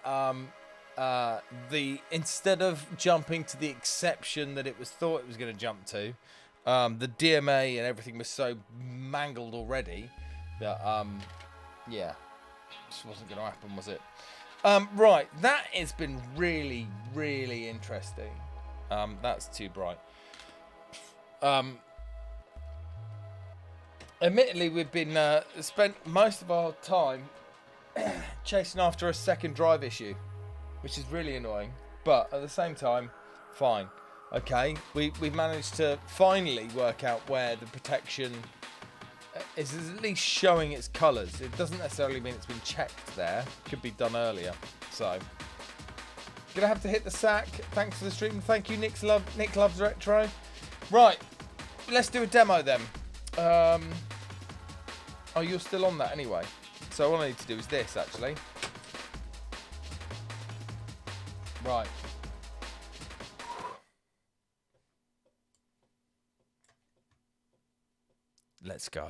Instead of jumping to the exception that it was thought it was going to jump to, the DMA and everything was so mangled already that yeah, just wasn't going to happen, was it? Right, that has been really, really interesting. That's too bright. Admittedly, we've been spent most of our time chasing after a second drive issue, which is really annoying, but at the same time, fine. Okay, we've managed to finally work out where the protection is at least showing its colours. It doesn't necessarily mean it's been checked there. Could be done earlier. So, gonna have to hit the sack. Thanks for the stream. Thank you, Nick Loves Retro. Right, let's do a demo then. Oh, you're still on that anyway. So all I need to do is this, actually. Right. Let's go.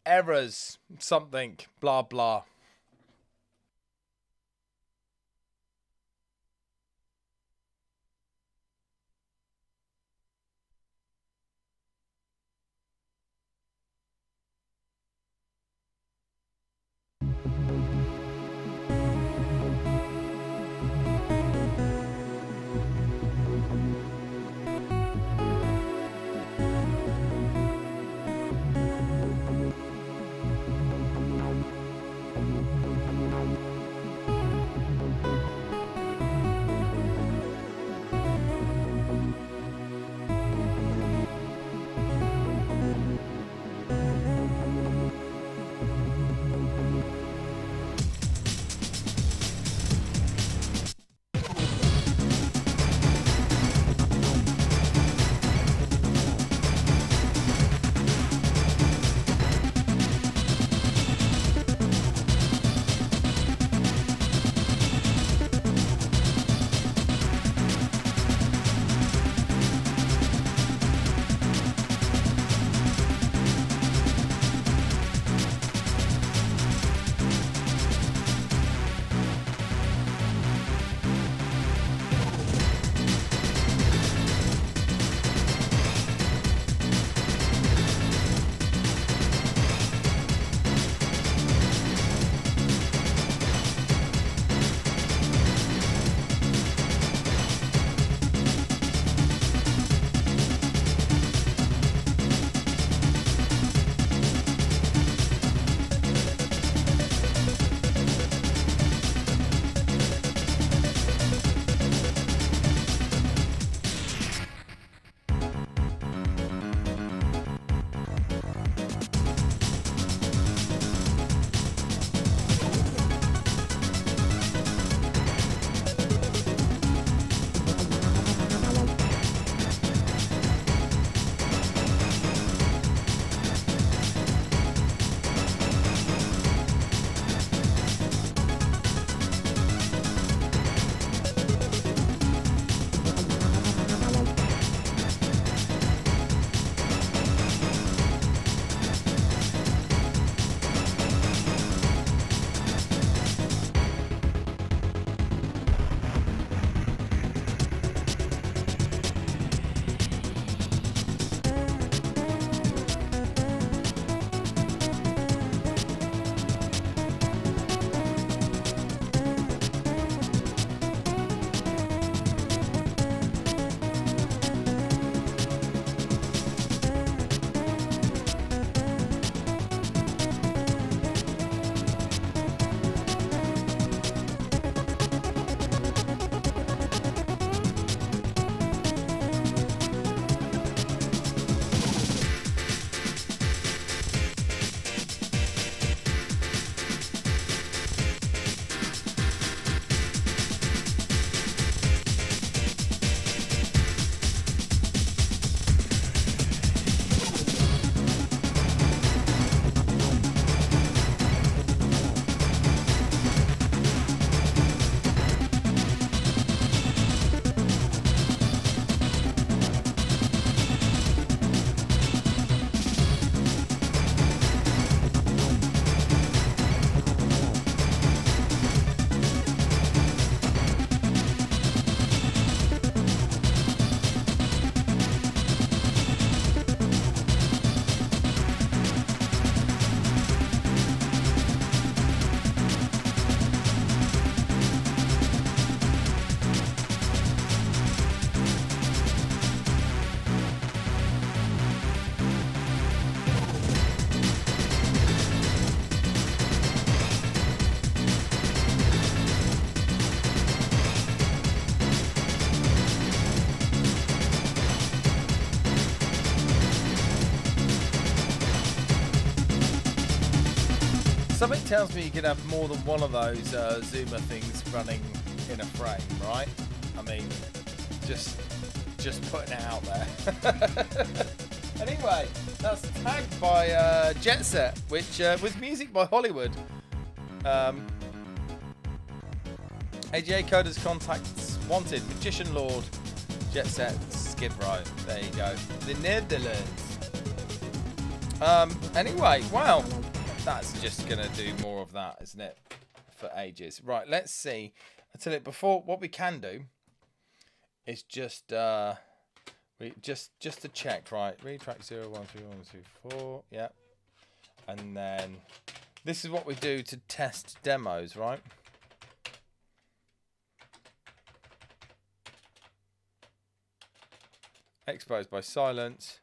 Errors, something, blah, blah. Something tells me you could have more than one of those zoomer things running in a frame, right? I mean, just putting it out there. Anyway, that's tagged by Jet Set, which with music by Hollywood. AGA coders contacts wanted Magician Lord, Jet Set, Skid Row. There you go, the Netherlands. Anyway, wow, that's just gonna do more of that, isn't it? For ages. Right, let's see. I tell you, before, what we can do is just to check, right? Read track 0, 1, 3, 1, 2, 4. Yeah. And then this is what we do to test demos, right? Exposed by silence.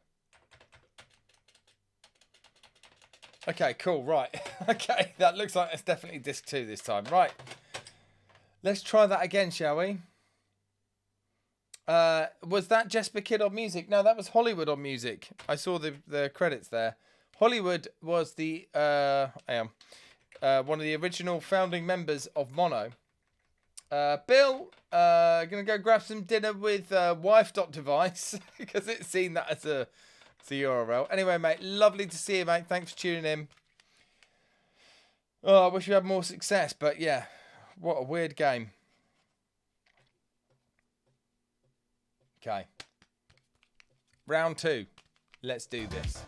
Okay, cool, right. Okay, that looks like it's definitely disc 2 this time. Right. Let's try that again, shall we? Was that Jesper Kidd on music? No, that was Hollywood on music. I saw the credits there. Hollywood was the one of the original founding members of Mono. Bill, gonna go grab some dinner with wife.device because it's seen that as a URL. Anyway, mate, lovely to see you, mate. Thanks for tuning in. Oh, I wish we had more success, but yeah, what a weird game. Okay. Round 2. Let's do this.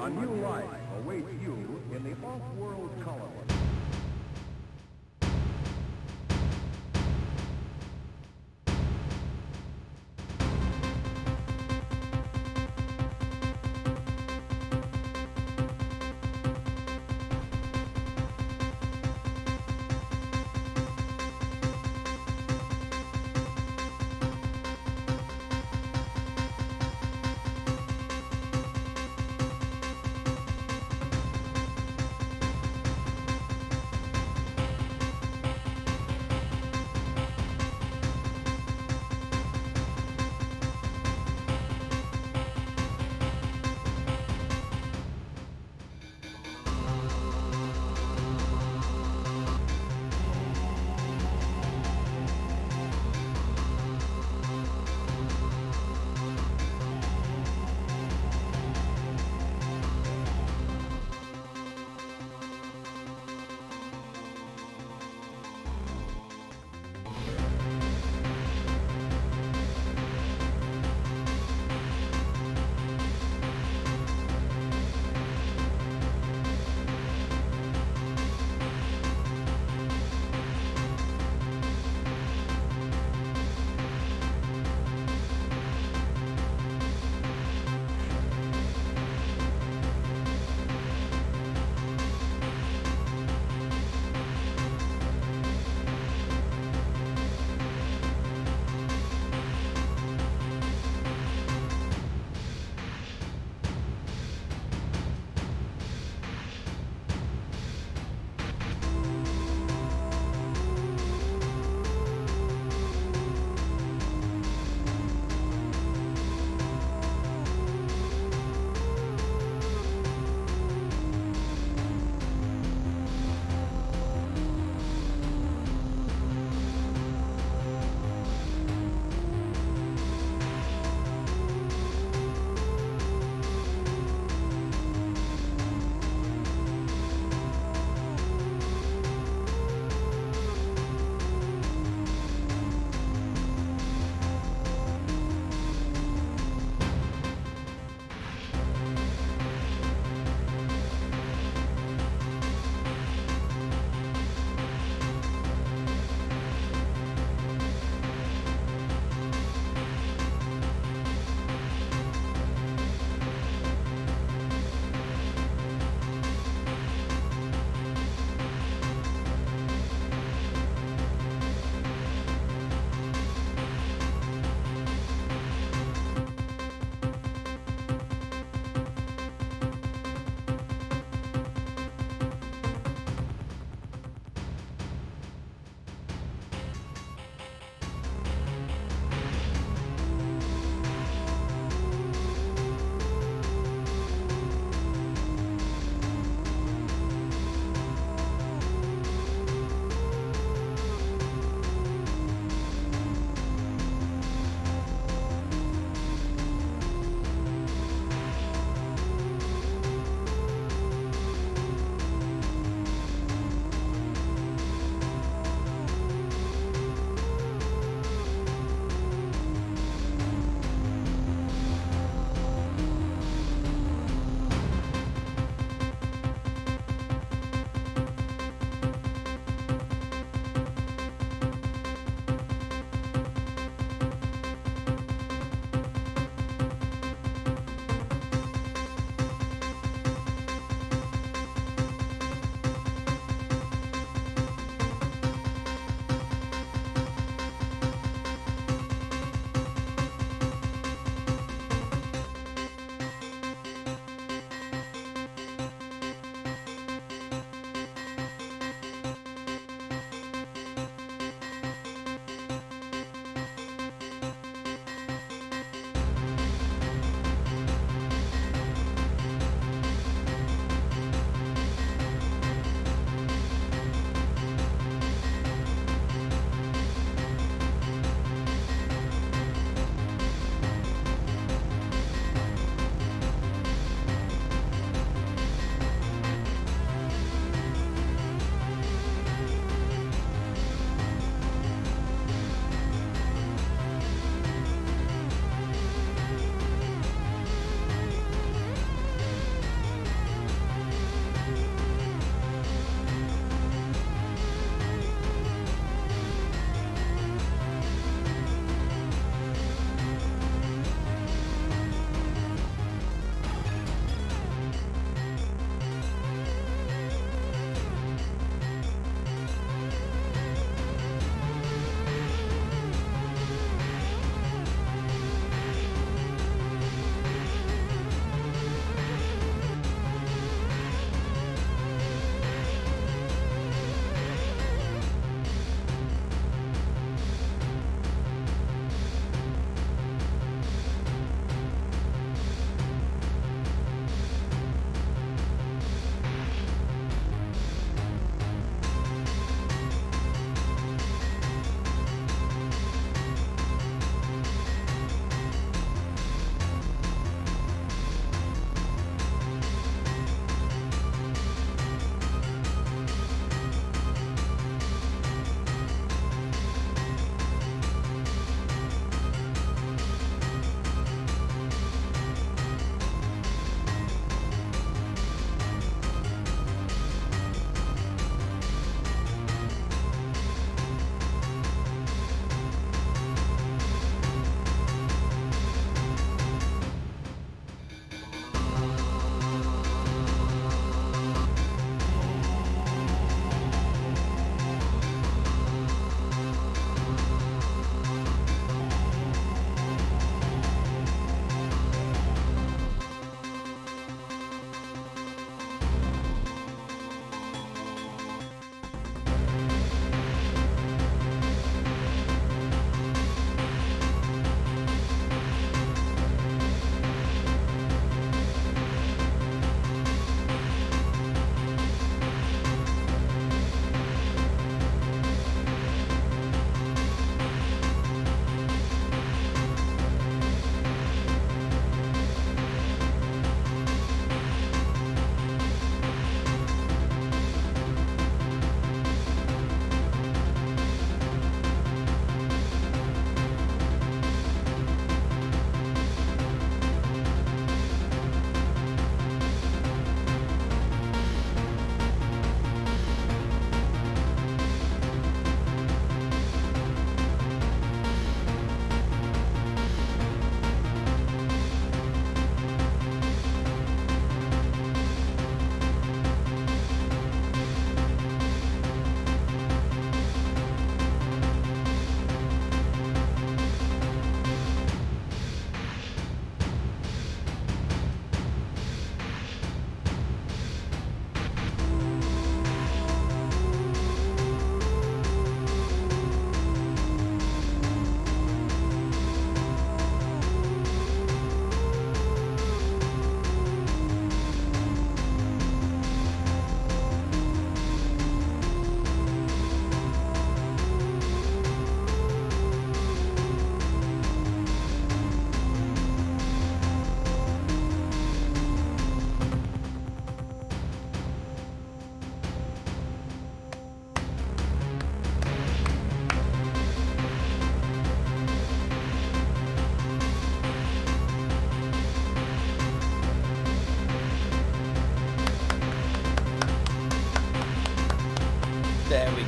A new life awaits you in the off-world colony.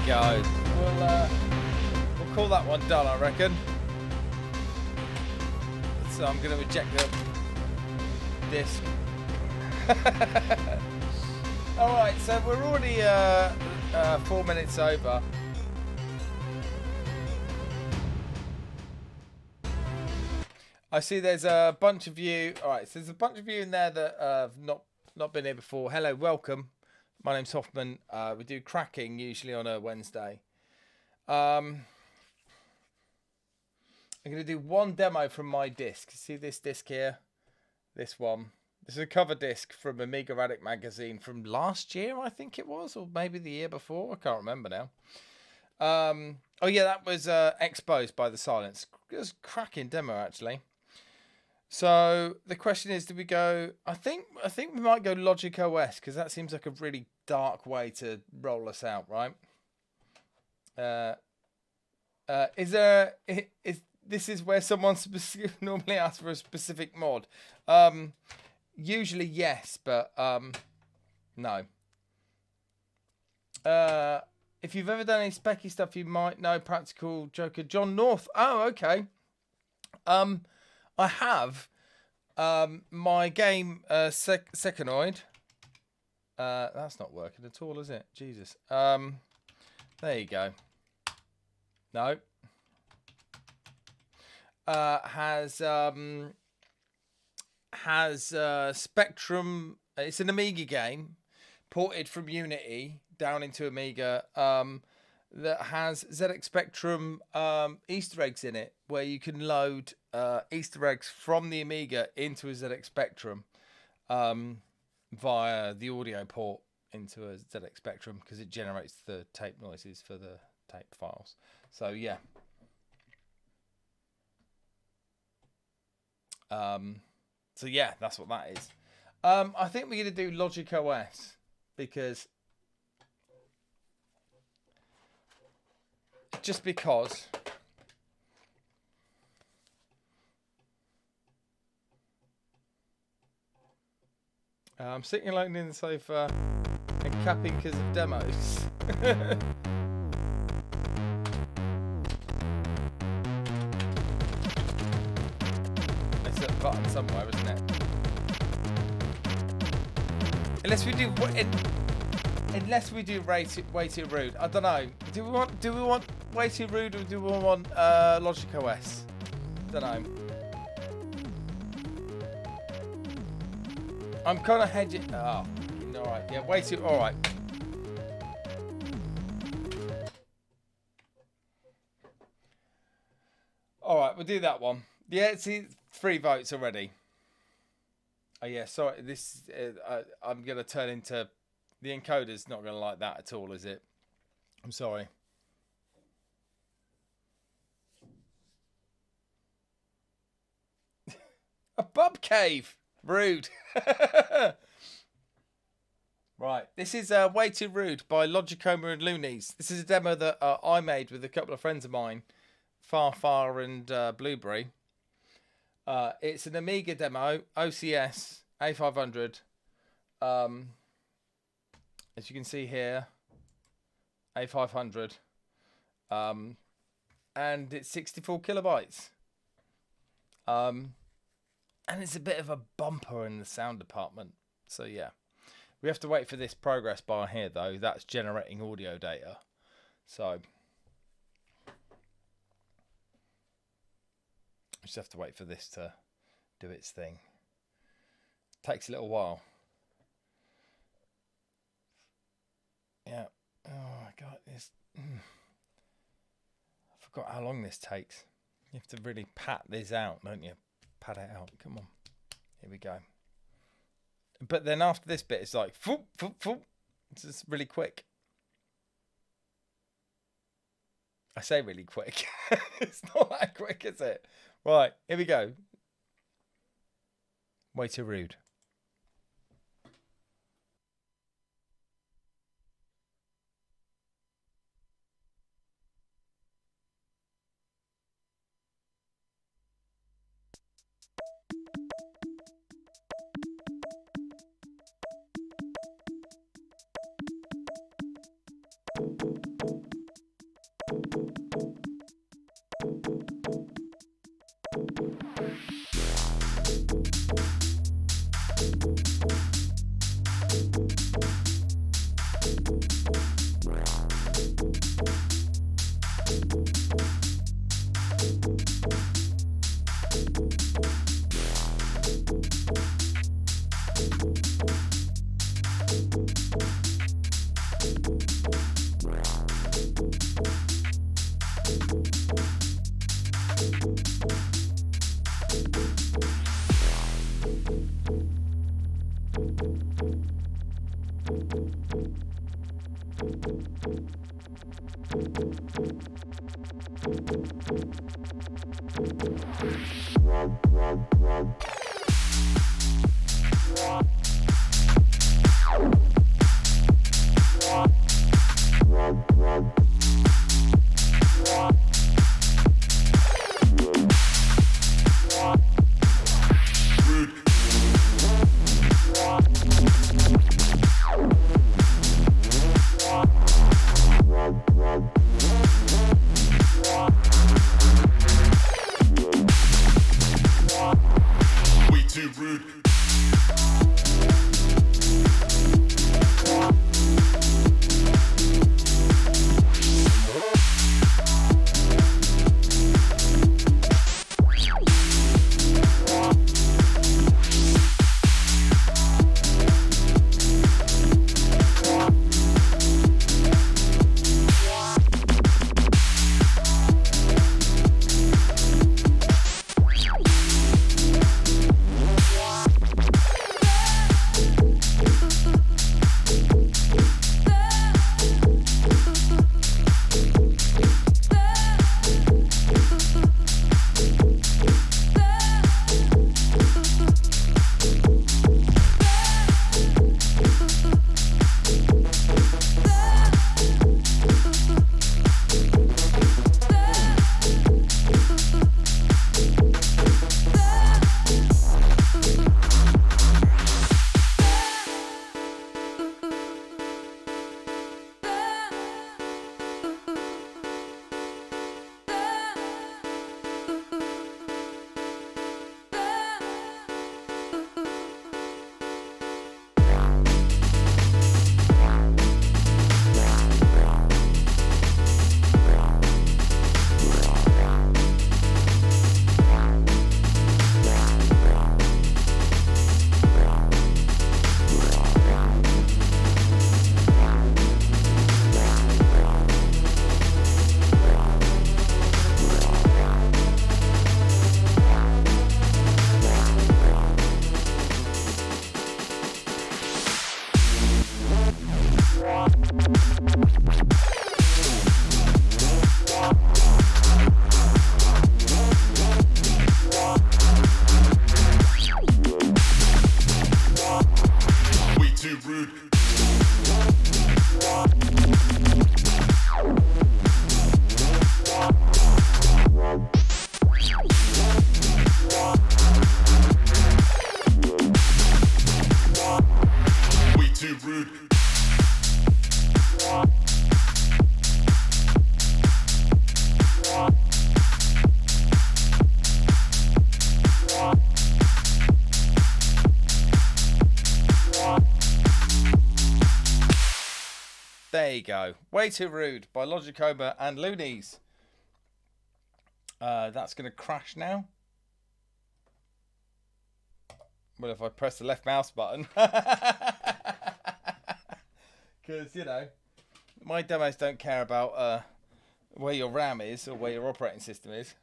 go. We'll call that one done, I reckon. So I'm going to eject the disc. Alright, so we're already 4 minutes over. I see there's a bunch of you. Alright, so there's a bunch of you in there that have not been here before. Hello, welcome. My name's Hoffman. We do cracking usually on a Wednesday. I'm going to do one demo from my disc. See this disc here? This one. This is a cover disc from Amiga Cracking magazine from last year, I think it was, or maybe the year before. I can't remember now. Oh yeah, that was Exposed by the Silence. It was a cracking demo actually. So the question is, do we go? I think we might go Logic OS because that seems like a really dark way to roll us out, right? This is where someone normally asks for a specific mod? Usually yes, but no. If you've ever done any specky stuff, you might know Practical Joker John North. Oh, okay. I have my game Seconoid. That's not working at all, is it? Jesus. There you go. No. Has Spectrum. It's an Amiga game ported from Unity down into Amiga. That has ZX Spectrum Easter eggs in it, where you can load Easter eggs from the Amiga into a ZX Spectrum via the audio port into a ZX Spectrum because it generates the tape noises for the tape files. So yeah. So yeah, that's what that is. I think we're going to do Logic OS because I'm sitting alone in the sofa and capping because of demos. There's a button somewhere, isn't it? Unless we do way too rude. I don't know. Do we want way too rude or do we want Logic OS? Don't know. I'm kind of hedging. Oh, all right. Yeah, way too. All right. All right, we'll do that one. Yeah, see, 3 votes already. Oh yeah, sorry. This I'm gonna turn into the encoder's not gonna like that at all, is it? I'm sorry. A bub cave. Rude. Right. This is Way Too Rude by Logicoma and Loonies. This is a demo that I made with a couple of friends of mine, Far and Blueberry. It's an Amiga demo, OCS A500. As you can see here, A500. And it's 64 kilobytes. And it's a bit of a bumper in the sound department. So yeah, we have to wait for this progress bar here though. That's generating audio data. So we just have to wait for this to do its thing. Takes a little while. Yeah. Oh my god, this. I forgot how long this takes. You have to really pat this out, don't you? Pat it out. Come on. Here we go. But then after this bit, it's like, foop, foop, foop. It's just really quick. I say really quick. It's not that quick, is it? Right, here we go. Way too rude. Way too rude. There you go. Way Too Rude by Logicoba and Loonies. That's going to crash now. Well, if I press the left mouse button. Because, you know, my demos don't care about where your RAM is or where your operating system is.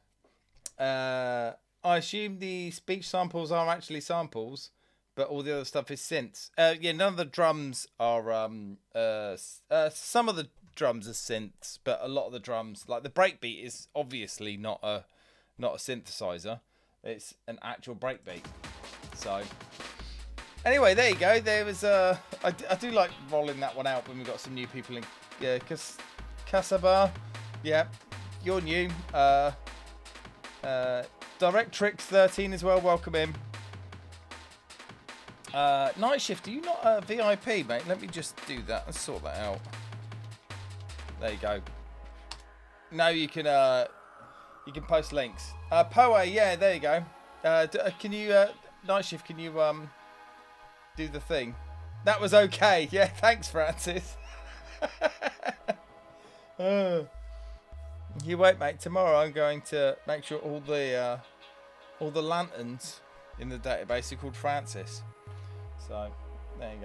I assume the speech samples are actually samples, but all the other stuff is synths. Yeah, none of the drums are... some of the drums are synths, but a lot of the drums... Like the breakbeat is obviously not a synthesizer. It's an actual breakbeat. So... Anyway, there you go. There was... I do like rolling that one out when we've got some new people in... Yeah, Casaba. Yeah, you're new. Directrix 13 as well. Welcome in. Night Shift, are you not a VIP, mate? Let me just do that and sort that out. There you go. No, you can post links. Poe, yeah, there you go. Can you Night Shift? Can you do the thing? That was okay. Yeah, thanks, Francis. You wait, mate. Tomorrow I'm going to make sure all the lanterns in the database are called Francis. So, there you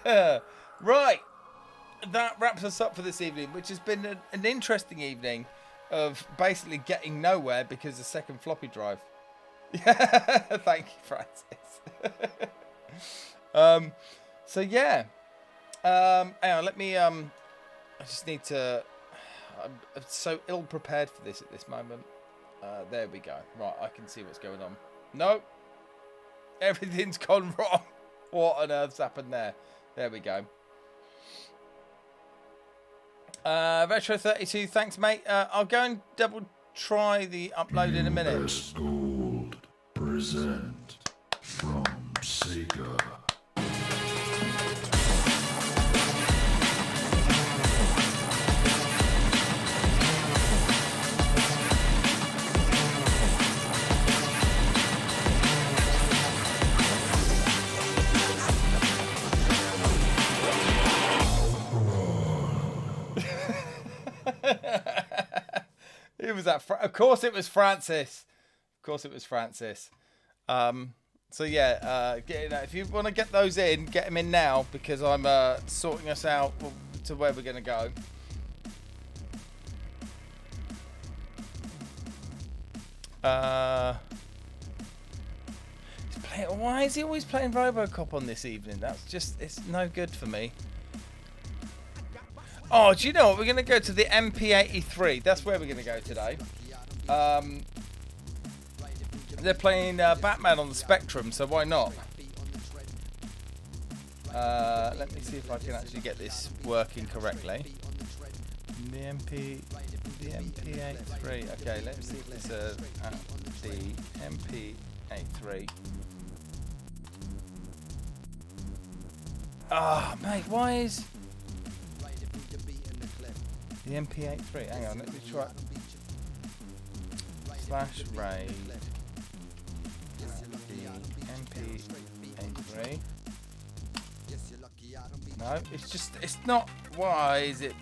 go. Right. That wraps us up for this evening, which has been an interesting evening of basically getting nowhere because of the second floppy drive. Thank you, Francis. So, yeah. Hang on, let me... I just need to... I'm so ill-prepared for this at this moment. There we go. Right, I can see what's going on. Nope. Everything's gone wrong. What on earth's happened there? There we go. Retro32, thanks, mate. I'll go and double try the upload in a minute. US Gold present from Sega. Who was that? Of course it was Francis. Of course it was Francis. So yeah, if you want to get those in, get them in now, because I'm sorting us out to where we're going to go. Why is he always playing RoboCop on this evening? It's no good for me. Oh, do you know what? We're going to go to the MP83. That's where we're going to go today. They're playing Batman on the Spectrum, so why not? Let me see if I can actually get this working correctly. The MP83. Okay, let's see if it's at the MP83. Ah, oh, mate, why is the MP83? Hang on, let me try. / raid. The MP83. No, it's not. Why is it?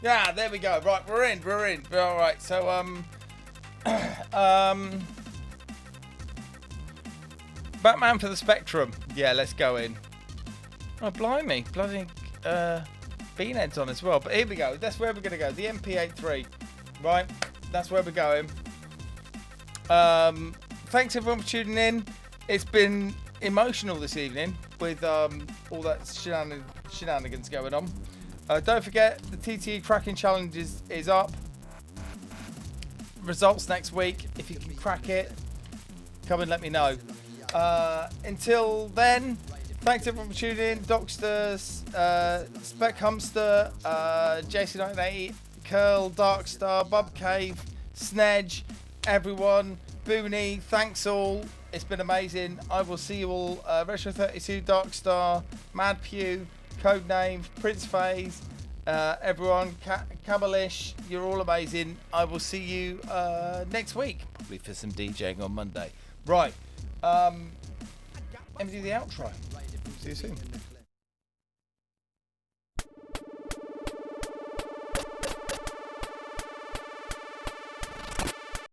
Yeah, there we go. Right, we're in. All right, so Batman for the Spectrum. Yeah, let's go in. Oh, blimey, bloody Beanhead's on as well. But here we go. That's where we're gonna go. The MP83. Right, that's where we're going. Thanks everyone for tuning in. It's been emotional this evening with all that shenanigans going on. Don't forget the TTE Cracking Challenge is up. Results next week. If you can crack it, come and let me know. Until then, thanks everyone for tuning in. Docksters, Spec Humster, JC1980, Curl, Darkstar, Bub Cave, Snedge, everyone, Booney, thanks all. It's been amazing. I will see you all. Retro32, Darkstar, Mad Pew, Codename, Prince Phase, everyone, Kamalish, you're all amazing. I will see you next week, probably for some DJing on Monday. Right, let me do the outro. See you soon.